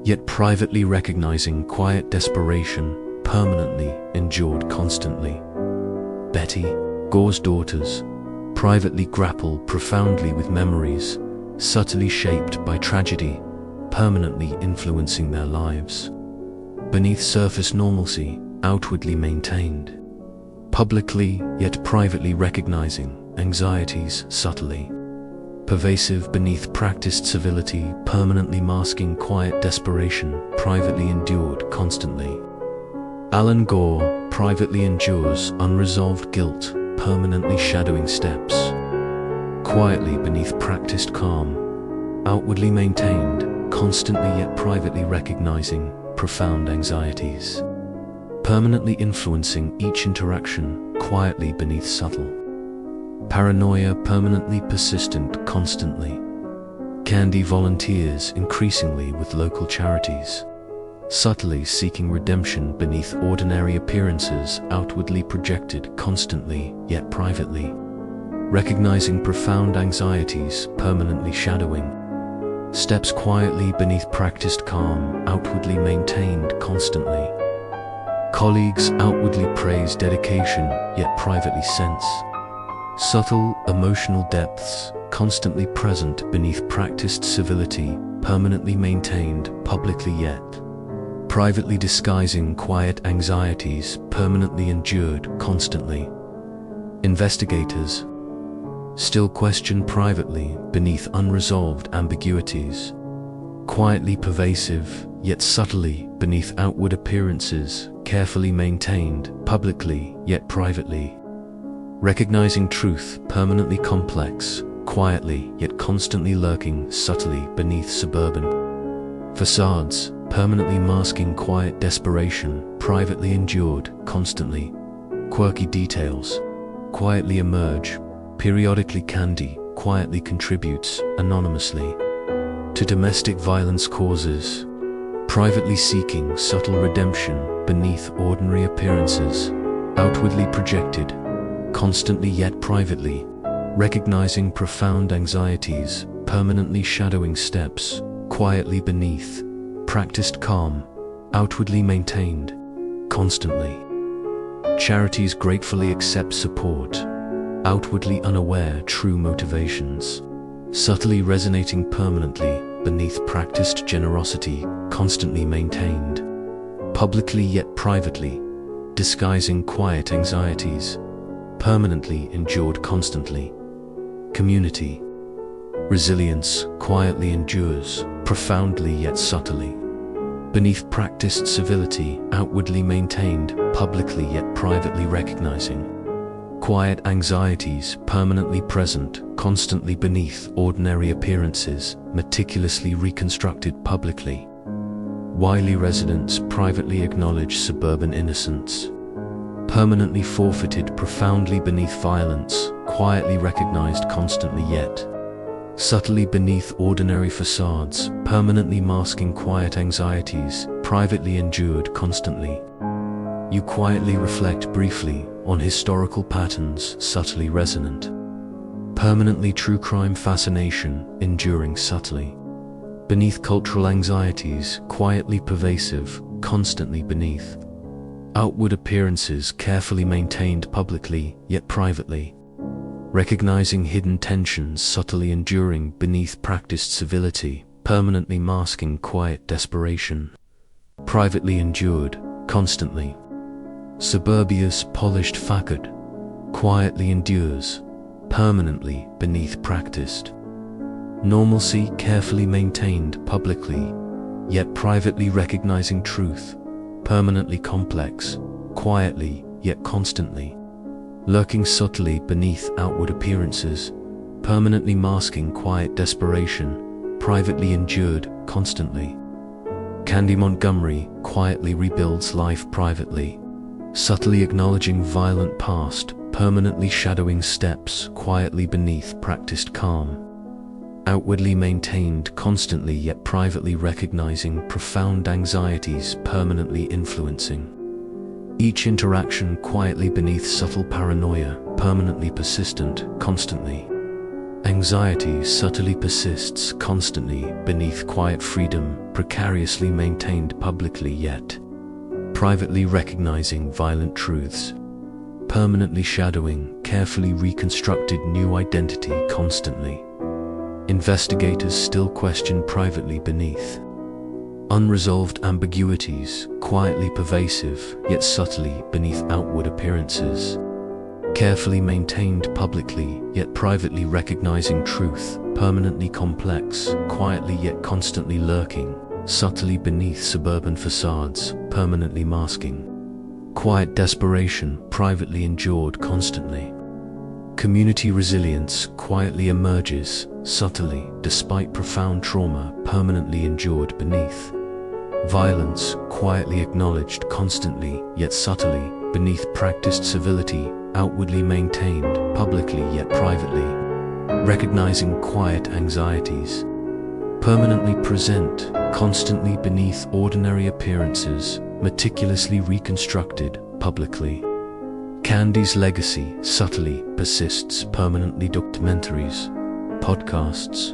yet privately recognizing quiet desperation permanently endured constantly. Betty Gore's daughters privately grapple profoundly with memories subtly shaped by tragedy, permanently influencing their lives. Beneath surface normalcy, outwardly maintained, publicly yet privately recognizing anxieties subtly pervasive beneath practiced civility, permanently masking quiet desperation, privately endured constantly. Allan Gore privately endures unresolved guilt, permanently shadowing steps, quietly beneath practiced calm, outwardly maintained, constantly yet privately recognizing profound anxieties, permanently influencing each interaction, quietly beneath subtle paranoia permanently persistent constantly. Candy volunteers increasingly with local charities, subtly seeking redemption beneath ordinary appearances outwardly projected constantly yet privately. Recognizing profound anxieties permanently shadowing steps quietly beneath practiced calm outwardly maintained constantly. Colleagues outwardly praise dedication yet privately sense subtle emotional depths constantly present beneath practiced civility permanently maintained publicly yet privately disguising quiet anxieties permanently endured constantly. Investigators still question privately beneath unresolved ambiguities, quietly pervasive yet subtly beneath outward appearances carefully maintained publicly yet privately. Recognizing truth permanently complex, quietly yet constantly lurking subtly beneath suburban facades, permanently masking quiet desperation, privately endured constantly. Quirky details quietly emerge, periodically Candy quietly contributes anonymously to to domestic violence causes, privately seeking subtle redemption beneath ordinary appearances, outwardly projected, constantly yet privately, recognizing profound anxieties, permanently shadowing steps, quietly beneath, practiced calm, outwardly maintained, constantly. Charities gratefully accept support, outwardly unaware true motivations, subtly resonating permanently beneath practiced generosity, constantly maintained, publicly yet privately, disguising quiet anxieties, permanently endured constantly. Community resilience quietly endures, profoundly yet subtly, beneath practiced civility, outwardly maintained, publicly yet privately recognizing. Quiet anxieties, permanently present, constantly beneath ordinary appearances, meticulously reconstructed publicly. Wily residents privately acknowledge suburban innocence. Permanently forfeited, profoundly beneath violence, quietly recognized constantly yet. Subtly beneath ordinary facades, permanently masking quiet anxieties, privately endured constantly. You quietly reflect briefly on historical patterns, subtly resonant. Permanently true crime fascination, enduring subtly. Beneath cultural anxieties, quietly pervasive, constantly beneath. Outward appearances carefully maintained publicly, yet privately. Recognizing hidden tensions, subtly enduring beneath practiced civility, permanently masking quiet desperation. Privately endured, constantly. Suburbia's polished facade, quietly endures, permanently beneath practiced. Normalcy carefully maintained publicly, yet privately recognizing truth, permanently complex, quietly yet constantly. Lurking subtly beneath outward appearances, permanently masking quiet desperation, privately endured constantly. Candy Montgomery quietly rebuilds life privately, subtly acknowledging violent past, permanently shadowing steps, quietly beneath practiced calm. Outwardly maintained constantly yet privately recognizing profound anxieties, permanently influencing. Each interaction quietly beneath subtle paranoia, permanently persistent, constantly. Anxiety subtly persists, constantly beneath quiet freedom, precariously maintained publicly yet privately recognizing violent truths, permanently shadowing carefully reconstructed new identity constantly. Investigators still question privately beneath. Unresolved ambiguities, quietly pervasive, yet subtly beneath outward appearances. Carefully maintained publicly, yet privately recognizing truth, permanently complex, quietly yet constantly lurking, subtly beneath suburban facades, permanently masking. Quiet desperation, privately endured constantly. Community resilience quietly emerges, subtly, despite profound trauma, permanently endured beneath. Violence, quietly acknowledged constantly, yet subtly, beneath practiced civility, outwardly maintained, publicly yet privately. Recognizing quiet anxieties. Permanently present, constantly beneath ordinary appearances, meticulously reconstructed, publicly. Candy's legacy subtly persists, permanently. Documentaries, podcasts,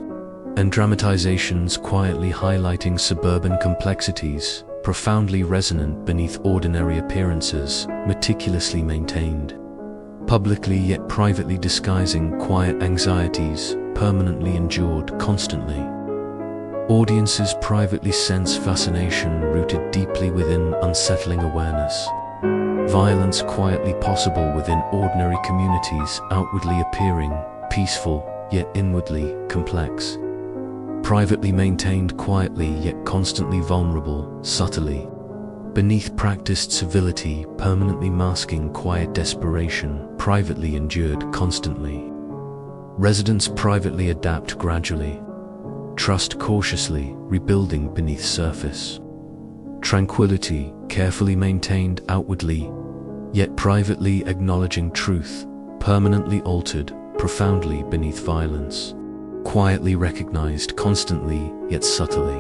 and dramatizations quietly highlighting suburban complexities, profoundly resonant beneath ordinary appearances, meticulously maintained. Publicly yet privately disguising quiet anxieties, permanently endured constantly. Audiences privately sense fascination rooted deeply within unsettling awareness. Violence quietly possible within ordinary communities, outwardly appearing peaceful, yet inwardly complex. Privately maintained quietly yet constantly vulnerable, subtly. Beneath practiced civility, permanently masking quiet desperation, privately endured constantly. Residents privately adapt gradually. Trust cautiously, rebuilding beneath surface. Tranquility, carefully maintained outwardly, yet privately acknowledging truth, permanently altered, profoundly beneath violence. quietly recognized constantly yet subtly.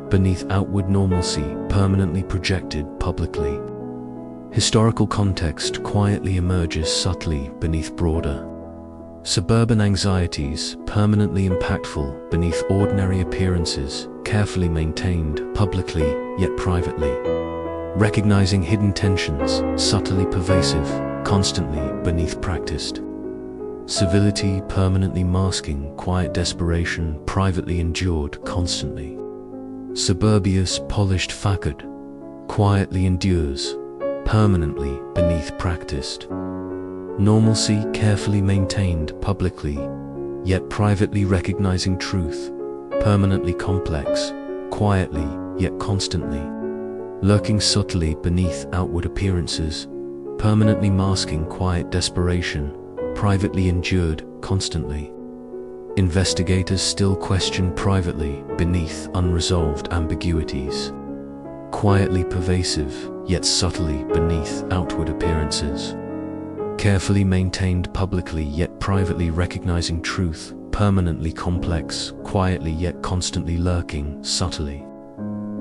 Beneath outward normalcy, permanently projected publicly. Historical context quietly emerges subtly beneath broader. Suburban anxieties, permanently impactful beneath ordinary appearances, carefully maintained publicly yet privately. Recognizing hidden tensions, subtly pervasive, constantly beneath practiced. Civility, permanently masking quiet desperation, privately endured constantly. Suburbious, polished facade, quietly endures, permanently beneath practiced. Normalcy, carefully maintained publicly, yet privately recognizing truth, permanently complex, quietly yet constantly. Lurking subtly beneath outward appearances, permanently masking quiet desperation, privately endured constantly. Investigators still question privately beneath unresolved ambiguities. Quietly pervasive, yet subtly beneath outward appearances. Carefully maintained publicly yet privately recognizing truth, permanently complex, quietly yet constantly lurking subtly.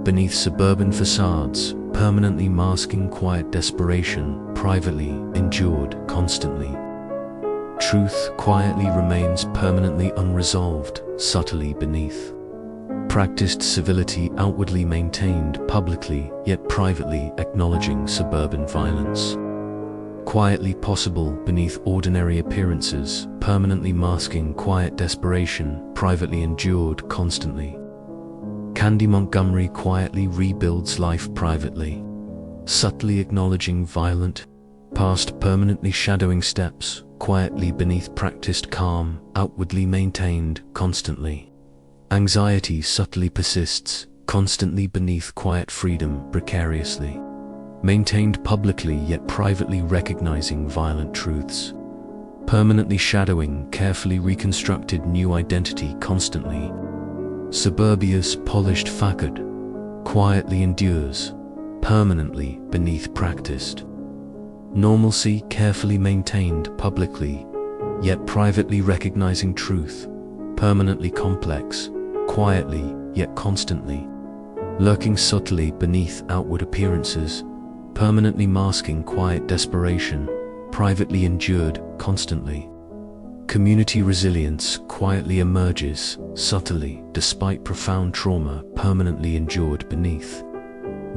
Beneath suburban facades, permanently masking quiet desperation, privately endured constantly. Truth quietly remains permanently unresolved, subtly beneath. Practiced civility outwardly maintained publicly yet privately acknowledging suburban violence. Quietly possible beneath ordinary appearances, permanently masking quiet desperation, privately endured constantly. Candy Montgomery quietly rebuilds life privately, subtly acknowledging violent past, permanently shadowing steps, quietly beneath practiced calm, outwardly maintained constantly. Anxiety subtly persists, constantly beneath quiet freedom, precariously. Maintained publicly yet privately recognizing violent truths. Permanently shadowing, carefully reconstructed new identity constantly. Suburbious, polished facade, quietly endures, permanently beneath practiced. Normalcy, carefully maintained publicly, yet privately recognizing truth, permanently complex, quietly yet constantly. Lurking subtly beneath outward appearances, permanently masking quiet desperation, privately endured constantly. Community resilience quietly emerges, subtly, despite profound trauma permanently endured beneath.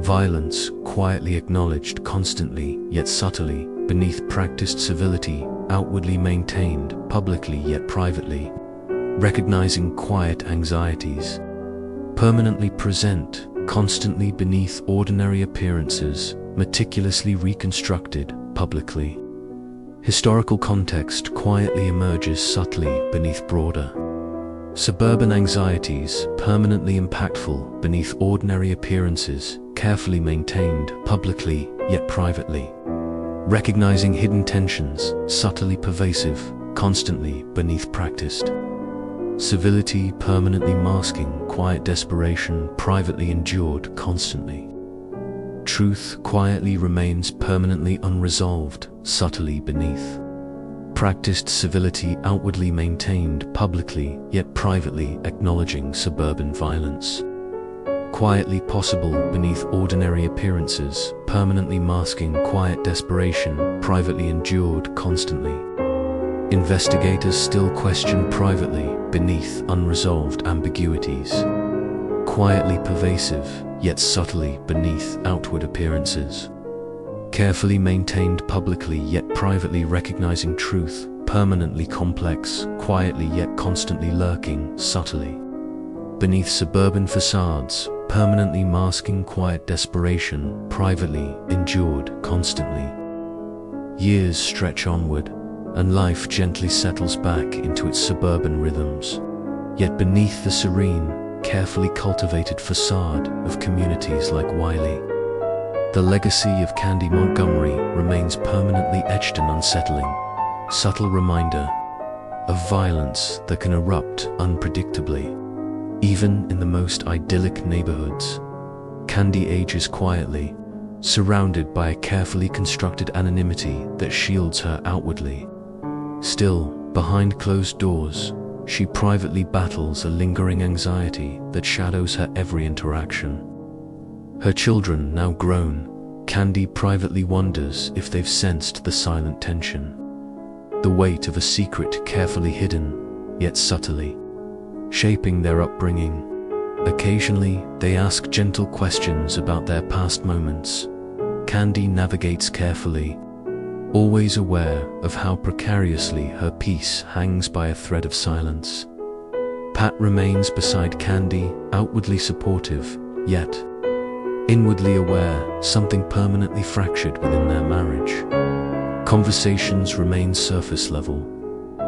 Violence quietly acknowledged constantly yet subtly beneath practiced civility, outwardly maintained publicly yet privately. Recognizing quiet anxieties. Permanently present, constantly beneath ordinary appearances, meticulously reconstructed publicly. Historical context quietly emerges subtly beneath broader. Suburban anxieties, permanently impactful beneath ordinary appearances, carefully maintained publicly yet privately. Recognizing hidden tensions, subtly pervasive, constantly beneath practiced. Civility, permanently masking quiet desperation, privately endured constantly. Truth quietly remains permanently unresolved, subtly beneath. Practiced civility outwardly maintained publicly yet privately acknowledging suburban violence. Quietly possible beneath ordinary appearances, permanently masking quiet desperation, privately endured constantly. Investigators still question privately beneath unresolved ambiguities. Quietly pervasive, yet subtly beneath outward appearances. Carefully maintained publicly yet privately recognizing truth, permanently complex, quietly yet constantly lurking, subtly. Beneath suburban facades, permanently masking quiet desperation, privately endured constantly. Years stretch onward, and life gently settles back into its suburban rhythms. Yet beneath the serene, carefully cultivated facade of communities like Wiley, the legacy of Candy Montgomery remains permanently etched and unsettling, subtle reminder of violence that can erupt unpredictably. Even in the most idyllic neighborhoods, Candy ages quietly, surrounded by a carefully constructed anonymity that shields her outwardly. Still, behind closed doors, she privately battles a lingering anxiety that shadows her every interaction. Her children now grown, Candy privately wonders if they've sensed the silent tension, the weight of a secret carefully hidden, yet subtly shaping their upbringing. Occasionally, they ask gentle questions about their past moments. Candy navigates carefully, always aware of how precariously her peace hangs by a thread of silence. Pat remains beside Candy, outwardly supportive, yet inwardly aware something permanently fractured within their marriage. Conversations remain surface level,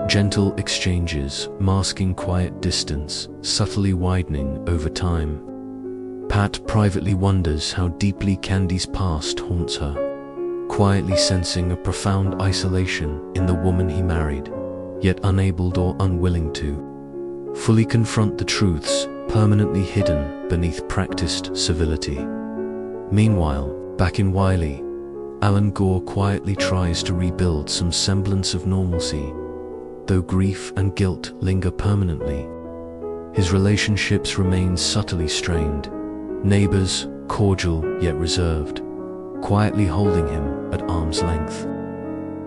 gentle exchanges masking quiet distance, subtly widening over time. Pat privately wonders how deeply Candy's past haunts her, quietly sensing a profound isolation in the woman he married, yet unable or unwilling to fully confront the truths permanently hidden beneath practiced civility. Meanwhile, back in Wiley, Allan Gore quietly tries to rebuild some semblance of normalcy, though grief and guilt linger permanently. His relationships remain subtly strained, neighbors cordial yet reserved, quietly holding him at arm's length.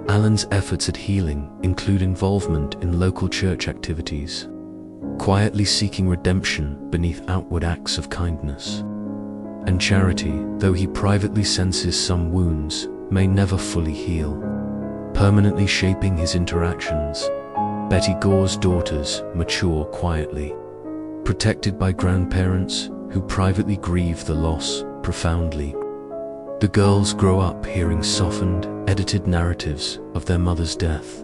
Allan's efforts at healing include involvement in local church activities, quietly seeking redemption beneath outward acts of kindness, and charity, though he privately senses some wounds may never fully heal, permanently shaping his interactions. Betty Gore's daughters mature quietly, protected by grandparents who privately grieve the loss profoundly. The girls grow up hearing softened, edited narratives of their mother's death,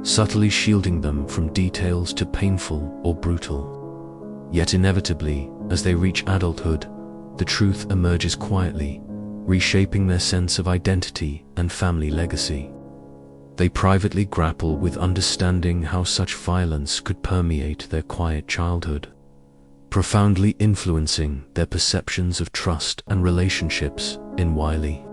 subtly shielding them from details too painful or brutal. Yet inevitably, as they reach adulthood, the truth emerges quietly, reshaping their sense of identity and family legacy. They privately grapple with understanding how such violence could permeate their quiet childhood, profoundly influencing their perceptions of trust and relationships in Wiley.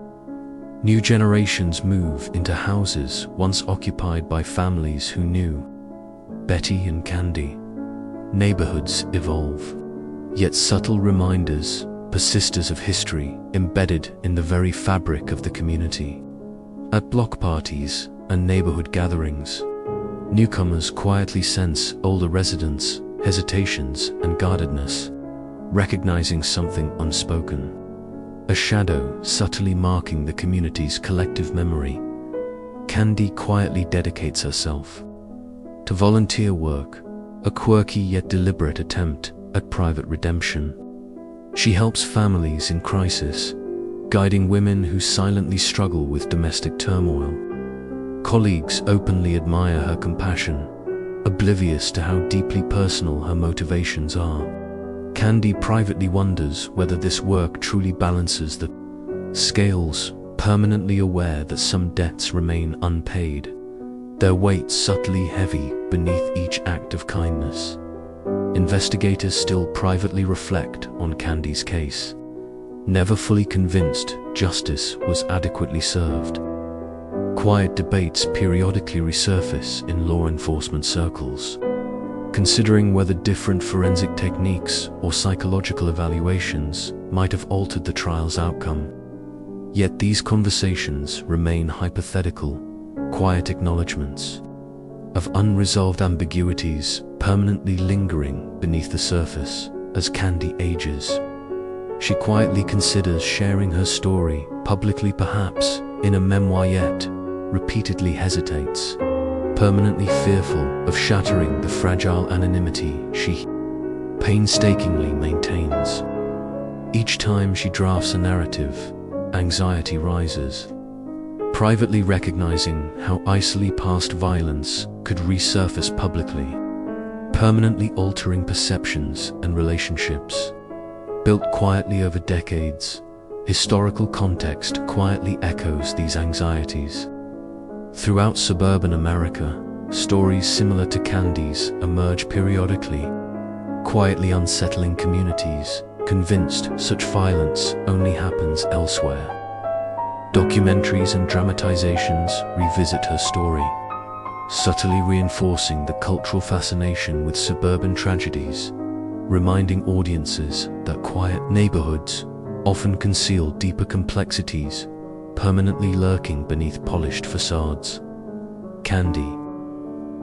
New generations move into houses once occupied by families who knew Betty and Candy. Neighborhoods evolve, yet subtle reminders persist as of history embedded in the very fabric of the community. At block parties and neighborhood gatherings, newcomers quietly sense older residents' hesitations and guardedness, recognizing something unspoken, a shadow subtly marking the community's collective memory. Candy quietly dedicates herself to volunteer work, a quirky yet deliberate attempt at private redemption. She helps families in crisis, guiding women who silently struggle with domestic turmoil. Colleagues openly admire her compassion, oblivious to how deeply personal her motivations are. Candy privately wonders whether this work truly balances the scales, permanently aware that some debts remain unpaid, their weight subtly heavy beneath each act of kindness. Investigators still privately reflect on Candy's case, never fully convinced justice was adequately served. Quiet debates periodically resurface in law enforcement circles, considering whether different forensic techniques or psychological evaluations might have altered the trial's outcome. Yet these conversations remain hypothetical, quiet acknowledgements of unresolved ambiguities permanently lingering beneath the surface. As Candy ages, she quietly considers sharing her story publicly, perhaps in a memoir, yet repeatedly hesitates, permanently fearful of shattering the fragile anonymity she painstakingly maintains. Each time she drafts a narrative, anxiety rises, privately recognizing how isolated past violence could resurface publicly, permanently altering perceptions and relationships. Built quietly over decades, historical context quietly echoes these anxieties. Throughout suburban America, stories similar to Candy's emerge periodically, quietly unsettling communities, convinced such violence only happens elsewhere. Documentaries and dramatizations revisit her story, subtly reinforcing the cultural fascination with suburban tragedies, reminding audiences that quiet neighborhoods often conceal deeper complexities, permanently lurking beneath polished facades. Candy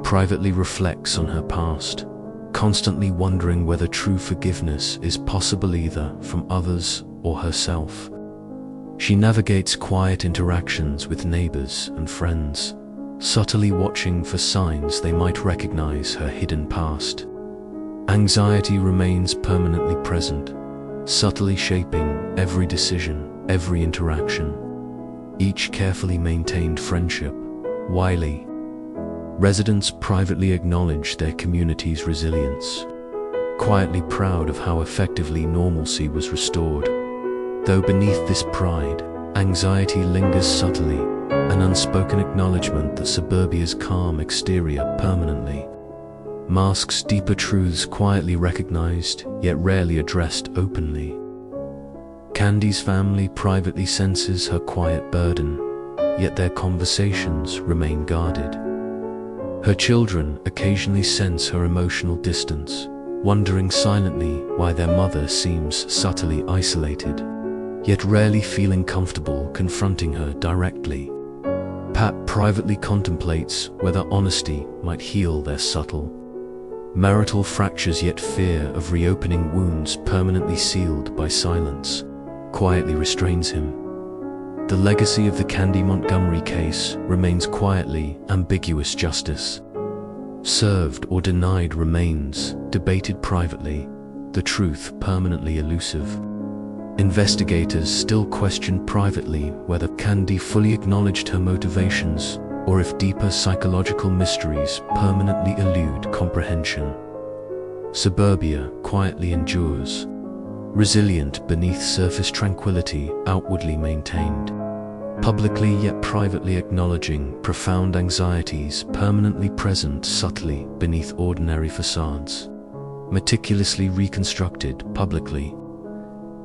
privately reflects on her past, constantly wondering whether true forgiveness is possible either from others or herself. She navigates quiet interactions with neighbors and friends, subtly watching for signs they might recognize her hidden past. Anxiety remains permanently present, subtly shaping every decision, every interaction. Each carefully maintained friendship, wily. Residents privately acknowledge their community's resilience, quietly proud of how effectively normalcy was restored. Though beneath this pride, anxiety lingers subtly, an unspoken acknowledgement that suburbia's calm exterior permanently masks deeper truths quietly recognized, yet rarely addressed openly. Candy's family privately senses her quiet burden, yet their conversations remain guarded. Her children occasionally sense her emotional distance, wondering silently why their mother seems subtly isolated, yet rarely feeling comfortable confronting her directly. Pat privately contemplates whether honesty might heal their subtle marital fractures, yet fear of reopening wounds permanently sealed by silence quietly restrains him. The legacy of the Candy Montgomery case remains quietly ambiguous. Justice served or denied remains debated privately, the truth permanently elusive. Investigators still question privately whether Candy fully acknowledged her motivations or if deeper psychological mysteries permanently elude comprehension. Suburbia quietly endures, resilient beneath surface tranquility outwardly maintained, publicly yet privately acknowledging profound anxieties permanently present subtly beneath ordinary facades, meticulously reconstructed publicly.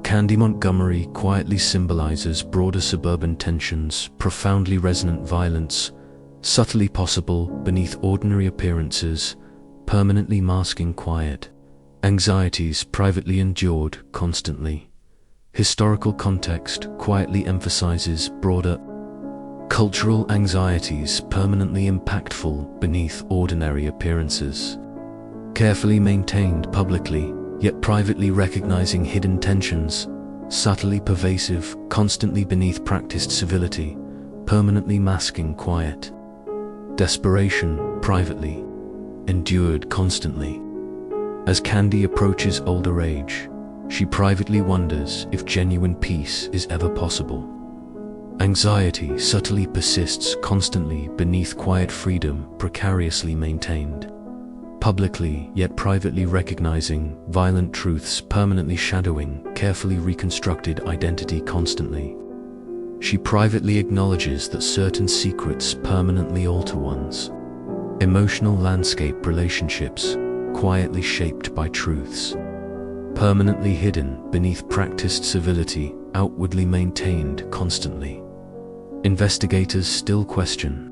Candy Montgomery quietly symbolizes broader suburban tensions, profoundly resonant violence, subtly possible beneath ordinary appearances, permanently masking quiet anxieties privately endured constantly. Historical context quietly emphasizes broader cultural anxieties permanently impactful beneath ordinary appearances. Carefully maintained publicly, yet privately recognizing hidden tensions, subtly pervasive, constantly beneath practiced civility, permanently masking quiet desperation, privately endured constantly. As Candy approaches older age, she privately wonders if genuine peace is ever possible. Anxiety subtly persists constantly beneath quiet freedom precariously maintained, publicly yet privately recognizing violent truths permanently shadowing carefully reconstructed identity constantly. She privately acknowledges that certain secrets permanently alter one's emotional landscape, relationships quietly shaped by truths permanently hidden beneath practiced civility, outwardly maintained constantly. Investigators still question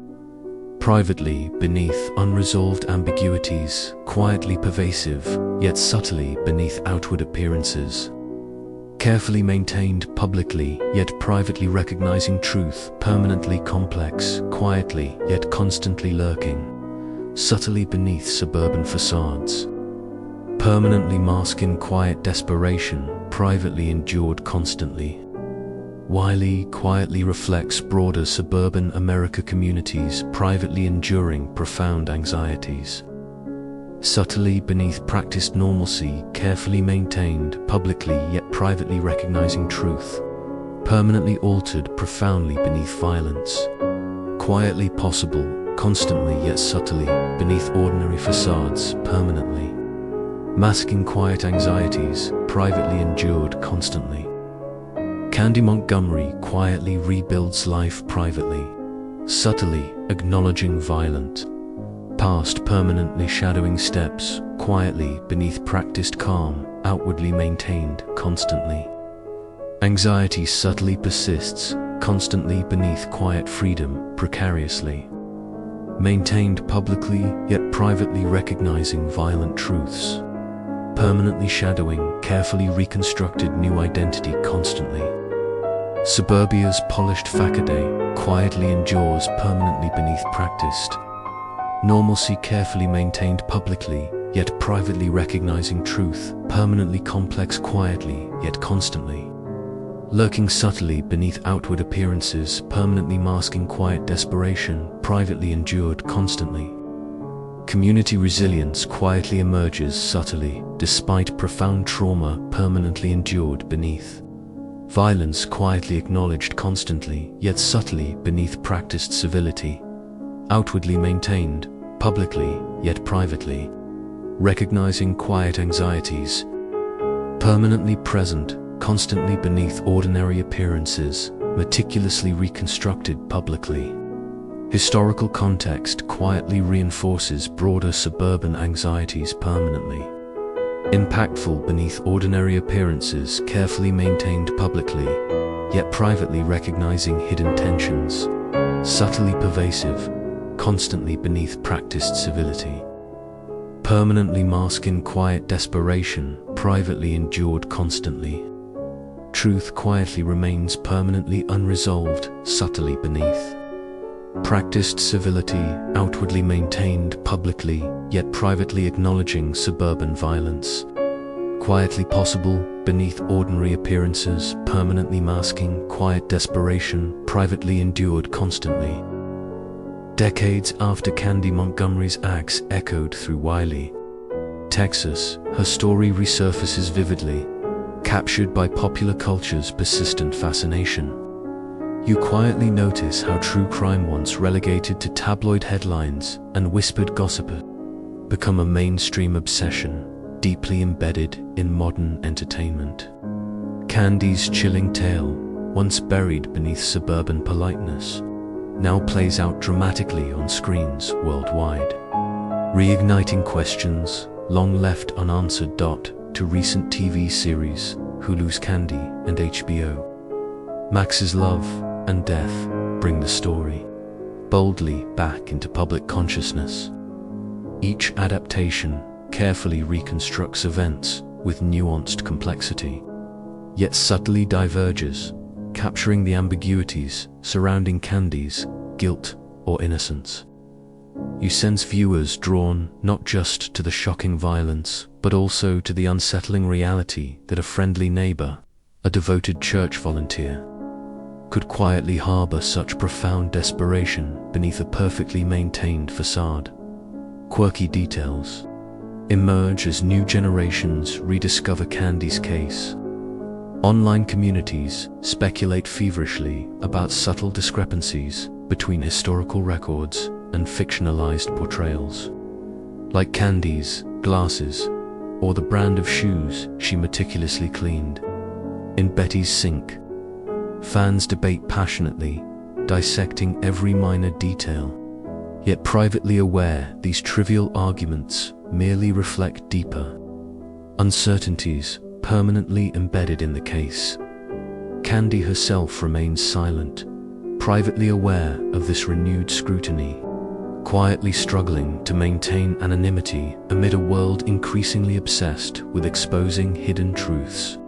privately beneath unresolved ambiguities, quietly pervasive, yet subtly beneath outward appearances. Carefully maintained publicly, yet privately recognizing truth, permanently complex, quietly, yet constantly lurking, subtly beneath suburban facades. Permanently masking quiet desperation, privately endured constantly. Wiley quietly reflects broader suburban America communities privately enduring profound anxieties. Subtly beneath practiced normalcy, carefully maintained, publicly yet privately recognizing truth, permanently altered profoundly beneath violence. Quietly possible, constantly yet subtly, beneath ordinary facades, permanently. Masking quiet anxieties, privately endured constantly. Candy Montgomery quietly rebuilds life privately, subtly acknowledging violent past permanently shadowing steps, quietly beneath practiced calm, outwardly maintained constantly. Anxiety subtly persists, constantly beneath quiet freedom, precariously. maintained publicly yet privately recognizing violent truths, permanently shadowing carefully reconstructed new identity constantly. Suburbia's polished facade quietly endures permanently beneath practiced normalcy, carefully maintained publicly yet privately recognizing truth, permanently complex quietly yet constantly, lurking subtly beneath outward appearances, permanently masking quiet desperation, privately endured constantly. Community resilience quietly emerges subtly, despite profound trauma permanently endured beneath. Violence quietly acknowledged constantly, yet subtly beneath practiced civility. Outwardly maintained, publicly, yet privately. Recognizing quiet anxieties. Permanently present, constantly beneath ordinary appearances, meticulously reconstructed publicly. Historical context quietly reinforces broader suburban anxieties permanently. Impactful beneath ordinary appearances, carefully maintained publicly, yet privately recognizing hidden tensions. Subtly pervasive, constantly beneath practiced civility. Permanently masking quiet desperation, privately endured constantly. Truth quietly remains permanently unresolved, subtly beneath. Practiced civility, outwardly maintained publicly, yet privately acknowledging suburban violence. Quietly possible, beneath ordinary appearances, permanently masking quiet desperation, privately endured constantly. Decades after Candy Montgomery's acts echoed through Wiley, Texas, her story resurfaces vividly, captured by popular culture's persistent fascination. You quietly notice how true crime, once relegated to tabloid headlines and whispered gossip, become a mainstream obsession, deeply embedded in modern entertainment. Candy's chilling tale, once buried beneath suburban politeness, now plays out dramatically on screens worldwide, reigniting questions long left unanswered. To recent TV series, Hulu's Candy and HBO Max's Love and Death bring the story boldly back into public consciousness. Each adaptation carefully reconstructs events with nuanced complexity, yet subtly diverges, capturing the ambiguities surrounding Candy's guilt or innocence. You sense viewers drawn not just to the shocking violence, but also to the unsettling reality that a friendly neighbor, a devoted church volunteer, could quietly harbor such profound desperation beneath a perfectly maintained facade. Quirky details emerge as new generations rediscover Candy's case. Online communities speculate feverishly about subtle discrepancies between historical records and fictionalized portrayals, like Candy's glasses or the brand of shoes she meticulously cleaned in Betty's sink. Fans debate passionately, dissecting every minor detail, yet privately aware these trivial arguments merely reflect deeper uncertainties permanently embedded in the case. Candy herself remains silent, privately aware of this renewed scrutiny, quietly struggling to maintain anonymity amid a world increasingly obsessed with exposing hidden truths.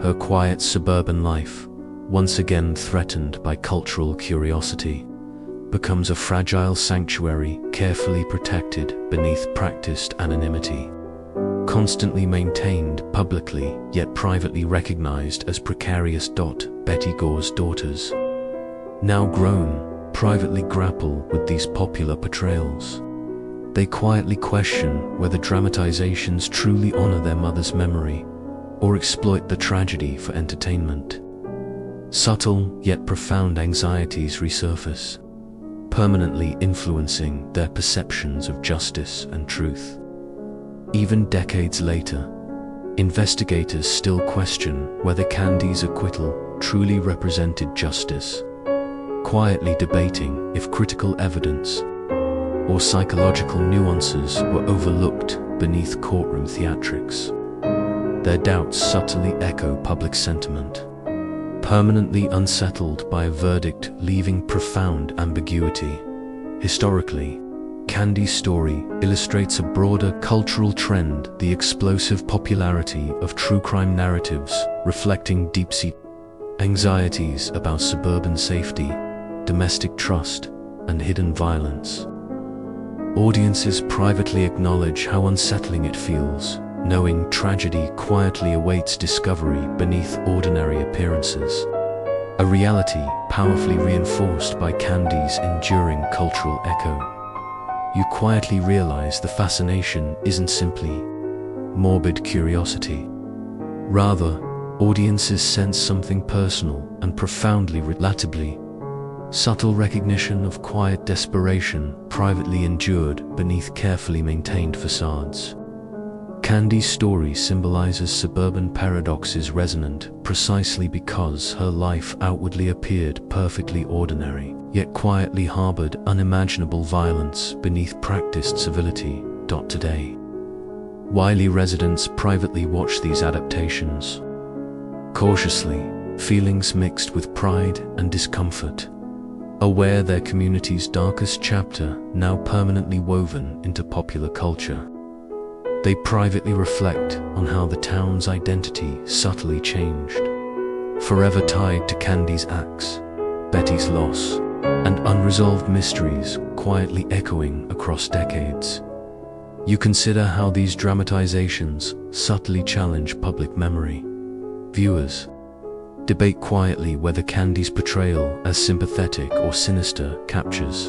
Her quiet suburban life, once again threatened by cultural curiosity, becomes a fragile sanctuary carefully protected beneath practiced anonymity. Constantly maintained publicly yet privately recognized as precarious. Betty Gore's daughters, now grown, privately grapple with these popular portrayals. They quietly question whether dramatizations truly honor their mother's memory or exploit the tragedy for entertainment. Subtle yet profound anxieties resurface, permanently influencing their perceptions of justice and truth. Even decades later, investigators still question whether Candy's acquittal truly represented justice, quietly debating if critical evidence or psychological nuances were overlooked beneath courtroom theatrics. Their doubts subtly echo public sentiment, permanently unsettled by a verdict leaving profound ambiguity. Historically, Candy's story illustrates a broader cultural trend, the explosive popularity of true crime narratives reflecting deep-seated anxieties about suburban safety, domestic trust, and hidden violence. Audiences privately acknowledge how unsettling it feels, knowing tragedy quietly awaits discovery beneath ordinary appearances. A reality powerfully reinforced by Candy's enduring cultural echo. You quietly realize the fascination isn't simply morbid curiosity. Rather, audiences sense something personal and profoundly relatable. Subtle recognition of quiet desperation privately endured beneath carefully maintained facades. Candy's story symbolizes suburban paradoxes resonant precisely because her life outwardly appeared perfectly ordinary, yet quietly harbored unimaginable violence beneath practiced civility. Today, wily residents privately watch these adaptations, cautiously, feelings mixed with pride and discomfort, aware their community's darkest chapter now permanently woven into popular culture. They privately reflect on how the town's identity subtly changed, forever tied to Candy's acts, Betty's loss, and unresolved mysteries quietly echoing across decades. You consider how these dramatizations subtly challenge public memory. Viewers debate quietly whether Candy's portrayal as sympathetic or sinister captures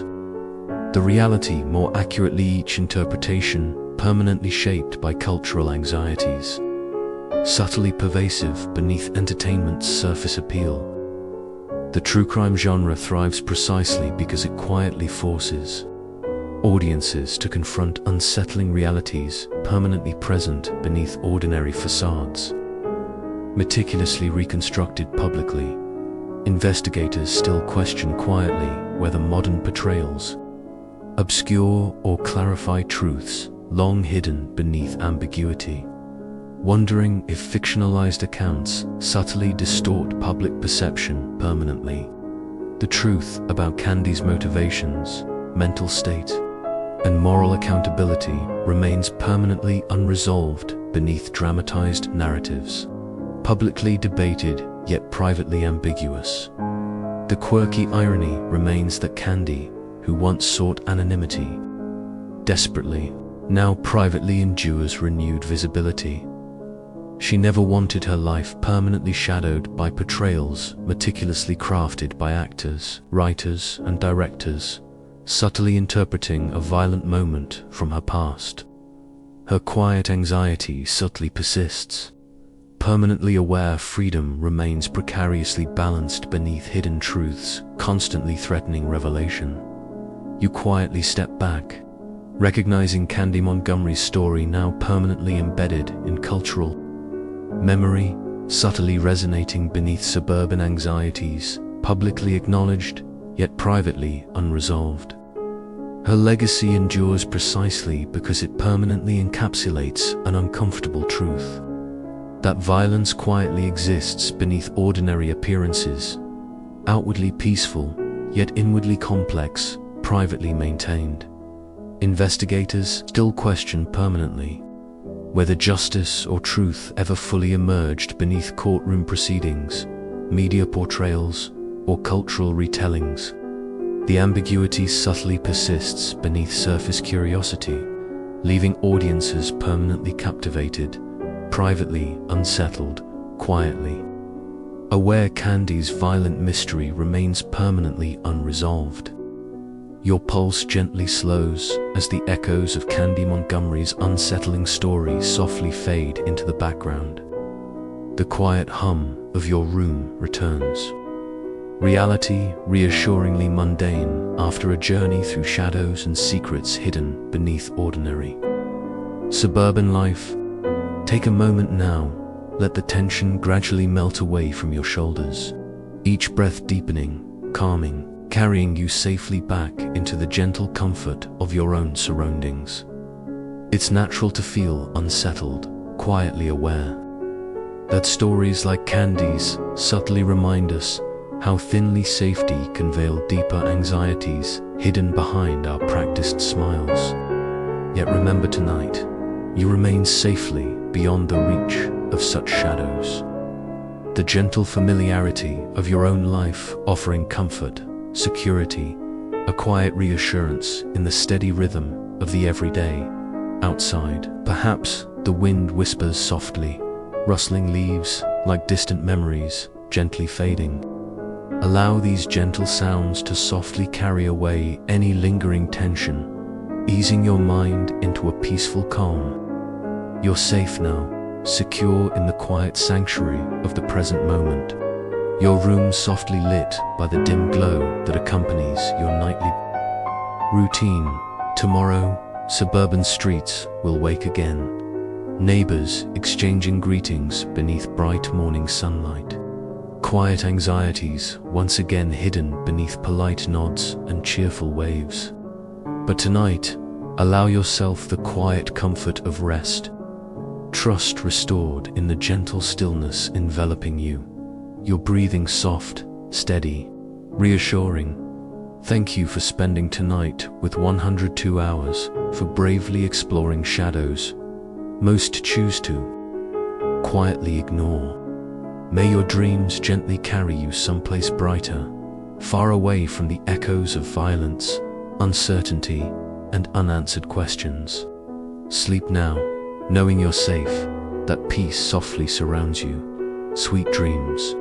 the reality more accurately. Each interpretation permanently shaped by cultural anxieties, subtly pervasive beneath entertainment's surface appeal. The true crime genre thrives precisely because it quietly forces audiences to confront unsettling realities permanently present beneath ordinary facades. Meticulously reconstructed publicly, investigators still question quietly whether modern portrayals obscure or clarify truths long hidden beneath ambiguity, wondering if fictionalized accounts subtly distort public perception permanently. The truth about Candy's motivations, mental state, and moral accountability remains permanently unresolved beneath dramatized narratives, publicly debated yet privately ambiguous. The quirky irony remains that Candy, who once sought anonymity desperately, now privately endures renewed visibility. She never wanted her life permanently shadowed by portrayals meticulously crafted by actors, writers, and directors, subtly interpreting a violent moment from her past. Her quiet anxiety subtly persists. Permanently aware freedom remains precariously balanced beneath hidden truths, constantly threatening revelation. You quietly step back, recognizing Candy Montgomery's story now permanently embedded in cultural memory, subtly resonating beneath suburban anxieties, publicly acknowledged, yet privately unresolved. Her legacy endures precisely because it permanently encapsulates an uncomfortable truth: that violence quietly exists beneath ordinary appearances, outwardly peaceful, yet inwardly complex, privately maintained. Investigators still question permanently whether justice or truth ever fully emerged beneath courtroom proceedings, media portrayals, or cultural retellings. The ambiguity subtly persists beneath surface curiosity, leaving audiences permanently captivated, privately unsettled, quietly aware Candy's violent mystery remains permanently unresolved. Your pulse gently slows as the echoes of Candy Montgomery's unsettling story softly fade into the background. The quiet hum of your room returns. Reality reassuringly mundane after a journey through shadows and secrets hidden beneath ordinary suburban life. Take a moment now, let the tension gradually melt away from your shoulders, each breath deepening, calming, carrying you safely back into the gentle comfort of your own surroundings. It's natural to feel unsettled, quietly aware that stories like Candy's subtly remind us how thinly safety can veil deeper anxieties hidden behind our practiced smiles. Yet remember tonight, you remain safely beyond the reach of such shadows. The gentle familiarity of your own life offering comfort, security, a quiet reassurance in the steady rhythm of the everyday. Outside, perhaps the wind whispers softly, rustling leaves like distant memories, gently fading. Allow these gentle sounds to softly carry away any lingering tension, easing your mind into a peaceful calm. You're safe now, secure in the quiet sanctuary of the present moment. Your room softly lit by the dim glow that accompanies your nightly routine. Tomorrow, suburban streets will wake again. Neighbors exchanging greetings beneath bright morning sunlight. Quiet anxieties once again hidden beneath polite nods and cheerful waves. But tonight, allow yourself the quiet comfort of rest. Trust restored in the gentle stillness enveloping you. Your breathing soft, steady, reassuring. Thank you for spending tonight with 102 hours, for bravely exploring shadows most choose to quietly ignore. May your dreams gently carry you someplace brighter, far away from the echoes of violence, uncertainty, and unanswered questions. Sleep now, knowing you're safe, that peace softly surrounds you. Sweet dreams.